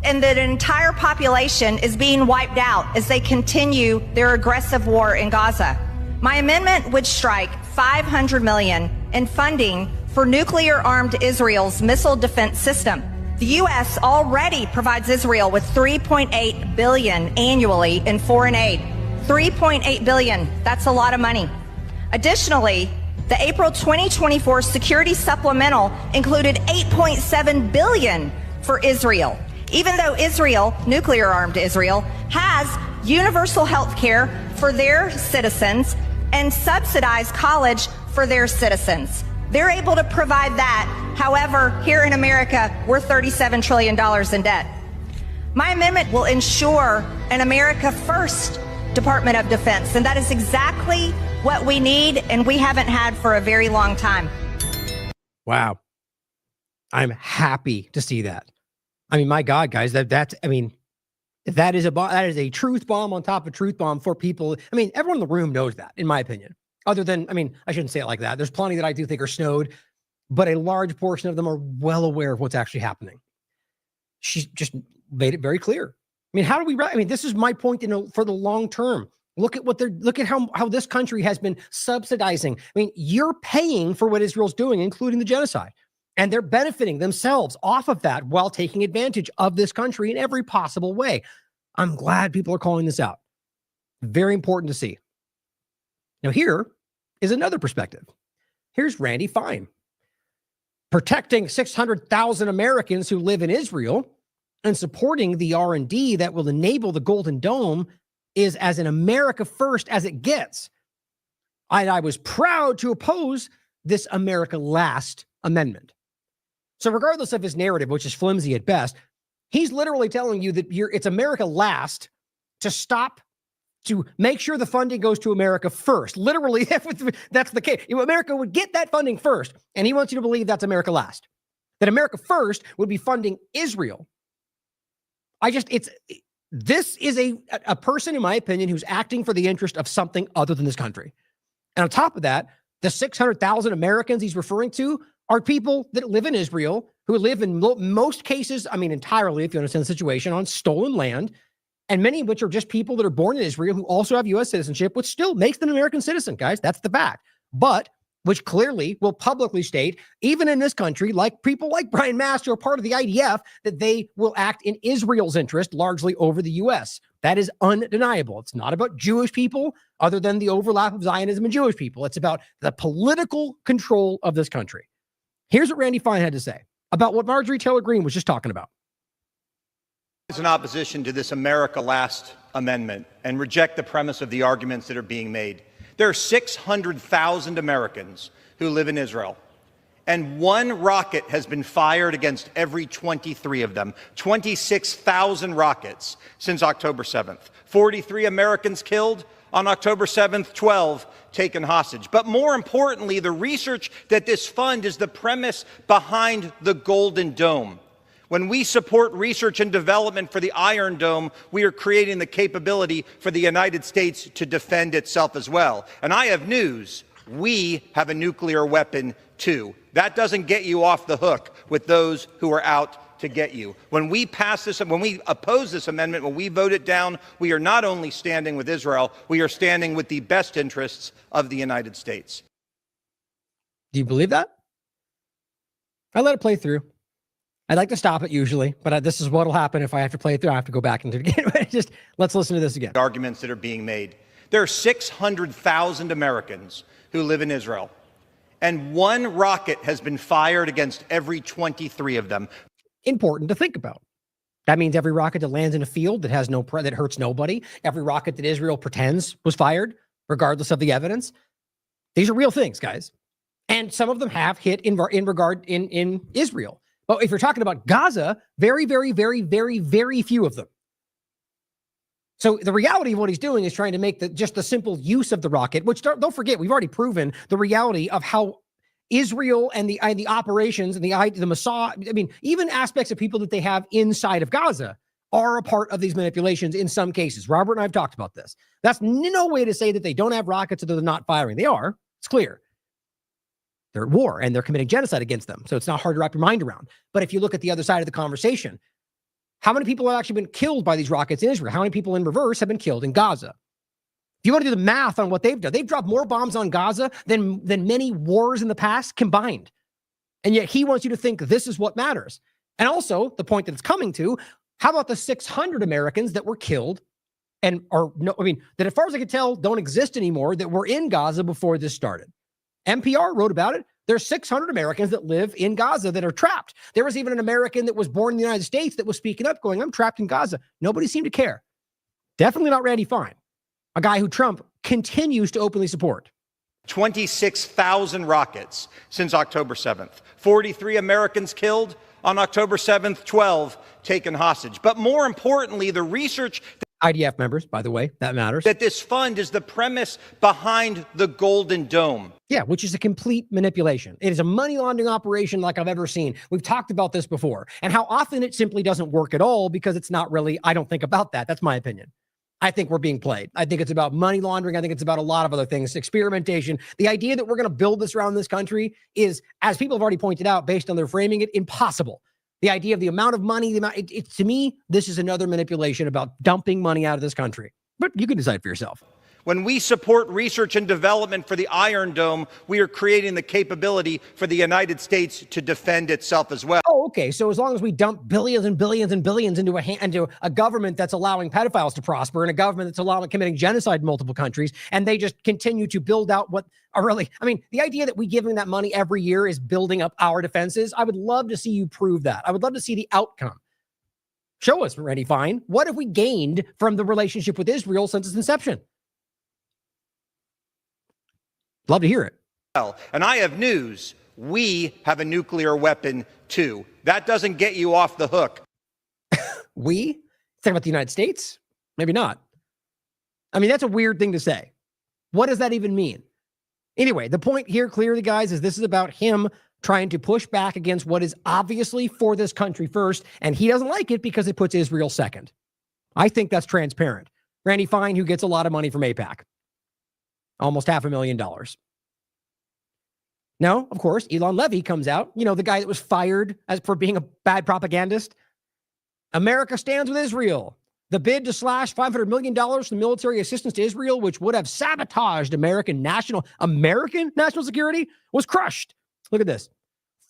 and that an entire population is being wiped out as they continue their aggressive war in Gaza. My amendment would strike $500 million in funding for nuclear-armed Israel's missile defense system. The U.S. already provides Israel with $3.8 billion annually in foreign aid. $3.8 billion, that's a lot of money. Additionally, the April 2024 security supplemental included $8.7 billion for Israel. Even though Israel, nuclear-armed Israel, has universal health care for their citizens and subsidized college for their citizens. They're able to provide that. However, here in America, we're $37 trillion in debt. My amendment will ensure an America First Department of Defense, and that is exactly what we need and we haven't had for a very long time. Wow. I'm happy to see that. I mean, my God, guys, that is a truth bomb on top of truth bomb for people. I mean, everyone in the room knows that, in my opinion. Other than, I shouldn't say it like that. There's plenty that I do think are snowed, but a large portion of them are well aware of what's actually happening. She's just made it very clear. How do we, this is my point, for the long term. Look at how this country has been subsidizing. You're paying for what Israel's doing, including the genocide. And they're benefiting themselves off of that while taking advantage of this country in every possible way. I'm glad people are calling this out. Very important to see. Now, here is another perspective. Here's Randy Fine. Protecting 600,000 Americans who live in Israel and supporting the R&D that will enable the Golden Dome is as an America First as it gets. I was proud to oppose this America Last amendment. So regardless of his narrative, which is flimsy at best, he's literally telling you that it's America Last to make sure the funding goes to America First. Literally, that's the case. America would get that funding first, and he wants you to believe that's America Last. That America First would be funding Israel. This is a person, in my opinion, who's acting for the interest of something other than this country. And on top of that, the 600,000 Americans he's referring to are people that live in Israel, who live in most cases, entirely, if you understand the situation, on stolen land, and many of which are just people that are born in Israel who also have U.S. citizenship, which still makes them an American citizen, guys. That's the fact. But which clearly will publicly state, even in this country, like people like Brian Mast, who are part of the IDF, that they will act in Israel's interest largely over the U.S. That is undeniable. It's not about Jewish people, other than the overlap of Zionism and Jewish people. It's about the political control of this country. Here's what Randy Fine had to say about what Marjorie Taylor Greene was just talking about. Is in opposition to this America Last Amendment and reject the premise of the arguments that are being made. There are 600,000 Americans who live in Israel, and one rocket has been fired against every 23 of them. 26,000 rockets since October 7th. 43 Americans killed on October 7th, 12 taken hostage. But more importantly, the research that this fund is the premise behind the Golden Dome. When we support research and development for the Iron Dome, we are creating the capability for the United States to defend itself as well. And I have news. We have a nuclear weapon, too. That doesn't get you off the hook with those who are out to get you. When we pass this, when we oppose this amendment, when we vote it down, we are not only standing with Israel, we are standing with the best interests of the United States. Do you believe that? I let it play through. I'd like to stop it usually, but this is what'll happen if I have to play it through. I have to go back into it again. Just let's listen to this again. Arguments that are being made. There are 600,000 Americans who live in Israel, and one rocket has been fired against every 23 of them. Important to think about. That means every rocket that lands in a field that has that hurts nobody, every rocket that Israel pretends was fired, regardless of the evidence. These are real things, guys, and some of them have hit in Israel. But if you're talking about Gaza, very, very, very, very, very few of them. So the reality of what he's doing is trying to make just the simple use of the rocket, which don't forget, we've already proven the reality of how Israel and the operations and the Mossad, I mean, even aspects of people that they have inside of Gaza are a part of these manipulations in some cases. Robert and I have talked about this. That's no way to say that they don't have rockets or they're not firing. They are. It's clear. They're at war and they're committing genocide against them. So it's not hard to wrap your mind around. But if you look at the other side of the conversation, how many people have actually been killed by these rockets in Israel? How many people in reverse have been killed in Gaza? If you want to do the math on what they've done, they've dropped more bombs on Gaza than many wars in the past combined. And yet he wants you to think this is what matters. And also the point that it's coming to, how about the 600 Americans that were killed and that as far as I can tell, don't exist anymore, that were in Gaza before this started? NPR wrote about it. There's 600 Americans that live in Gaza that are trapped. There was even an American that was born in the United States that was speaking up going, I'm trapped in Gaza. Nobody seemed to care. Definitely not Randy Fine, a guy who Trump continues to openly support. 26,000 rockets since October 7th. 43 Americans killed on October 7th, 12 taken hostage. But more importantly, the research IDF members, by the way, that matters. That this fund is the premise behind the Golden Dome. Yeah, which is a complete manipulation. It is a money laundering operation like I've ever seen. We've talked about this before, and how often it simply doesn't work at all because it's not really, I don't think about that. That's my opinion. I think we're being played. I think it's about money laundering. I think it's about a lot of other things, experimentation. The idea that we're going to build this around this country is, as people have already pointed out, based on their framing it, impossible. The idea of the amount of money, to me, this is another manipulation about dumping money out of this country. But you can decide for yourself. When we support research and development for the Iron Dome, we are creating the capability for the United States to defend itself as well. Oh, okay. So as long as we dump billions and billions and billions into a government that's allowing pedophiles to prosper and a government that's allowing committing genocide in multiple countries, and they just continue to build out what are really, I mean, the idea that we giving that money every year is building up our defenses, I would love to see you prove that. I would love to see the outcome. Show us, Randy Fine. What have we gained from the relationship with Israel since its inception? Love to hear it. And I have news. We have a nuclear weapon, too. That doesn't get you off the hook. We? Talking about the United States? Maybe not. I mean, that's a weird thing to say. What does that even mean? Anyway, the point here clearly, guys, is this is about him trying to push back against what is obviously for this country first, and he doesn't like it because it puts Israel second. I think that's transparent. Randy Fine, who gets a lot of money from AIPAC. Almost $500,000. Now, of course, Elon Levy comes out, the guy that was fired for being a bad propagandist. America stands with Israel. The bid to slash $500 million from military assistance to Israel, which would have sabotaged American national security, was crushed. Look at this.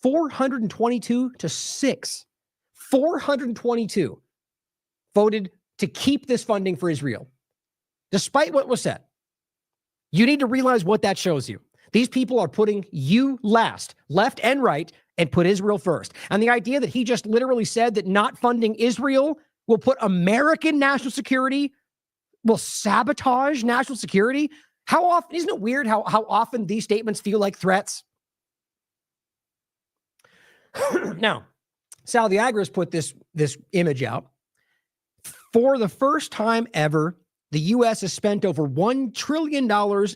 422 to 6. 422 voted to keep this funding for Israel, despite what was said. You need to realize what that shows you. These people are putting you last, left and right, and put Israel first. And the idea that he just literally said that not funding Israel will put American national security, will sabotage national security. How often, isn't it weird how often these statements feel like threats? Now, Sal the Agris put this image out. For the first time ever, the U.S. has spent over $1 trillion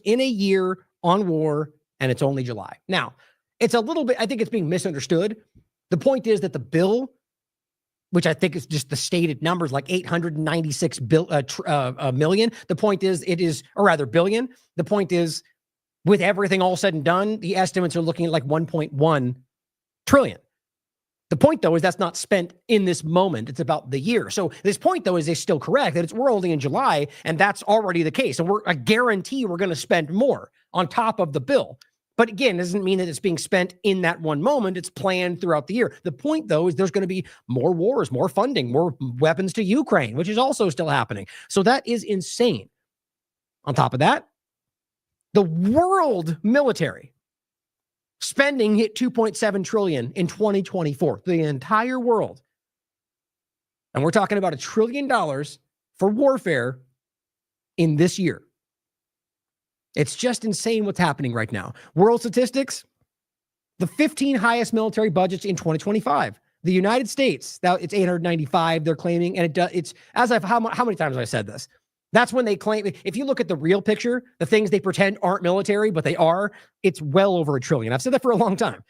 in a year on war, and it's only July. Now, it's a little bit, I think it's being misunderstood. The point is that the bill, which I think is just the stated numbers, like 896 million. The point is billion. The point is, with everything all said and done, the estimates are looking at like 1.1 trillion. The point, though, is that's not spent in this moment. It's about the year. So this point, though, is still correct that we're only in July, and that's already the case. And I guarantee we're going to spend more on top of the bill. But again, it doesn't mean that it's being spent in that one moment. It's planned throughout the year. The point, though, is there's going to be more wars, more funding, more weapons to Ukraine, which is also still happening. So that is insane. On top of that, the world military spending hit 2.7 trillion in 2024, the entire world. And we're talking about $1 trillion for warfare in this year. It's just insane what's happening right now. World statistics, the 15 highest military budgets in 2025. The United States, now it's 895, they're claiming, and it's as I've, how many times have I said this? That's when they claim, if you look at the real picture, the things they pretend aren't military, but they are, it's well over $1 trillion. I've said that for a long time.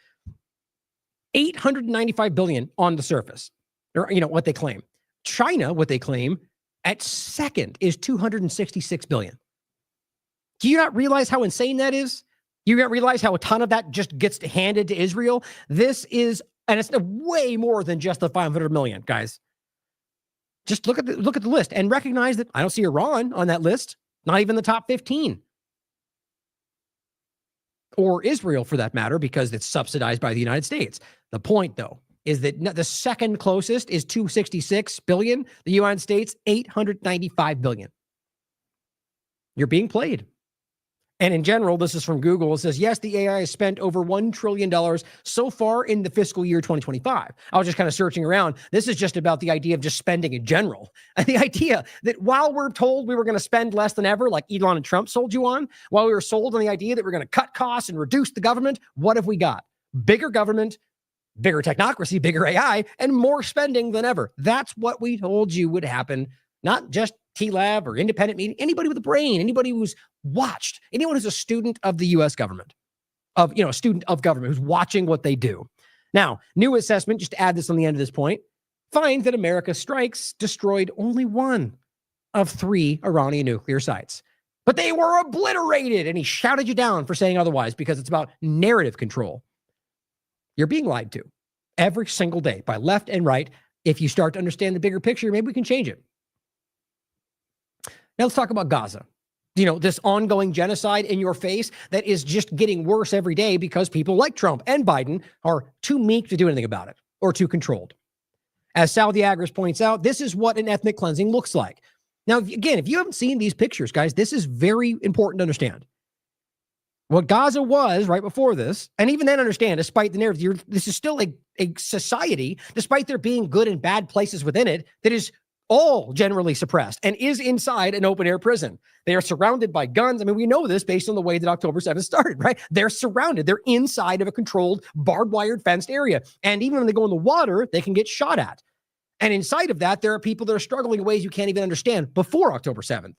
895 billion on the surface, or what they claim. China, what they claim at second is 266 billion. Do you not realize how insane that is? You don't realize how a ton of that just gets handed to Israel? This is, and it's way more than just the 500 million, guys. Just look at the list and recognize that I don't see Iran on that list, not even the top 15. Or Israel, for that matter, because it's subsidized by the United States. The point, though, is that the second closest is 266 billion. The United States, 895 billion. You're being played. And in general, this is from Google. It says, yes, the AI has spent over $1 trillion so far in the fiscal year 2025. I was just kind of searching around. This is just about the idea of just spending in general. And the idea that while we're told we were going to spend less than ever, like Elon and Trump sold you on, while we were sold on the idea that we're going to cut costs and reduce the government, what have we got? Bigger government, bigger technocracy, bigger AI, and more spending than ever. That's what we told you would happen, not just TLAV or independent media, anybody with a brain, anybody who's watched, anyone who's a student of the U.S. government, a student of government who's watching what they do. Now, new assessment, just to add this on the end of this point, finds that America's strikes destroyed only 1 of 3 Iranian nuclear sites. But they were obliterated, and he shouted you down for saying otherwise because it's about narrative control. You're being lied to every single day by left and right. If you start to understand the bigger picture, maybe we can change it. Now let's talk about Gaza. This ongoing genocide in your face that is just getting worse every day because people like Trump and Biden are too meek to do anything about it or too controlled. As Sal the Agris points out, this is what an ethnic cleansing looks like. Now, again, if you haven't seen these pictures, guys, this is very important to understand. What Gaza was right before this, and even then understand, despite the narrative, this is still a society, despite there being good and bad places within it, that is all generally suppressed and is inside an open air prison. They are surrounded by guns. I mean, we know this based on the way that October 7th started, right? They're surrounded. They're inside of a controlled, barbed wired, fenced area. And even when they go in the water, they can get shot at. And inside of that, there are people that are struggling in ways you can't even understand before October 7th.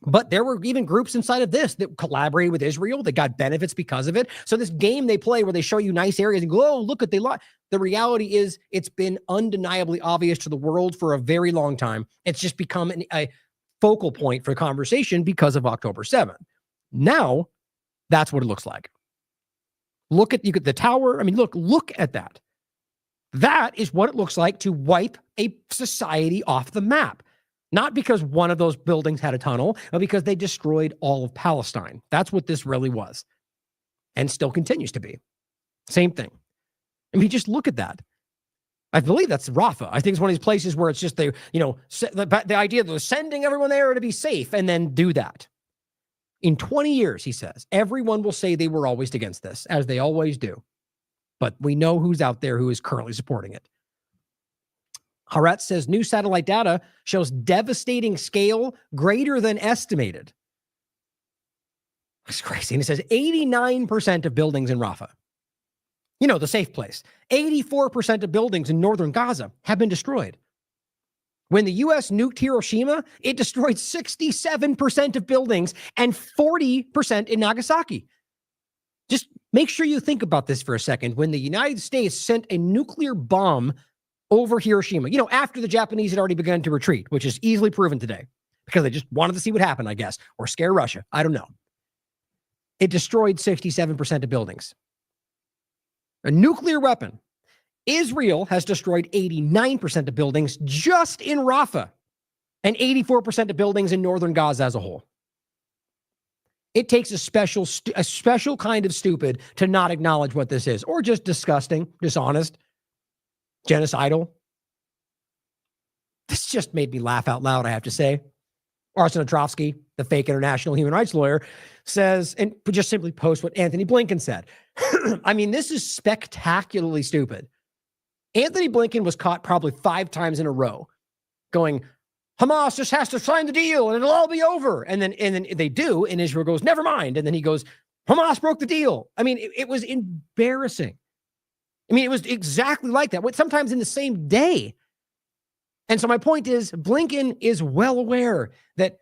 But there were even groups inside of this that collaborated with Israel. They got benefits because of it. So this game they play where they show you nice areas and go, oh, look at they lie. The reality is it's been undeniably obvious to the world for a very long time. It's just become a focal point for conversation because of October 7th. Now, that's what it looks like. Look at the tower. I mean, look at that. That is what it looks like to wipe a society off the map. Not because one of those buildings had a tunnel, but because they destroyed all of Palestine. That's what this really was, and still continues to be. Same thing. I mean, just look at that. I believe that's Rafah. I think it's one of these places where it's just the idea that they're sending everyone there to be safe and then do that. In 20 years, he says, everyone will say they were always against this, as they always do. But we know who's out there who is currently supporting it. Haaretz says new satellite data shows devastating scale greater than estimated. That's crazy. And it says 89% of buildings in Rafah, the safe place, 84% of buildings in northern Gaza have been destroyed. When the U.S. nuked Hiroshima, it destroyed 67% of buildings and 40% in Nagasaki. Just make sure you think about this for a second. When the United States sent a nuclear bomb over Hiroshima, after the Japanese had already begun to retreat, which is easily proven today, because they just wanted to see what happened, I guess, or scare Russia. I don't know. It destroyed 67% of buildings. A nuclear weapon. Israel has destroyed 89% of buildings just in Rafah and 84% of buildings in northern Gaza as a whole. It takes a special kind of stupid to not acknowledge what this is, or just disgusting, dishonest, genocidal. This just made me laugh out loud, I have to say. Arsen Otrovsky, the fake international human rights lawyer, says, and just simply post what Anthony Blinken said. I mean, this is spectacularly stupid. Anthony Blinken was caught probably 5 times in a row going, Hamas just has to sign the deal and it'll all be over. And then they do, and Israel goes, never mind. And then he goes, Hamas broke the deal. I mean, it was embarrassing. I mean, it was exactly like that, sometimes in the same day. And so my point is, Blinken is well aware that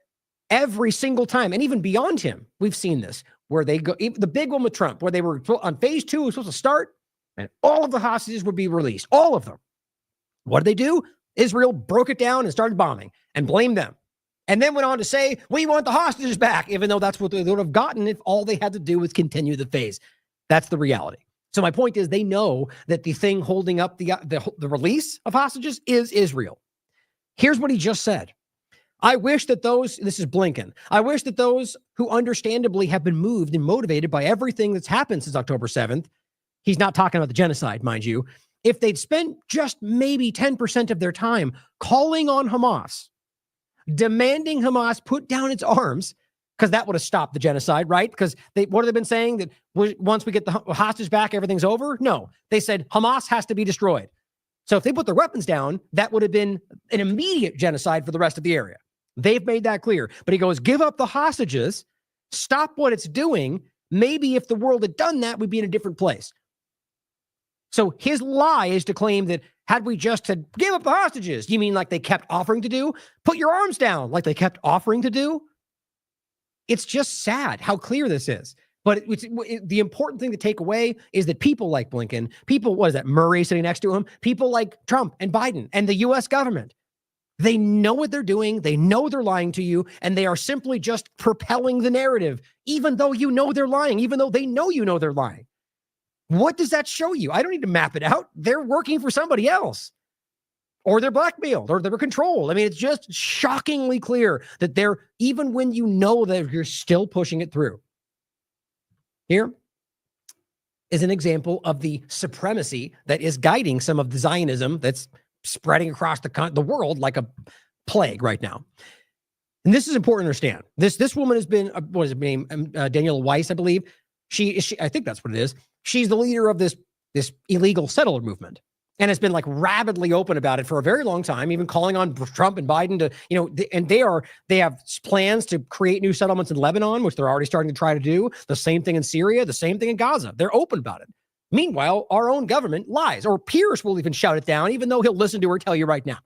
every single time, and even beyond him, we've seen this, where they go, the big one with Trump, where they were on phase 2, was supposed to start, and all of the hostages would be released, all of them. What did they do? Israel broke it down and started bombing and blamed them. And then went on to say, we want the hostages back, even though that's what they would have gotten if all they had to do was continue the phase. That's the reality. So my point is, they know that the thing holding up the release of hostages is Israel. Here's what he just said. I wish that this is Blinken, I wish that those who understandably have been moved and motivated by everything that's happened since October 7th, he's not talking about the genocide, mind you, if they'd spent just maybe 10% of their time calling on Hamas, demanding Hamas put down its arms, because that would have stopped the genocide, right? Because what have they been saying? That once we get the hostages back, everything's over? No. They said Hamas has to be destroyed. So if they put their weapons down, that would have been an immediate genocide for the rest of the area. They've made that clear. But he goes, give up the hostages, stop what it's doing. Maybe if the world had done that, we'd be in a different place. So his lie is to claim that had we just said, give up the hostages, you mean like they kept offering to do? Put your arms down, like they kept offering to do? It's just sad how clear this is. But the important thing to take away is that people like Blinken, what is that, Murray sitting next to him, people like Trump and Biden and the U.S. government, they know what they're doing. They know they're lying to you, and they are simply just propelling the narrative, even though you know they're lying, even though they know you know they're lying. What does that show you? I don't need to map it out. They're working for somebody else, or they're blackmailed, or they're controlled. I mean, it's just shockingly clear that even when you know that, you're still pushing it through. Here is an example of the supremacy that is guiding some of the Zionism that's spreading across the world like a plague right now. And this is important to understand. This woman has been, what is her name? Daniela Weiss, I believe. She, I think that's what it is. She's the leader of this illegal settler movement, and has been like rabidly open about it for a very long time, even calling on Trump and Biden to, and they have plans to create new settlements in Lebanon, which they're already starting to try to do. The same thing in Syria, the same thing in Gaza. They're open about it. Meanwhile, our own government lies, or Piers will even shout it down, even though he'll listen to her tell you right now.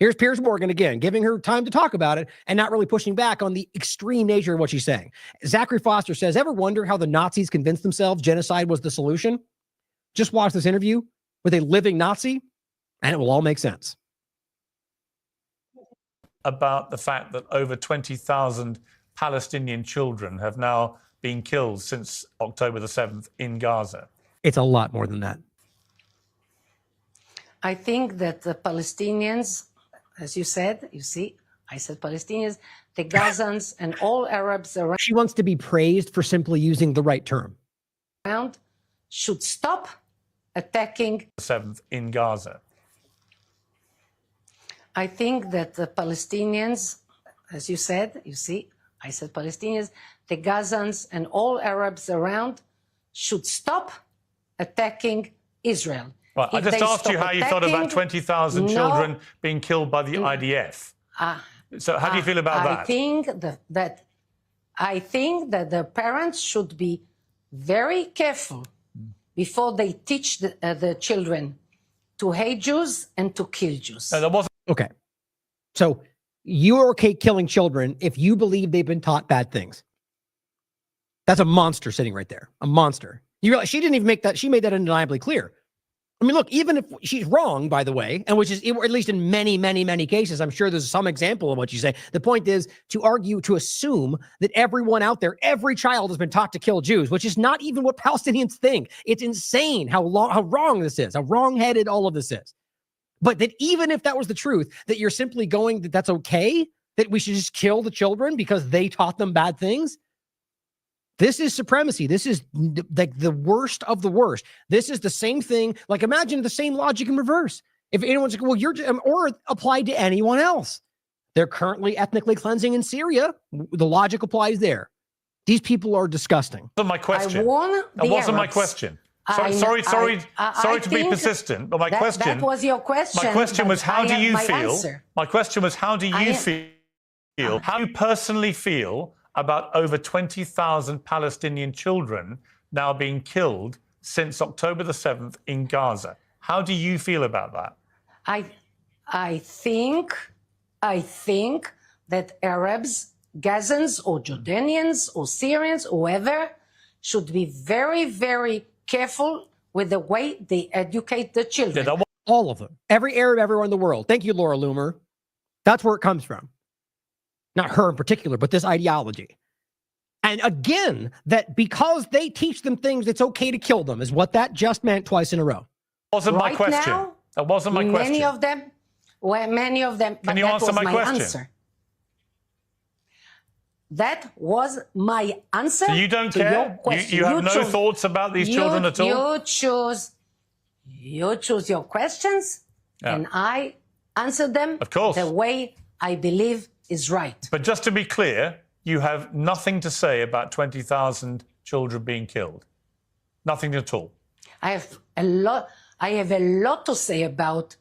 Here's Piers Morgan again, giving her time to talk about it and not really pushing back on the extreme nature of what she's saying. Zachary Foster says, ever wonder how the Nazis convinced themselves genocide was the solution? Just watch this interview with a living Nazi, and it will all make sense. About the fact that over 20,000 Palestinian children have now been killed since October the 7th in Gaza. It's a lot more than that. I think that the Palestinians, as you said, you see, I said Palestinians, the Gazans and all Arabs around. She wants to be praised for simply using the right term. Should stop attacking. 7th in Gaza. I think that the Palestinians, as you said, you see, I said Palestinians, the Gazans and all Arabs around should stop attacking Israel. Right, I If just they asked you stop how you thought about attacking, 20,000 children being killed by the IDF. So how do you feel about that? I think that the parents should be very careful before they teach the children to hate Jews and to kill Jews. No, that wasn't. Okay. So you're okay killing children if you believe they've been taught bad things. That's a monster sitting right there. A monster. You realize she didn't even make that. She made that undeniably clear. I mean, look, even if she's wrong, by the way, and which is, at least in many, many, many cases, I'm sure there's some example of what you say. The point is to argue, to assume that everyone out there, every child has been taught to kill Jews, which is not even what Palestinians think. It's insane how wrong this is, how wrong-headed all of this is. But that even if that was the truth, that you're simply going that that's okay, that we should just kill the children because they taught them bad things. This is supremacy. This is like the worst of the worst. This is the same thing. Like, imagine the same logic in reverse. If anyone's, well, or applied to anyone else. They're currently ethnically cleansing in Syria. The logic applies there. These people are disgusting. That wasn't my question. That wasn't my question. Sorry to be persistent, but my question. That was your question. My question was, how do you feel? Answer. My question was, how do you feel? How do you personally feel about over 20,000 Palestinian children now being killed since October the 7th in Gaza? How do you feel about that? I think that Arabs, Gazans or Jordanians or Syrians, whoever, should be very, very careful with the way they educate the children. All of them. Every Arab everywhere in the world. Thank you, Laura Loomer. That's where it comes from. Not her in particular, but this ideology. And again, that because they teach them things, it's okay to kill them, is what that just meant twice in a row. Wasn't my question. That wasn't my question. Many of them, Can you answer my question? Answer. That was my answer. So you don't to care? Your question. You have no thoughts about these children at all? You choose your questions, and I answer them of course. The way I believe is right. But just to be clear, you have nothing to say about 20,000 children being killed. Nothing at all. I have a lot to say about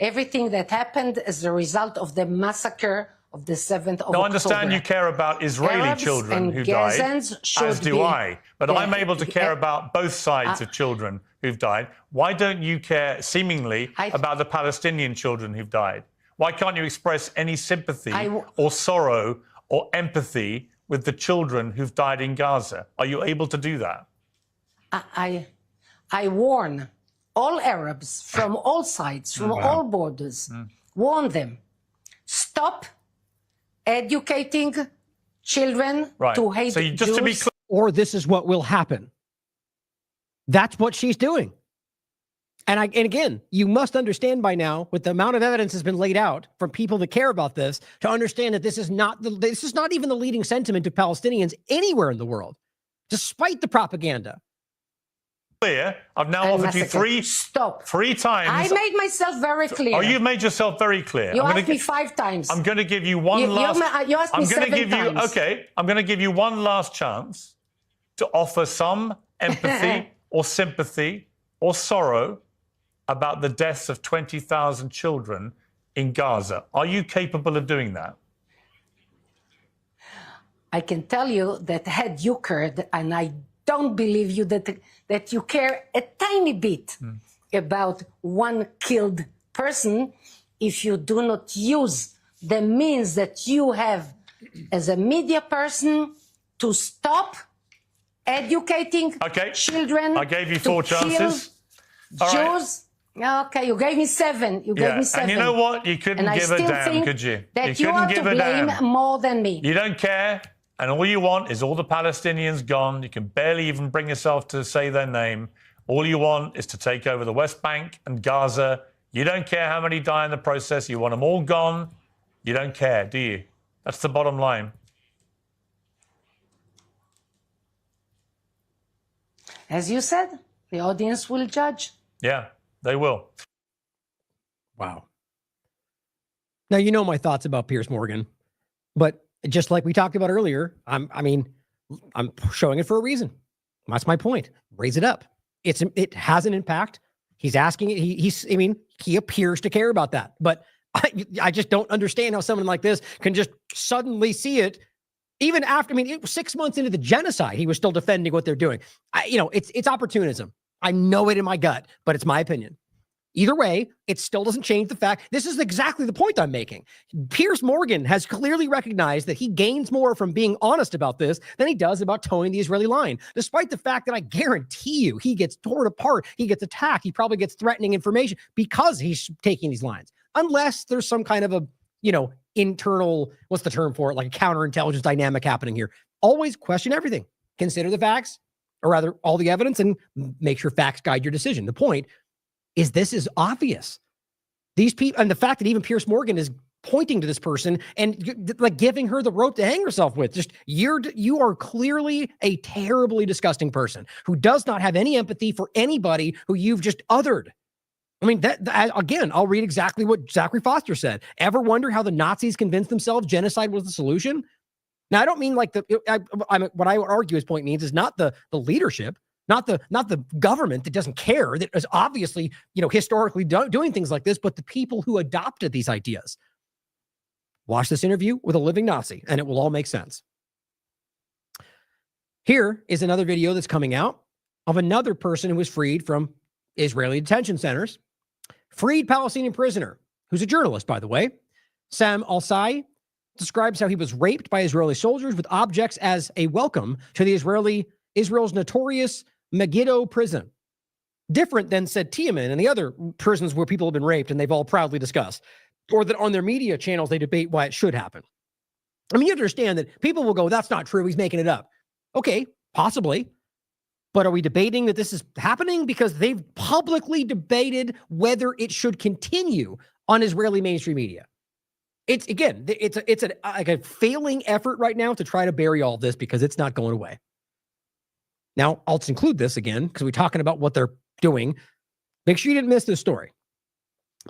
everything that happened as a result of the massacre of the 7th of October. I understand you care about Israeli Arabs children who died, as do I. But I'm able to care about both sides of children who've died. Why don't you care, seemingly, about the Palestinian children who've died? Why can't you express any sympathy or sorrow or empathy with the children who've died in Gaza? Are you able to do that? I warn all Arabs from all sides, from all borders, warn them, stop educating children to hate Jews. Or this is what will happen. That's what she's doing. And again, you must understand by now, with the amount of evidence that's been laid out from people that care about this, to understand that this is not even the leading sentiment of Palestinians anywhere in the world, despite the propaganda. Clear. I've now offered you three times. I made myself very clear. Oh, you've made yourself very clear. You asked me 5 times. I'm going to give you one last. You asked me 7 times. Okay, I'm going to give you one last chance to offer some empathy or sympathy or sorrow about the deaths of 20,000 children in Gaza. Are you capable of doing that? I can tell you that had you cared, and I don't believe you that you care a tiny bit about one killed person if you do not use the means that you have as a media person to stop educating children. I gave you 4 chances. Jews. Okay, you gave me 7. You gave me 7. And you know what? You couldn't give a damn, could you? That you are to blame more than me. You don't care. And all you want is all the Palestinians gone. You can barely even bring yourself to say their name. All you want is to take over the West Bank and Gaza. You don't care how many die in the process. You want them all gone. You don't care, do you? That's the bottom line. As you said, the audience will judge. Yeah, they will. Wow. Now, you know my thoughts about Piers Morgan, but just like we talked about earlier, I'm showing it for a reason. That's my point. Raise it up. It has an impact. He's asking it. He appears to care about that, but I just don't understand how someone like this can just suddenly see it. Even after, it was 6 months into the genocide, he was still defending what they're doing. It's opportunism. I know it in my gut, but it's my opinion. Either way, it still doesn't change the fact. This is exactly the point I'm making. Piers Morgan has clearly recognized that he gains more from being honest about this than he does about towing the Israeli line, despite the fact that I guarantee you he gets torn apart, he gets attacked, he probably gets threatening information because he's taking these lines. Unless there's some kind of a, internal, what's the term for it? Like a counterintelligence dynamic happening here. Always question everything. Consider the facts, or rather all the evidence, and make sure facts guide your decision. The point is this is obvious. These people, and the fact that even Piers Morgan is pointing to this person and like giving her the rope to hang herself with, just you are clearly a terribly disgusting person who does not have any empathy for anybody who you've just othered. That again, I'll read exactly what Zachary Foster said. Ever wonder how the Nazis convinced themselves genocide was the solution? Now, I don't mean like what I would argue his point means is not the leadership, not the government that doesn't care, that is obviously, historically doing things like this, but the people who adopted these ideas. Watch this interview with a living Nazi, and it will all make sense. Here is another video that's coming out of another person who was freed from Israeli detention centers. Freed Palestinian prisoner, who's a journalist, by the way, Sam Al-Sai, describes how he was raped by Israeli soldiers with objects as a welcome to the Israel's notorious Megiddo prison. Different than, said Tiaman and the other prisons where people have been raped and they've all proudly discussed, or that on their media channels they debate why it should happen. You understand that people will go, that's not true, he's making it up. Okay, possibly. But are we debating that this is happening? Because they've publicly debated whether it should continue on Israeli mainstream media. It's a failing effort right now to try to bury all this because it's not going away. Now, I'll include this again because we're talking about what they're doing. Make sure you didn't miss this story.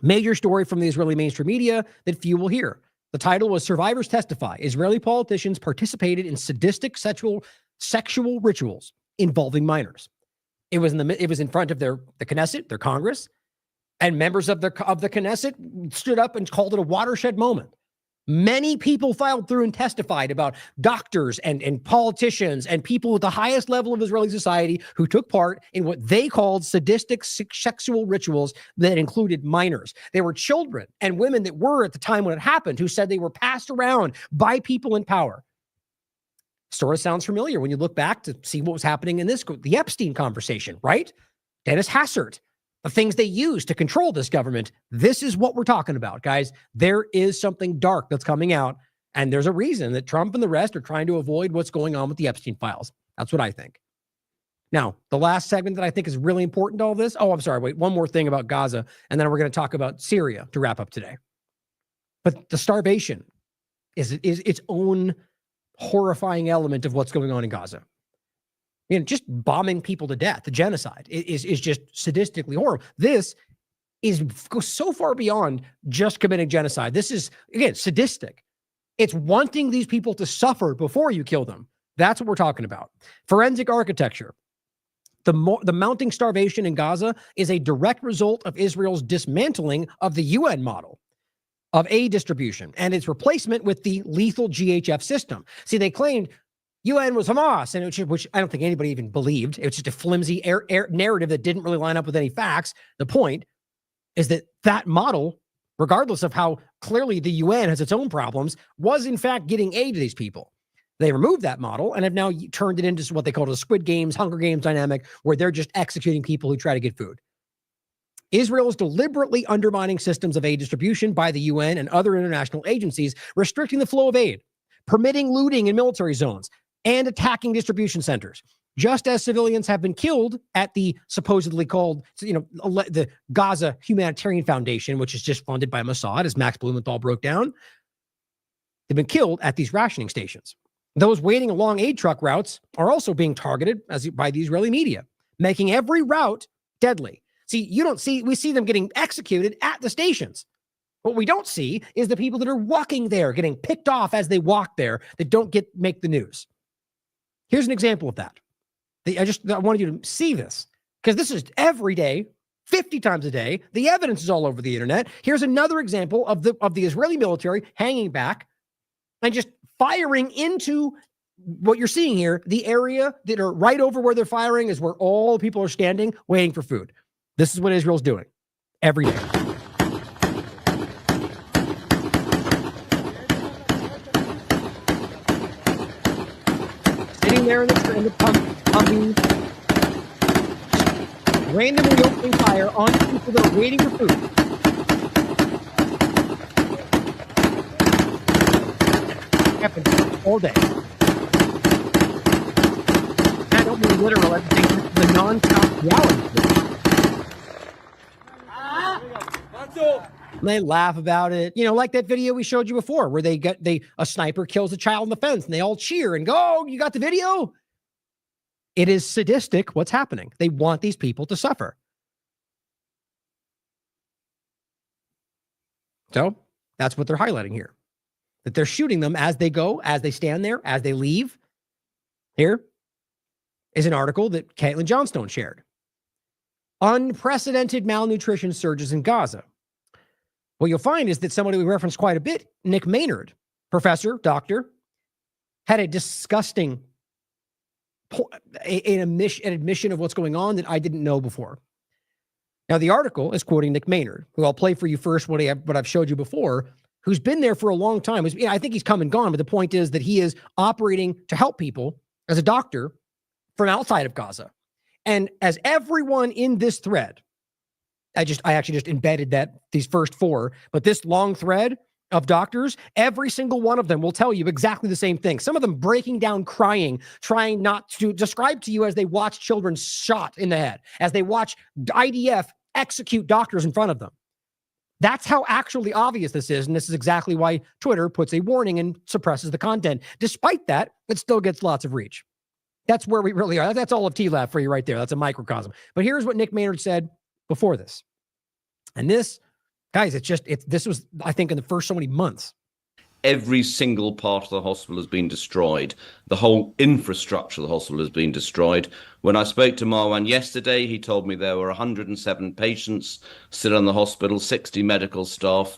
Major story from the Israeli mainstream media that few will hear. The title was "Survivors Testify: Israeli Politicians Participated in Sadistic Sexual Rituals Involving Minors." It was in front of the Knesset, their Congress, and members of the Knesset stood up and called it a watershed moment. Many people filed through and testified about doctors and politicians and people at the highest level of Israeli society who took part in what they called sadistic sexual rituals that included minors. They were children and women that were at the time when it happened who said they were passed around by people in power. Sort of sounds familiar when you look back to see what was happening in the Epstein conversation, right? Dennis Hassert. The things they use to control this government. This is what we're talking about, guys. There is something dark that's coming out, and there's a reason that Trump and the rest are trying to avoid what's going on with the Epstein files. That's what I think. Now, the last segment that I think is really important to all this. Oh, I'm sorry. Wait, one more thing about Gaza, and then we're going to talk about Syria to wrap up today. But the starvation is its own horrifying element of what's going on in Gaza. Just bombing people to death, the genocide is just sadistically horrible. This goes so far beyond just committing genocide. This is, again, sadistic. It's wanting these people to suffer before you kill them. That's what we're talking about. Forensic architecture. The mounting starvation in Gaza is a direct result of Israel's dismantling of the UN model of aid distribution and its replacement with the lethal GHF system. See, they claimed UN was Hamas, and which I don't think anybody even believed. It was just a flimsy narrative that didn't really line up with any facts. The point is that model, regardless of how clearly the UN has its own problems, was in fact getting aid to these people. They removed that model and have now turned it into what they call a Squid Games, Hunger Games dynamic, where they're just executing people who try to get food. Israel is deliberately undermining systems of aid distribution by the UN and other international agencies, restricting the flow of aid, permitting looting in military zones, and attacking distribution centers. just as civilians have been killed at the supposedly called, the Gaza Humanitarian Foundation, which is just funded by Mossad, as Max Blumenthal broke down. They've been killed at these rationing stations. Those waiting along aid truck routes are also being targeted by the Israeli media, making every route deadly. See, we see them getting executed at the stations. What we don't see is the people that are walking there getting picked off as they walk there that don't make the news. Here's an example of that. I wanted you to see this because this is every day, 50 times a day. The evidence is all over the internet. Here's another example of the Israeli military hanging back and just firing into what you're seeing here. The area that are right over where they're firing is where all people are standing waiting for food. This is what Israel's doing every day. Sitting there in the pumping, randomly opening fire on people that are waiting for food. Happens all day. I don't mean literal, I think the non-stop reality. They laugh about it, like that video we showed you before, where a sniper kills a child on the fence, and they all cheer and go, "Oh, you got the video?" It is sadistic what's happening. They want these people to suffer. So that's what they're highlighting here. That they're shooting them as they go, as they stand there, as they leave. Here is an article that Caitlin Johnstone shared. Unprecedented malnutrition surges in Gaza. What you'll find is that somebody we referenced quite a bit, Nick Maynard, professor, doctor, had a disgusting an admission of what's going on that I didn't know before. Now, the article is quoting Nick Maynard, who I'll play for you first what I've showed you before, who's been there for a long time. I think he's come and gone, but the point is that he is operating to help people as a doctor from outside of Gaza. And as everyone in this thread, I actually just embedded these first four, but this long thread of doctors, every single one of them will tell you exactly the same thing. Some of them breaking down, crying, trying not to describe to you as they watch children shot in the head, as they watch IDF execute doctors in front of them. That's how actually obvious this is, and this is exactly why Twitter puts a warning and suppresses the content. Despite that, it still gets lots of reach. That's where we really are. That's all of TLAV for you right there. That's a microcosm. But here's what Nick Maynard said before this. And this, guys, this was, I think, in the first so many months. Every single part of the hospital has been destroyed. The whole infrastructure of the hospital has been destroyed. When I spoke to Marwan yesterday, he told me there were 107 patients still in the hospital, 60 medical staff.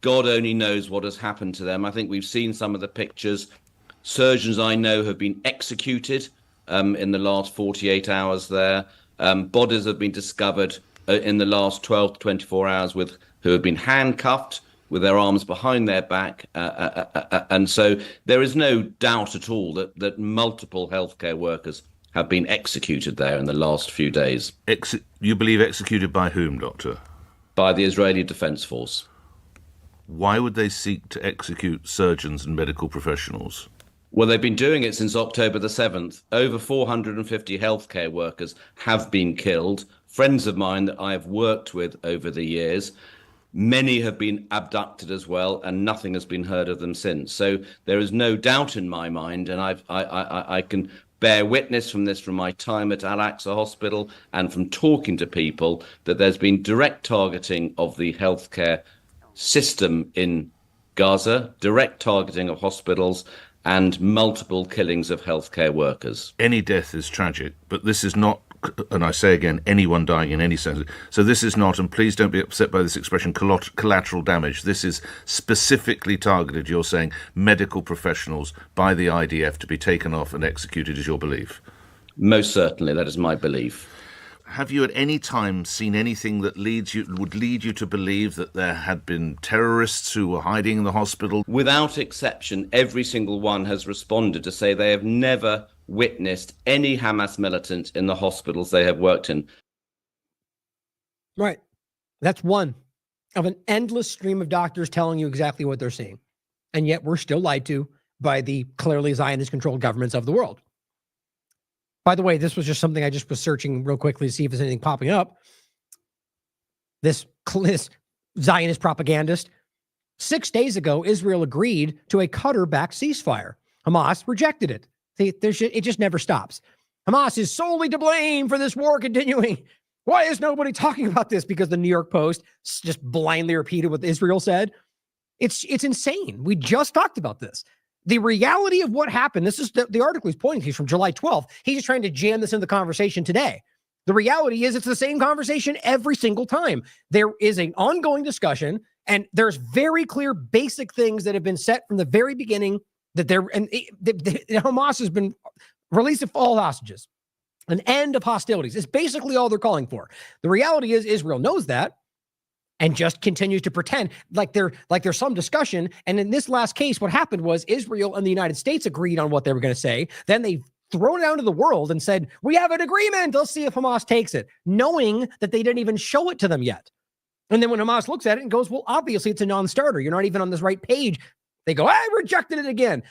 God only knows what has happened to them. I think we've seen some of the pictures. Surgeons I know have been executed in the last 48 hours there. Bodies have been discovered in the last 12 to 24 hours who have been handcuffed with their arms behind their back. And so there is no doubt at all that multiple healthcare workers have been executed there in the last few days. You believe executed by whom, Doctor? By the Israeli Defense Force. Why would they seek to execute surgeons and medical professionals? Well, they've been doing it since October the 7th. Over 450 healthcare workers have been killed. Friends of mine that I have worked with over the years, many have been abducted as well, and nothing has been heard of them since. So there is no doubt in my mind, and I can bear witness from this from my time at Al-Aqsa Hospital and from talking to people, that there's been direct targeting of the healthcare system in Gaza, direct targeting of hospitals, and multiple killings of healthcare workers. Any death is tragic, but this is not, and I say again, anyone dying in any sense. So this is not, and please don't be upset by this expression, collateral damage. This is specifically targeted, you're saying, medical professionals by the IDF to be taken off and executed, is your belief? Most certainly, that is my belief. Have you at any time seen anything that would lead you to believe that there had been terrorists who were hiding in the hospital? Without exception, every single one has responded to say they have never witnessed any Hamas militant in the hospitals they have worked in. Right. That's one of an endless stream of doctors telling you exactly what they're seeing. And yet we're still lied to by the clearly Zionist-controlled governments of the world. By the way, this was just something I just was searching real quickly to see if there's anything popping up. This Zionist propagandist, 6 days ago, Israel agreed to a Qatar-backed ceasefire. Hamas rejected it. See, it just never stops. Hamas is solely to blame for this war continuing. Why is nobody talking about this? Because the New York Post just blindly repeated what Israel said. It's insane. We just talked about this. The reality of what happened, this is the article he's pointing to from July 12th. He's just trying to jam this into the conversation today. The reality is it's the same conversation every single time. There is an ongoing discussion, and there's very clear basic things that have been set from the very beginning that Hamas has been release of all hostages, an end of hostilities. It's basically all they're calling for. The reality is Israel knows that and just continues to pretend like there's some discussion. And in this last case, what happened was Israel and the United States agreed on what they were going to say. Then they thrown it out to the world and said, we have an agreement. Let's see if Hamas takes it, knowing that they didn't even show it to them yet. And then when Hamas looks at it and goes, well, obviously it's a non-starter. You're not even on this right page. They go, I rejected it again.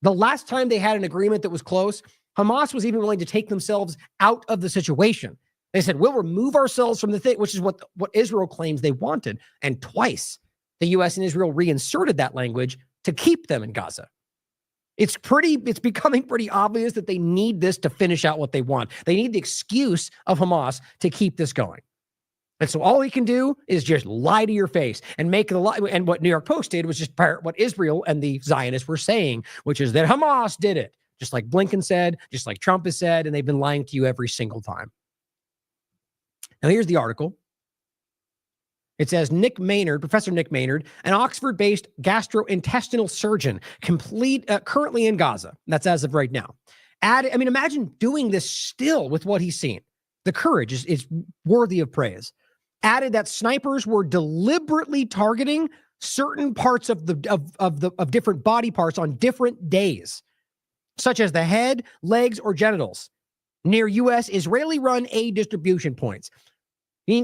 The last time they had an agreement that was close, Hamas was even willing to take themselves out of the situation. They said, we'll remove ourselves from the thing, which is what Israel claims they wanted. And twice, the U.S. and Israel reinserted that language to keep them in Gaza. It's becoming pretty obvious that they need this to finish out what they want. They need the excuse of Hamas to keep this going. And so all he can do is just lie to your face and make the lie. And what New York Post did was just parrot what Israel and the Zionists were saying, which is that Hamas did it. Just like Blinken said, just like Trump has said, and they've been lying to you every single time. Now, here's the article. It says Professor Nick Maynard, an Oxford-based gastrointestinal surgeon, currently in Gaza. That's as of right now. Imagine doing this still with what he's seen. The courage is worthy of praise. Added that snipers were deliberately targeting certain parts of different body parts on different days, such as the head, legs, or genitals, near U.S. Israeli-run aid distribution points.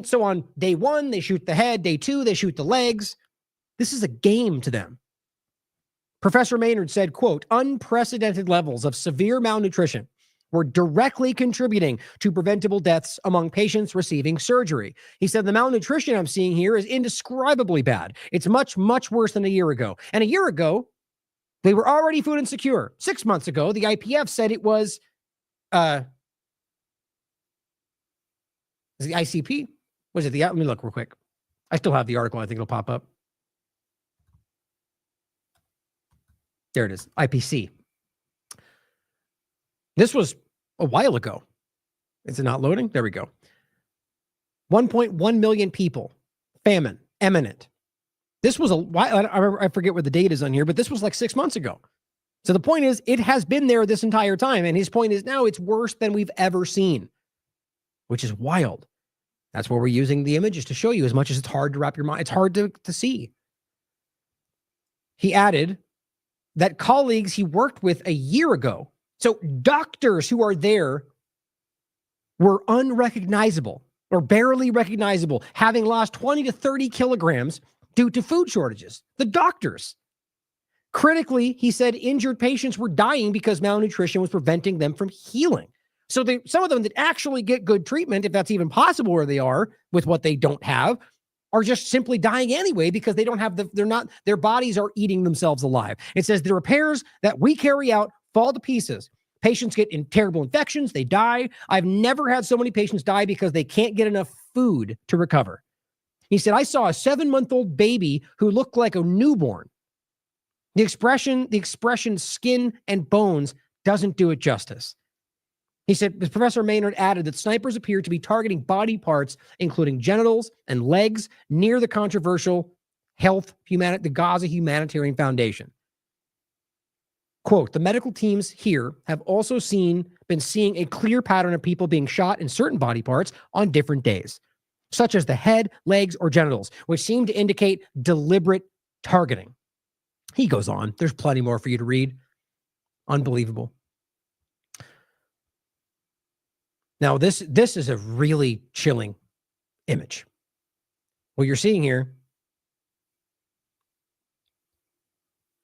So on day 1, they shoot the head. Day 2, they shoot the legs. This is a game to them. Professor Maynard said, quote, unprecedented levels of severe malnutrition were directly contributing to preventable deaths among patients receiving surgery. He said, the malnutrition I'm seeing here is indescribably bad. It's much, much worse than a year ago. And a year ago, they were already food insecure. 6 months ago, the IPF said it was is the ICP? Was it let me look real quick. I still have the article. I think it'll pop up. There it is. IPC. This was a while ago. Is it not loading? There we go. 1.1 million people. Famine. Imminent. This was I forget what the date is on here, but this was like 6 months ago. So the point is, it has been there this entire time. And his point is now it's worse than we've ever seen, which is wild. That's where we're using the images to show you, as much as it's hard to wrap your mind. It's hard to see. He added that colleagues he worked with a year ago, so doctors who are there, were unrecognizable or barely recognizable, having lost 20 to 30 kilograms due to food shortages. The doctors. Critically, he said injured patients were dying because malnutrition was preventing them from healing. So some of them that actually get good treatment, if that's even possible where they are with what they don't have, are just simply dying anyway because they don't have their bodies are eating themselves alive. It says the repairs that we carry out fall to pieces. Patients get in terrible infections. They die. I've never had so many patients die because they can't get enough food to recover. He said, I saw a 7-month-old baby who looked like a newborn. The expression skin and bones doesn't do it justice. He said, Professor Maynard added that snipers appear to be targeting body parts, including genitals and legs, near the controversial the Gaza Humanitarian Foundation. Quote, the medical teams here have also been seeing a clear pattern of people being shot in certain body parts on different days, such as the head, legs, or genitals, which seem to indicate deliberate targeting. He goes on. There's plenty more for you to read. Unbelievable. Now, this is a really chilling image. What you're seeing here,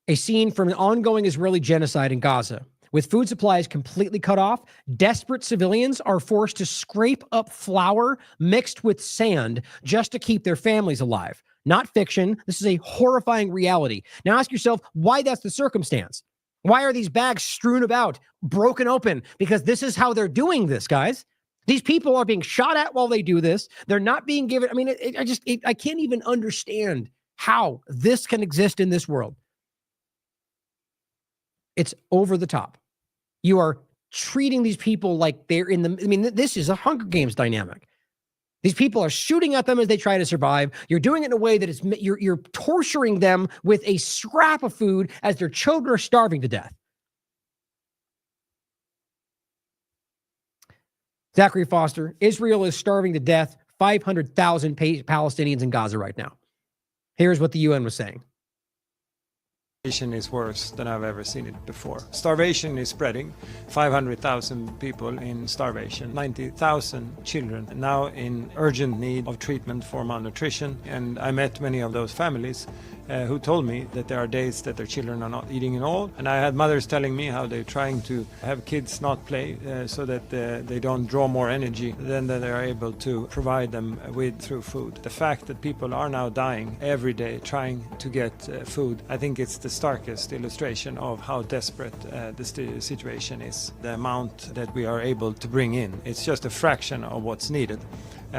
a scene from an ongoing Israeli genocide in Gaza, With food supplies completely cut off, desperate civilians are forced to scrape up flour mixed with sand just to keep their families alive. Not fiction. This is a horrifying reality. Now ask yourself why that's the circumstance. Why are these bags strewn about, broken open? Because this is how they're doing this, guys. These people are being shot at while they do this. They're not being given. I mean, I can't even understand how this can exist in this world. It's over the top. You are treating these people like they're in the, I mean, this is a Hunger Games dynamic. These people are shooting at them as they try to survive. You're doing it in a way that it's, you're torturing them with a scrap of food as their children are starving to death. Zachary Foster, Israel is starving to death 500,000 Palestinians in Gaza right now. Here's what the UN was saying. Is worse than I've ever seen it before. Starvation is spreading. 500,000 people in starvation, 90,000 children now in urgent need of treatment for malnutrition. And I met many of those families who told me that there are days that their children are not eating at all. And I had mothers telling me how they're trying to have kids not play so that they don't draw more energy than they are able to provide them with through food. The fact that people are now dying every day trying to get food, I think it's the starkest illustration of how desperate the situation is. The amount that we are able to bring in, it's just a fraction of what's needed.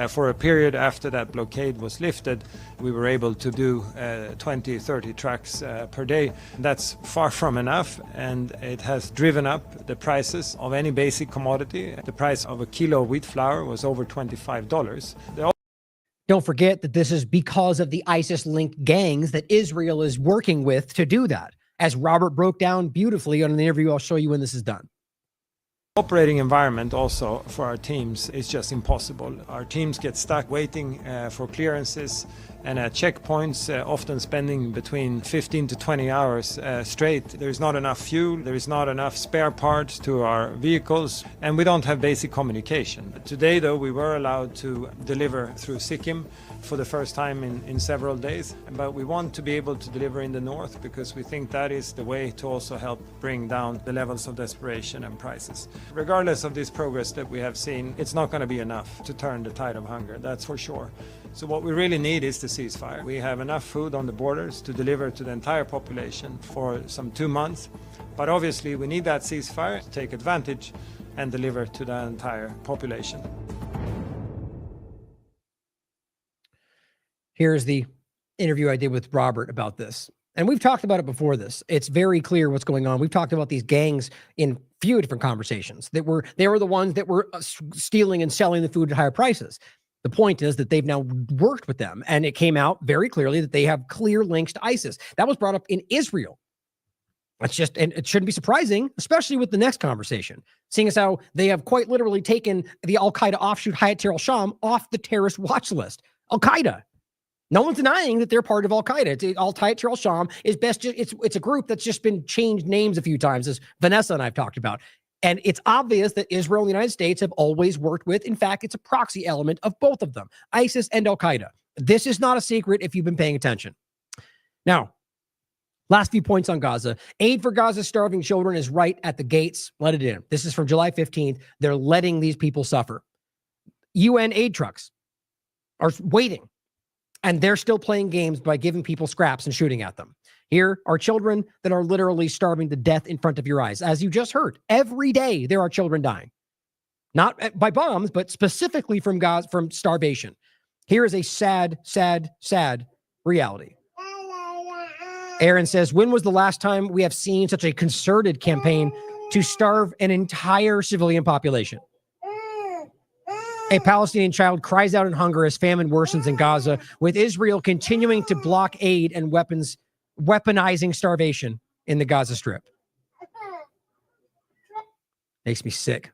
For a period after that blockade was lifted, we were able to do 20, 30 trucks per day. That's far from enough, and it has driven up the prices of any basic commodity. The price of a kilo of wheat flour was over $25. Don't forget that this is because of the ISIS-linked gangs that Israel is working with to do that. As Robert broke down beautifully on an interview, I'll show you when this is done. Operating environment also for our teams is just impossible. Our teams get stuck waiting for clearances and at checkpoints, often spending between 15 to 20 hours straight. There's not enough fuel, there is not enough spare parts to our vehicles, and we don't have basic communication. Today, though, we were allowed to deliver through Sikkim for the first time in several days, but we want to be able to deliver in the north because we think that is the way to also help bring down the levels of desperation and prices. Regardless of this progress that we have seen, it's not going to be enough to turn the tide of hunger, that's for sure. So what we really need is the ceasefire. We have enough food on the borders to deliver to the entire population for some 2 months, but obviously we need that ceasefire to take advantage and deliver to the entire population. Here's the interview I did with Robert about this. And we've talked about it before this. It's very clear what's going on. We've talked about these gangs in few different conversations they were the ones that were stealing and selling the food at higher prices. The point is that they've now worked with them, and it came out very clearly that they have clear links to ISIS. That was brought up in Israel. That's just, and it shouldn't be surprising, especially with the next conversation, seeing as how they have quite literally taken the Al-Qaeda offshoot Hayat Tahrir al-Sham off the terrorist watch list. Al-Qaeda. No one's denying that they're part of Al-Qaeda. Hayat Tahrir al-Sham is best. It's a group that's just been changed names a few times, as Vanessa and I've talked about. And it's obvious that Israel and the United States have always worked with. In fact, it's a proxy element of both of them, ISIS and Al-Qaeda. This is not a secret if you've been paying attention. Now, last few points on Gaza. Aid for Gaza's starving children is right at the gates. Let it in. This is from July 15th. They're letting these people suffer. UN aid trucks are waiting, and they're still playing games by giving people scraps and shooting at them. Here are children that are literally starving to death in front of your eyes. As you just heard, every day there are children dying. Not by bombs, but specifically from Gaza, from starvation. Here is a sad, sad, sad reality. Aaron says, when was the last time we have seen such a concerted campaign to starve an entire civilian population? A Palestinian child cries out in hunger as famine worsens in Gaza, with Israel continuing to block aid and weaponizing starvation in the Gaza Strip. Makes me sick.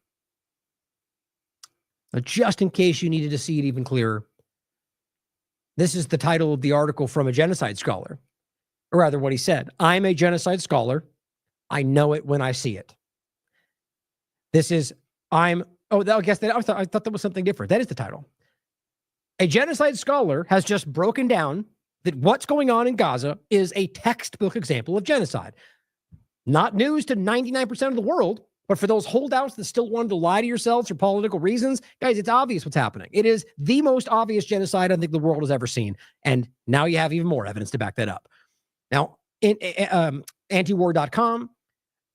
Now, just in case you needed to see it even clearer, this is the title of the article from a genocide scholar. Or rather, what he said. I'm a genocide scholar. I know it when I see it. This is, I guess that I thought that was something different. That is the title. A genocide scholar has just broken down that what's going on in Gaza is a textbook example of genocide. Not news to 99% of the world, but for those holdouts that still wanted to lie to yourselves for political reasons, guys, it's obvious what's happening. It is the most obvious genocide I think the world has ever seen. And now you have even more evidence to back that up. Now, in antiwar.com,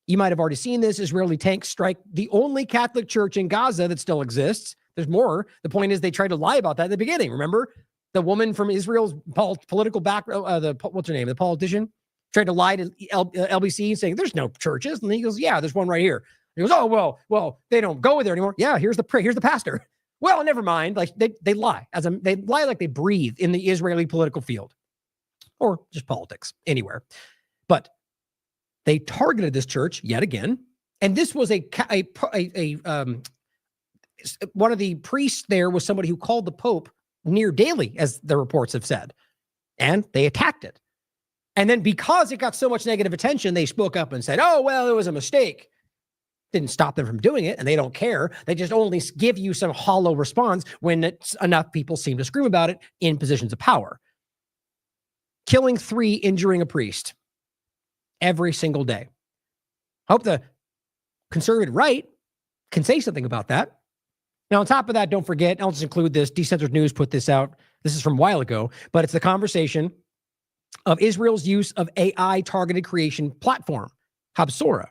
you might have already seen this. Israeli tanks strike the only Catholic church in Gaza that still exists. There's more. The point is they tried to lie about that at the beginning. Remember? The woman from Israel's political background, what's her name? The politician tried to lie to LBC saying there's no churches. And he goes, yeah, there's one right here. He goes, oh, well, they don't go there anymore. Yeah, here's the pastor. Well, never mind. Like they lie. They lie like they breathe in the Israeli political field or just politics anywhere. But they targeted this church yet again. And this was one of the priests there was somebody who called the Pope near daily, as the reports have said. And they attacked it. And then because it got so much negative attention, they spoke up and said, oh, well, it was a mistake. Didn't stop them from doing it, and they don't care. They just only give you some hollow response when enough people seem to scream about it in positions of power. Killing 3, injuring a priest every single day. I hope the conservative right can say something about that. Now, on top of that, don't forget, I'll just include this. Decentered News put this out. This is from a while ago, but it's the conversation of Israel's use of AI targeted creation platform, Hasbara.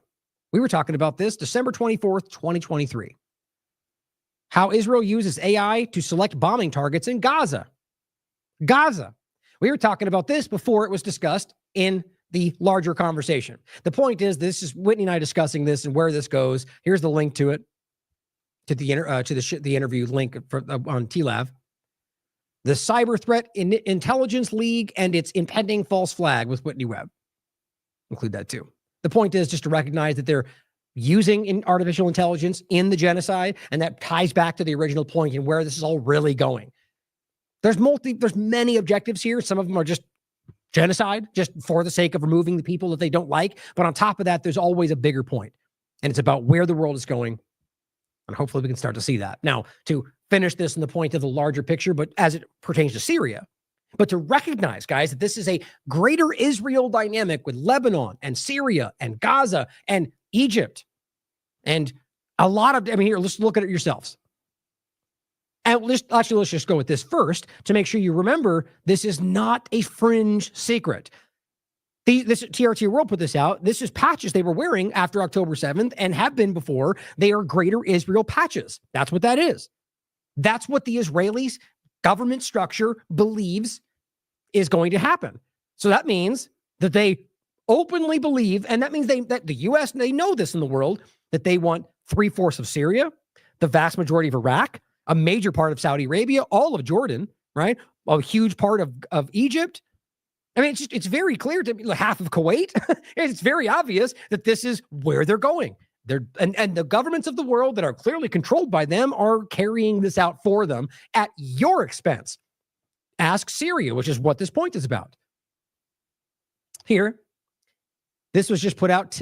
We were talking about this December 24th, 2023. How Israel uses AI to select bombing targets in Gaza. We were talking about this before it was discussed in the larger conversation. The point is, this is Whitney and I discussing this and where this goes. Here's the link to it, to the interview link on TLAV. The Cyber Threat Intelligence League and its impending false flag with Whitney Webb. Include that too. The point is just to recognize that they're using artificial intelligence in the genocide, and that ties back to the original point and where this is all really going. There's many objectives here. Some of them are just genocide, just for the sake of removing the people that they don't like. But on top of that, there's always a bigger point, and it's about where the world is going. And hopefully we can start to see that. Now, to finish this in the point of the larger picture, but as it pertains to Syria, but to recognize, guys, that this is a greater Israel dynamic with Lebanon and Syria and Gaza and Egypt and a lot of, here, let's look at it yourselves. And let's just go with this first to make sure you remember this is not a fringe secret. This TRT World put this out. This is patches they were wearing after October 7th and have been before. They are greater Israel patches. That's what that is. That's what the Israelis government structure believes is going to happen. So that means that they openly believe, and that means that the U.S., they know this in the world, that they want 3/4 of Syria, the vast majority of Iraq, a major part of Saudi Arabia, all of Jordan, right? A huge part of Egypt. It's very clear to me, half of Kuwait. It's very obvious that this is where they're going. And the governments of the world that are clearly controlled by them are carrying this out for them at your expense. Ask Syria, which is what this point is about. Here, this was just put out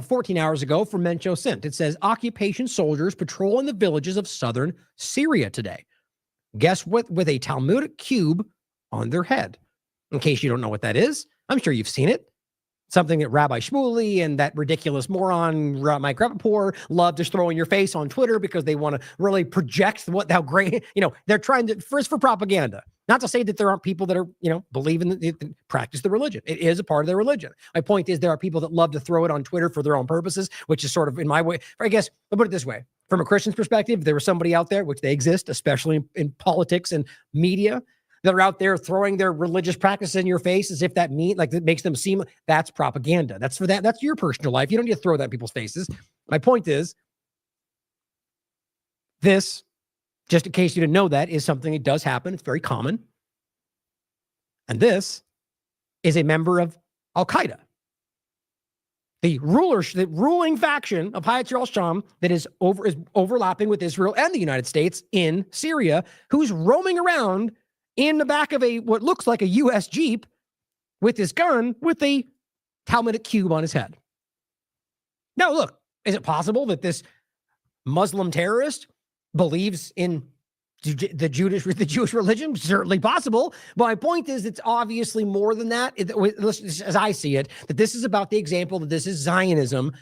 14 hours ago from Mencho Sint. It says, occupation soldiers patrol in the villages of southern Syria today. Guess what? With a Talmudic cube on their head. In case you don't know what that is, I'm sure you've seen it. Something that Rabbi Shmuley and that ridiculous moron Mike Rappaport love to throw in your face on Twitter because they want to really project how great, they're trying to, first for propaganda. Not to say that there aren't people that are, believe in practice the religion. It is a part of their religion. My point is there are people that love to throw it on Twitter for their own purposes, which is sort of in my way. I guess I'll put it this way. From a Christian's perspective, there was somebody out there, which they exist, especially in politics and media, that are out there throwing their religious practices in your face as if that makes them seem, that's propaganda. That's for that. That's your personal life. You don't need to throw that in people's faces. My point is, this, just in case you didn't know that, is something that does happen. It's very common. And this is a member of Al-Qaeda. The ruling faction of Hayat al-Sham that is overlapping with Israel and the United States in Syria, who's roaming around in the back of what looks like a U.S. Jeep with his gun with a Talmudic cube on his head. Now, look, is it possible that this Muslim terrorist believes in the Jewish religion? Certainly possible. But my point is, it's obviously more than that. As I see it, that this is about the example that this is Zionism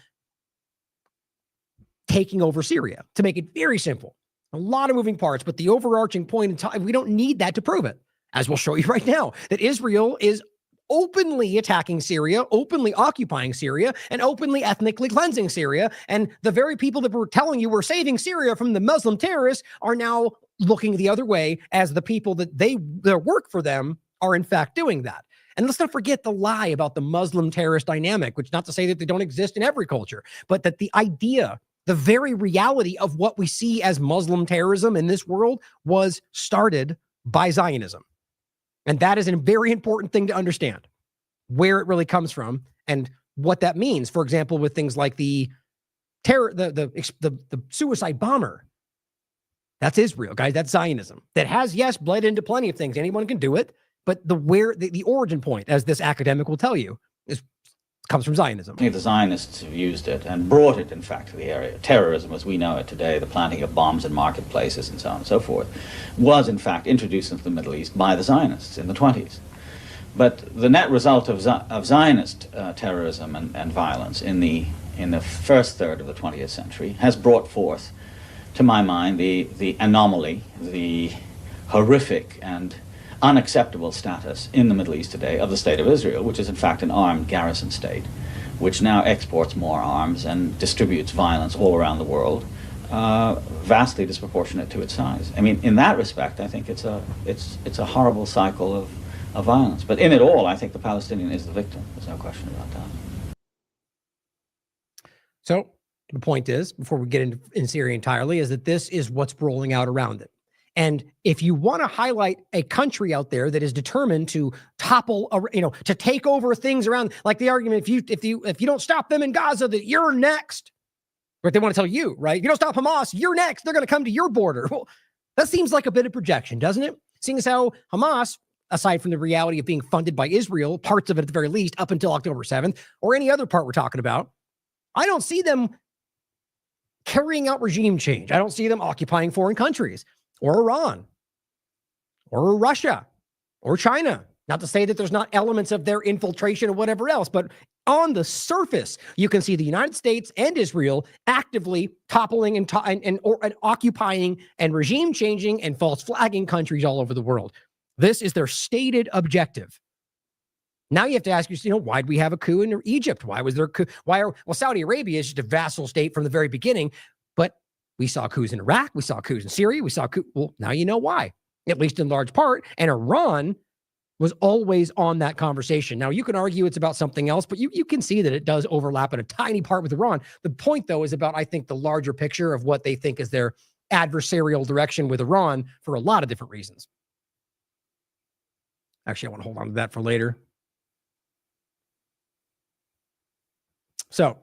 taking over Syria. To make it very simple, a lot of moving parts, but the overarching point in time, we don't need that to prove it, as we'll show you right now, that Israel is openly attacking Syria, openly occupying Syria, and openly ethnically cleansing Syria. And the very people that were telling you we're saving Syria from the Muslim terrorists are now looking the other way, as the people that work for them are in fact doing that. And let's not forget the lie about the Muslim terrorist dynamic, which not to say that they don't exist in every culture, but that the idea, the very reality of what we see as Muslim terrorism in this world was started by Zionism. And that is a very important thing to understand, where it really comes from and what that means. For example, with things like the terror, the suicide bomber. That's Israel, guys. That's Zionism. That has, yes, bled into plenty of things. Anyone can do it, but the origin point, as this academic will tell you, comes from Zionism. The Zionists have used it and brought it, in fact, to the area. Terrorism, as we know it today, the planting of bombs in marketplaces and so on and so forth, was, in fact, introduced into the Middle East by the Zionists in the 1920s. But the net result of Zionist terrorism and violence in the first third of the 20th century has brought forth, to my mind, the anomaly, the horrific and unacceptable status in the Middle East today of the State of Israel, which is in fact an armed garrison state, which now exports more arms and distributes violence all around the world, vastly disproportionate to its size. I mean, in that respect, I think it's a horrible cycle of violence. But in it all, I think the Palestinian is the victim. There's no question about that. So the point is, before we get in Syria entirely, is that this is what's rolling out around it. And if you want to highlight a country out there that is determined to topple, to take over things around, like the argument, if you don't stop them in Gaza, that you're next. Right? They want to tell you, right? If you don't stop Hamas, you're next. They're going to come to your border. Well, that seems like a bit of projection, doesn't it? Seeing as how Hamas, aside from the reality of being funded by Israel, parts of it at the very least, up until October 7th, or any other part we're talking about, I don't see them carrying out regime change. I don't see them occupying foreign countries, or Iran, or Russia, or China. Not to say that there's not elements of their infiltration or whatever else, but on the surface, you can see the United States and Israel actively toppling and occupying and regime changing and false flagging countries all over the world. This is their stated objective. Now you have to ask yourself, why did we have a coup in Egypt? Why was there a coup? Saudi Arabia is just a vassal state from the very beginning, but we saw coups in Iraq, we saw coups in Syria, we saw coups. Well, now you know why, at least in large part. And Iran was always on that conversation. Now, you can argue it's about something else, but you can see that it does overlap in a tiny part with Iran. The point, though, is about, I think, the larger picture of what they think is their adversarial direction with Iran for a lot of different reasons. Actually, I want to hold on to that for later. So,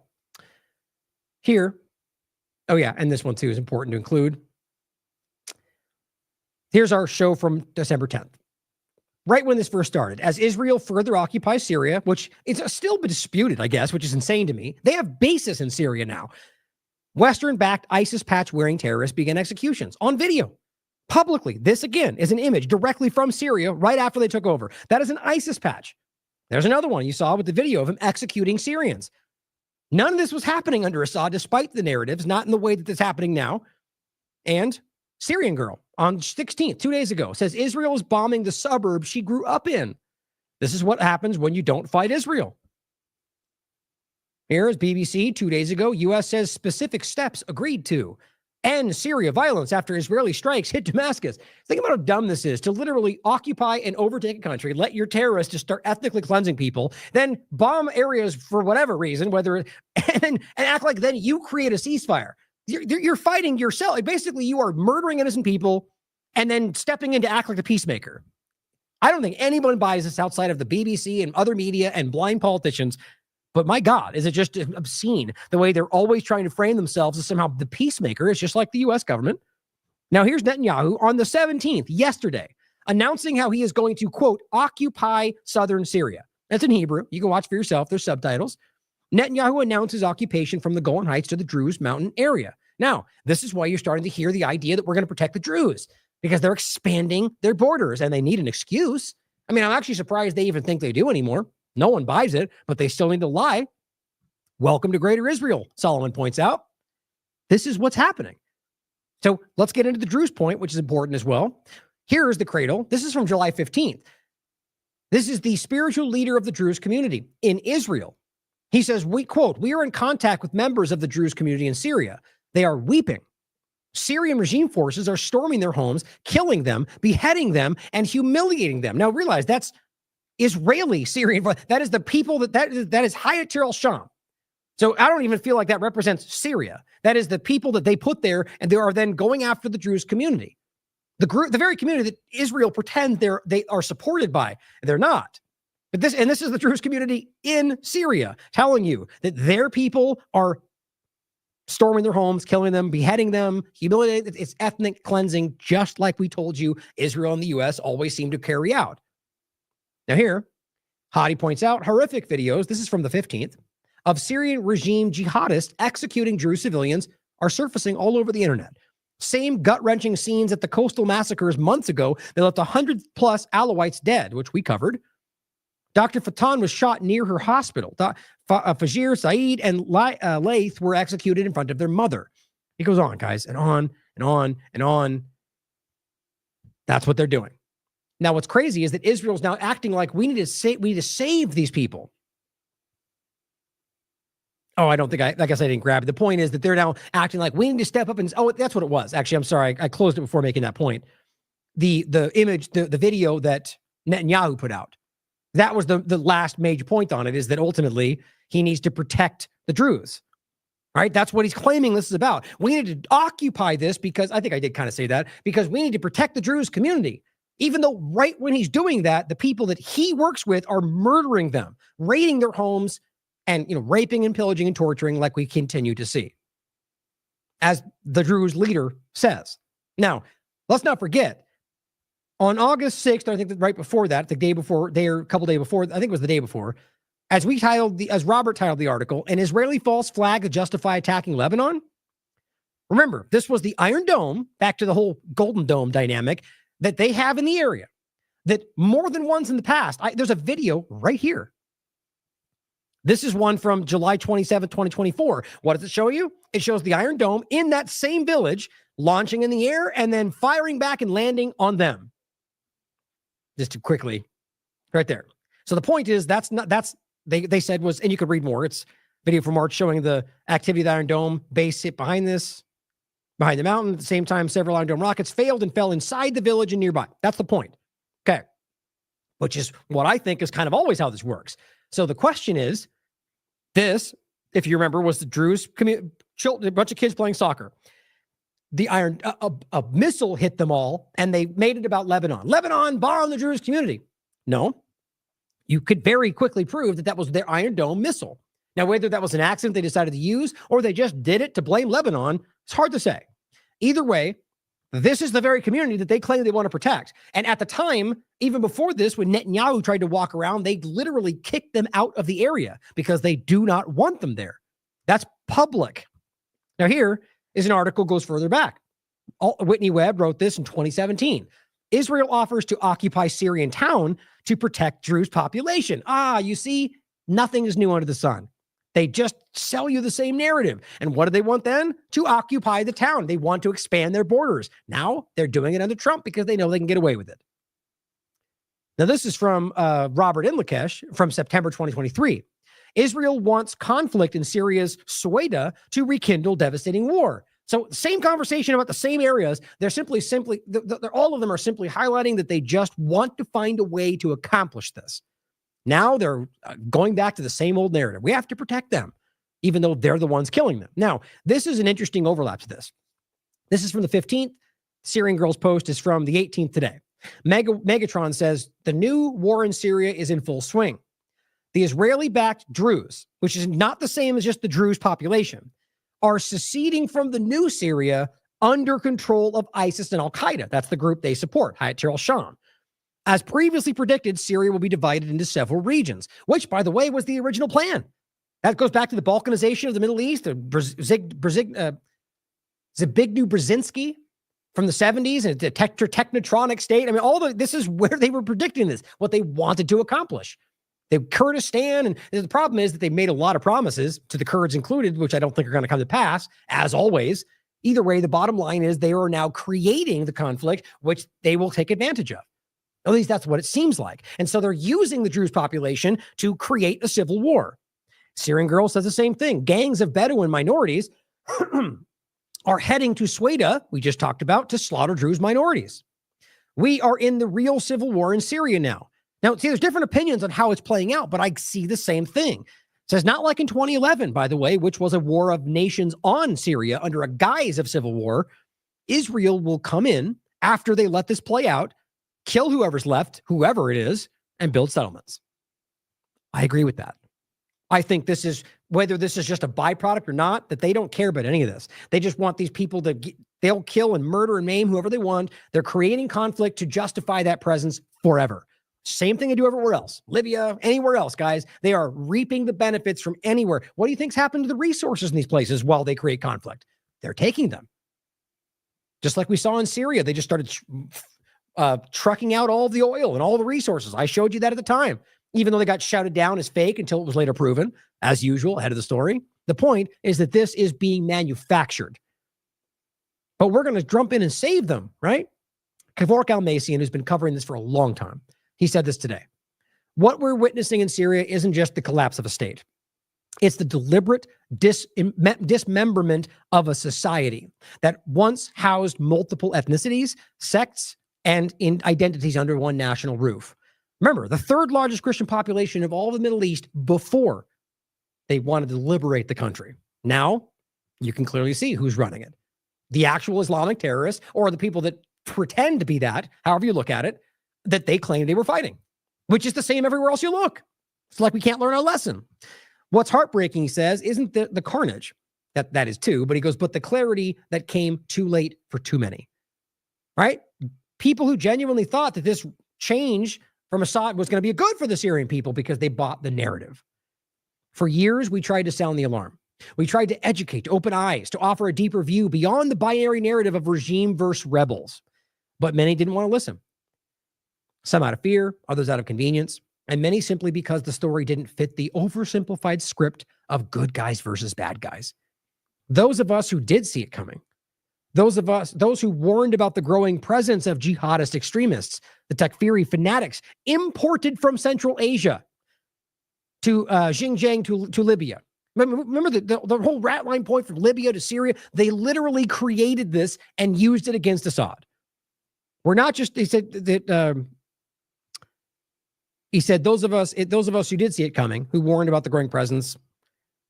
here, oh yeah, and this one too is important to include. Here's our show from December 10th. Right when this first started, as Israel further occupies Syria, which is still disputed, I guess, which is insane to me. They have bases in Syria now. Western-backed ISIS patch-wearing terrorists began executions on video, publicly. This, again, is an image directly from Syria right after they took over. That is an ISIS patch. There's another one you saw with the video of him executing Syrians. None of this was happening under Assad, despite the narratives, not in the way that it's happening now. And Syrian girl on 16th, 2 days ago, says Israel is bombing the suburb she grew up in. This is what happens when you don't fight Israel. Here is BBC 2 days ago. U.S. says specific steps agreed to end Syria violence after Israeli strikes hit Damascus. Think about how dumb this is, to literally occupy and overtake a country, let your terrorists just start ethnically cleansing people, then bomb areas for whatever reason, and act like then you create a ceasefire. You're fighting yourself. Basically, you are murdering innocent people and then stepping in to act like the peacemaker. I don't think anyone buys this outside of the BBC and other media and blind politicians. But my God, is it just obscene the way they're always trying to frame themselves as somehow the peacemaker is just like the U.S. government. Now, here's Netanyahu on the 17th, yesterday, announcing how he is going to, quote, occupy southern Syria. That's in Hebrew. You can watch for yourself. There's subtitles. Netanyahu announces occupation from the Golan Heights to the Druze mountain area. Now, this is why you're starting to hear the idea that we're going to protect the Druze. because they're expanding their borders and they need an excuse. I mean, I'm actually surprised they even think they do anymore. No one buys it, but they still need to lie. Welcome to Greater Israel, Solomon points out. This is what's happening. So let's get into the Druze point, which is important as well. Here is the cradle. This is from July 15th. This is the spiritual leader of the Druze community in Israel. He says, we quote, "We are in contact with members of the Druze community in Syria. They are weeping. Syrian regime forces are storming their homes, killing them, beheading them, and humiliating them." Now realize that's Israeli Syrian. That is the people that is Hayat al-Sham. So I don't even feel like that represents Syria. That is the people that they put there, and they are then going after the Druze community. The very community that Israel pretends they are supported by. They're not. But this is the Druze community in Syria telling you that their people are storming their homes, killing them, beheading them, humiliating. It's ethnic cleansing, just like we told you Israel and the U.S. always seem to carry out. Now here, Hadi points out horrific videos, this is from the 15th, of Syrian regime jihadists executing Druze civilians are surfacing all over the internet. Same gut-wrenching scenes at the coastal massacres months ago that left 100+ Alawites dead, which we covered. Dr. Fatan was shot near her hospital. Fajir, Saeed, and Laith were executed in front of their mother. It goes on, guys, and on and on and on. That's what they're doing. Now, what's crazy is that Israel's now acting like we need to save these people. Oh, I guess I didn't grab it. The point is that they're now acting like we need to step up and, that's what it was. Actually, I'm sorry. I closed it before making that point. The image, the video that Netanyahu put out, that was the last major point on it, is that ultimately he needs to protect the Druze, right? That's what he's claiming this is about. We need to occupy this because, I think I did kind of say that, because we need to protect the Druze community. Even though right when he's doing that, the people that he works with are murdering them, raiding their homes, and raping and pillaging and torturing, like we continue to see, as the Druze leader says. Now, let's not forget, on August 6th, I think that right before that, a couple days before, I think it was the day before, as Robert titled the article, "An Israeli false flag to justify attacking Lebanon." Remember, this was the Iron Dome, back to the whole Golden Dome dynamic that they have in the area, that more than once in the past, there's a video right here. This is one from July 27, 2024. What does it show you? It shows the Iron Dome in that same village, launching in the air and then firing back and landing on them. Just to quickly, right there. So the point is, they said was, and you could read more. It's video from March showing the activity of the Iron Dome base hit behind the mountain. At the same time, several Iron Dome rockets failed and fell inside the village and nearby. That's the point. Okay. Which is what I think is kind of always how this works. So the question is, this, if you remember, was the Druze a bunch of kids playing soccer. The a missile hit them all, and they made it about Lebanon. Lebanon bombed the Druze community. No, you could very quickly prove that was their Iron Dome missile. Now, whether that was an accident they decided to use or they just did it to blame Lebanon, it's hard to say. Either way, this is the very community that they claim they want to protect. And at the time, even before this, when Netanyahu tried to walk around, they literally kicked them out of the area because they do not want them there. That's public. Now, here is an article goes further back. Whitney Webb wrote this in 2017. Israel offers to occupy Syrian town to protect Druze population. You see, nothing is new under the sun. They just sell you the same narrative. And what do they want then? To occupy the town. They want to expand their borders. Now they're doing it under Trump because they know they can get away with it. Now, this is from Robert Imlakesh from September 2023. Israel wants conflict in Syria's Sueda to rekindle devastating war. So same conversation about the same areas. They're all of them are simply highlighting that they just want to find a way to accomplish this. Now they're going back to the same old narrative. We have to protect them, even though they're the ones killing them. Now, this is an interesting overlap to this. This is from the 15th. Syrian Girl's post is from the 18th today. Megatron says, the new war in Syria is in full swing. The Israeli-backed Druze, which is not the same as just the Druze population, are seceding from the new Syria under control of ISIS and Al-Qaeda. That's the group they support, Hayat al-Sham. As previously predicted, Syria will be divided into several regions, which, by the way, was the original plan. That goes back to the Balkanization of the Middle East. Zbigniew Brzezinski from the 70s and the technotronic state. I mean, this is where they were predicting this, what they wanted to accomplish. The Kurdistan, and the problem is that they made a lot of promises, to the Kurds included, which I don't think are going to come to pass, as always. Either way, the bottom line is they are now creating the conflict, which they will take advantage of. At least that's what it seems like. And so they're using the Druze population to create a civil war. Syrian Girl says the same thing. Gangs of Bedouin minorities are heading to Sweda, we just talked about, to slaughter Druze minorities. We are in the real civil war in Syria now. Now, see, there's different opinions on how it's playing out, but I see the same thing. It says not like in 2011, by the way, which was a war of nations on Syria under a guise of civil war. Israel will come in after they let this play out, kill whoever's left, whoever it is, and build settlements. I agree with that. I think this is, whether this is just a byproduct or not, that they don't care about any of this. They just want these people to, they'll kill and murder and maim whoever they want. They're creating conflict to justify that presence forever. Same thing they do everywhere else. Libya, anywhere else, guys. They are reaping the benefits from anywhere. What do you think's happened to the resources in these places while they create conflict? They're taking them. Just like we saw in Syria, they just started trucking out all of the oil and all the resources. I showed you that at the time, even though they got shouted down as fake until it was later proven, as usual, ahead of the story. The point is that this is being manufactured. But we're going to jump in and save them, right? Kevork Almacian, who's been covering this for a long time, he said this today. What we're witnessing in Syria isn't just the collapse of a state. It's the deliberate dismemberment of a society that once housed multiple ethnicities, sects, and identities under one national roof. Remember, the third largest Christian population of all of the Middle East before they wanted to liberate the country. Now, you can clearly see who's running it. The actual Islamic terrorists, or the people that pretend to be that, however you look at it, that they claim they were fighting, which is the same everywhere else you look. It's like we can't learn our lesson. What's heartbreaking, he says, isn't the carnage. That is too, but he goes, but the clarity that came too late for too many. Right? People who genuinely thought that this change from Assad was going to be good for the Syrian people because they bought the narrative. For years, we tried to sound the alarm. We tried to educate, to open eyes, to offer a deeper view beyond the binary narrative of regime versus rebels. But many didn't want to listen. Some out of fear, others out of convenience, and many simply because the story didn't fit the oversimplified script of good guys versus bad guys. Those of us who did see it coming, those who warned about the growing presence of jihadist extremists, the Takfiri fanatics imported from Central Asia to Xinjiang to Libya. Remember the whole rat line point from Libya to Syria? They literally created this and used it against Assad. We're not just, he said that, he said, those of us who did see it coming, who warned about the growing presence,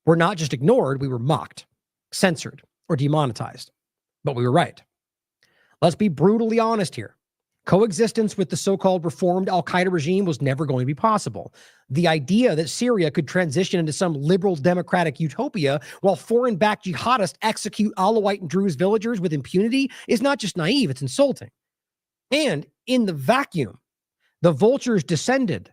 were not just ignored, we were mocked, censored, or demonetized. But we were right. Let's be brutally honest here. Coexistence with the so-called reformed al-Qaeda regime was never going to be possible. The idea that Syria could transition into some liberal democratic utopia while foreign-backed jihadists execute Alawite and Druze villagers with impunity is not just naive, it's insulting. And in the vacuum, the vultures descended.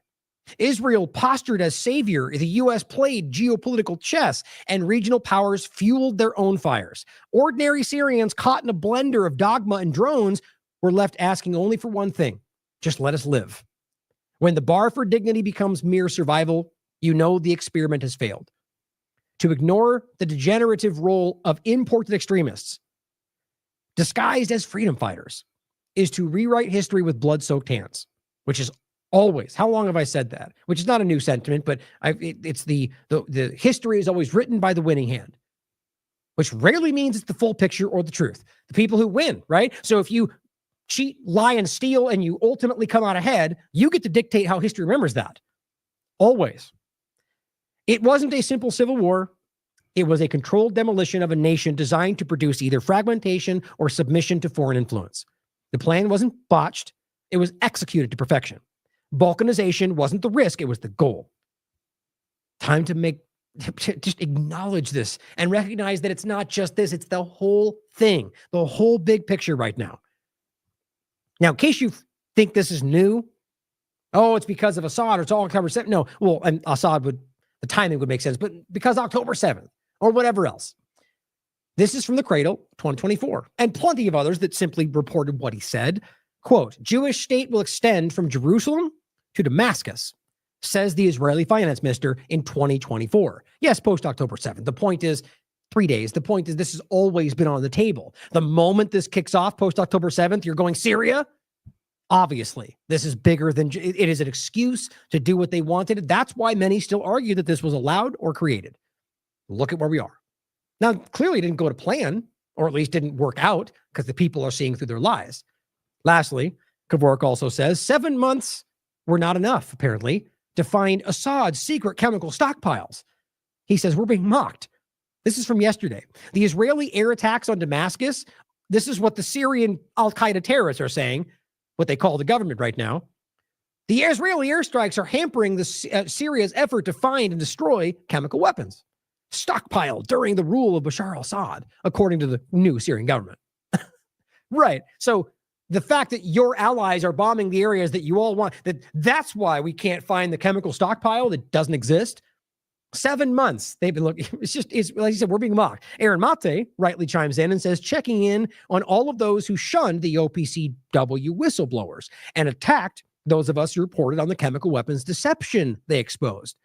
Israel postured as savior. The U.S. played geopolitical chess, and regional powers fueled their own fires. Ordinary Syrians caught in a blender of dogma and drones were left asking only for one thing: just let us live. When the bar for dignity becomes mere survival, you know the experiment has failed. To ignore the degenerative role of imported extremists, disguised as freedom fighters, is to rewrite history with blood-soaked hands, which is always, how long have I said that? Which is not a new sentiment, but it's the history is always written by the winning hand, which rarely means it's the full picture or the truth. The people who win, right? So if you cheat, lie, and steal, and you ultimately come out ahead, you get to dictate how history remembers that. Always. It wasn't a simple civil war. It was a controlled demolition of a nation designed to produce either fragmentation or submission to foreign influence. The plan wasn't botched. It was executed to perfection. Balkanization wasn't the risk, it was the goal. Time to just acknowledge this and recognize that it's not just this, it's the whole thing, the whole big picture right now. Now, in case you think this is new, oh, it's because of Assad or it's all October 7th. No, well, and Assad the timing would make sense, but because October 7th or whatever else. This is from the Cradle, 2024, and plenty of others that simply reported what he said. Quote, Jewish state will extend from Jerusalem to Damascus, says the Israeli finance minister in 2024. Yes, post-October 7th. The point is 3 days. The point is this has always been on the table. The moment this kicks off post-October 7th, you're going Syria? Obviously, this is bigger than, it is an excuse to do what they wanted. That's why many still argue that this was allowed or created. Look at where we are. Now, clearly it didn't go to plan, or at least didn't work out, because the people are seeing through their lies. Lastly, Kevork also says 7 months were not enough, apparently, to find Assad's secret chemical stockpiles. He says, we're being mocked. This is from yesterday. The Israeli air attacks on Damascus, this is what the Syrian al-Qaeda terrorists are saying, what they call the government right now. The Israeli airstrikes are hampering the Syria's effort to find and destroy chemical weapons stockpiled during the rule of Bashar al-Assad, according to the new Syrian government. Right. So the fact that your allies are bombing the areas that you all want, that's why we can't find the chemical stockpile that doesn't exist. 7 months they've been looking. It's like you said, we're being mocked. Aaron Mate rightly chimes in and says, checking in on all of those who shunned the OPCW whistleblowers and attacked those of us who reported on the chemical weapons deception they exposed.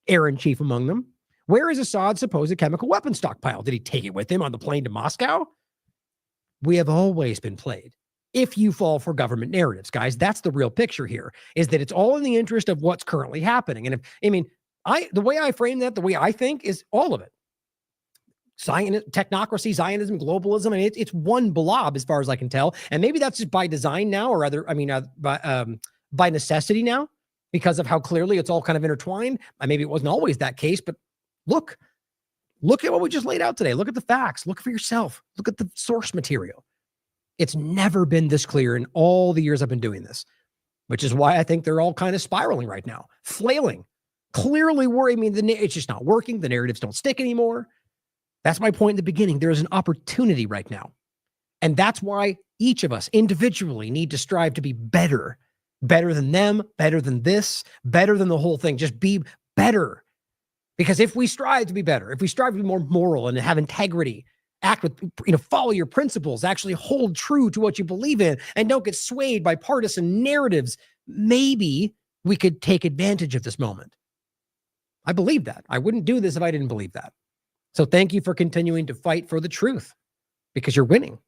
Aaron chief among them. Where is Assad's supposed chemical weapon stockpile? Did he take it with him on the plane to Moscow? We have always been played. If you fall for government narratives, guys, that's the real picture here, is that it's all in the interest of what's currently happening. And the way I frame that, the way I think is all of it. Technocracy, Zionism, globalism, and it's one blob as far as I can tell. And maybe that's just by design now, or by necessity now, because of how clearly it's all kind of intertwined. Maybe it wasn't always that case, but look at what we just laid out today. Look at the facts. Look for yourself. Look at the source material. It's never been this clear in all the years I've been doing this, which is why I think they're all kind of spiraling right now, flailing, clearly worried. It's just not working. The narratives don't stick anymore. That's my point in the beginning. There is an opportunity right now. And that's why each of us individually need to strive to be better than them, better than this, better than the whole thing. Just be better. Because if we strive to be better, if we strive to be more moral and have integrity, act with, follow your principles, actually hold true to what you believe in, and don't get swayed by partisan narratives, maybe we could take advantage of this moment. I believe that. I wouldn't do this if I didn't believe that. So thank you for continuing to fight for the truth, because you're winning.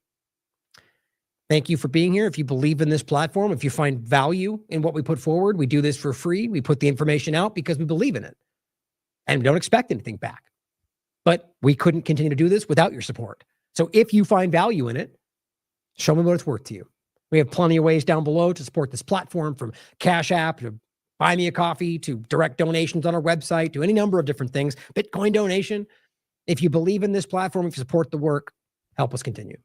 Thank you for being here. If you believe in this platform, if you find value in what we put forward, we do this for free. We put the information out because we believe in it. And we don't expect anything back. But we couldn't continue to do this without your support. So if you find value in it, show me what it's worth to you. We have plenty of ways down below to support this platform, from Cash App to Buy Me a Coffee to direct donations on our website to any number of different things. Bitcoin donation. If you believe in this platform, if you support the work, help us continue.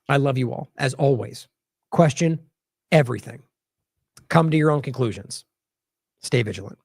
I love you all. As always, question everything. Come to your own conclusions. Stay vigilant.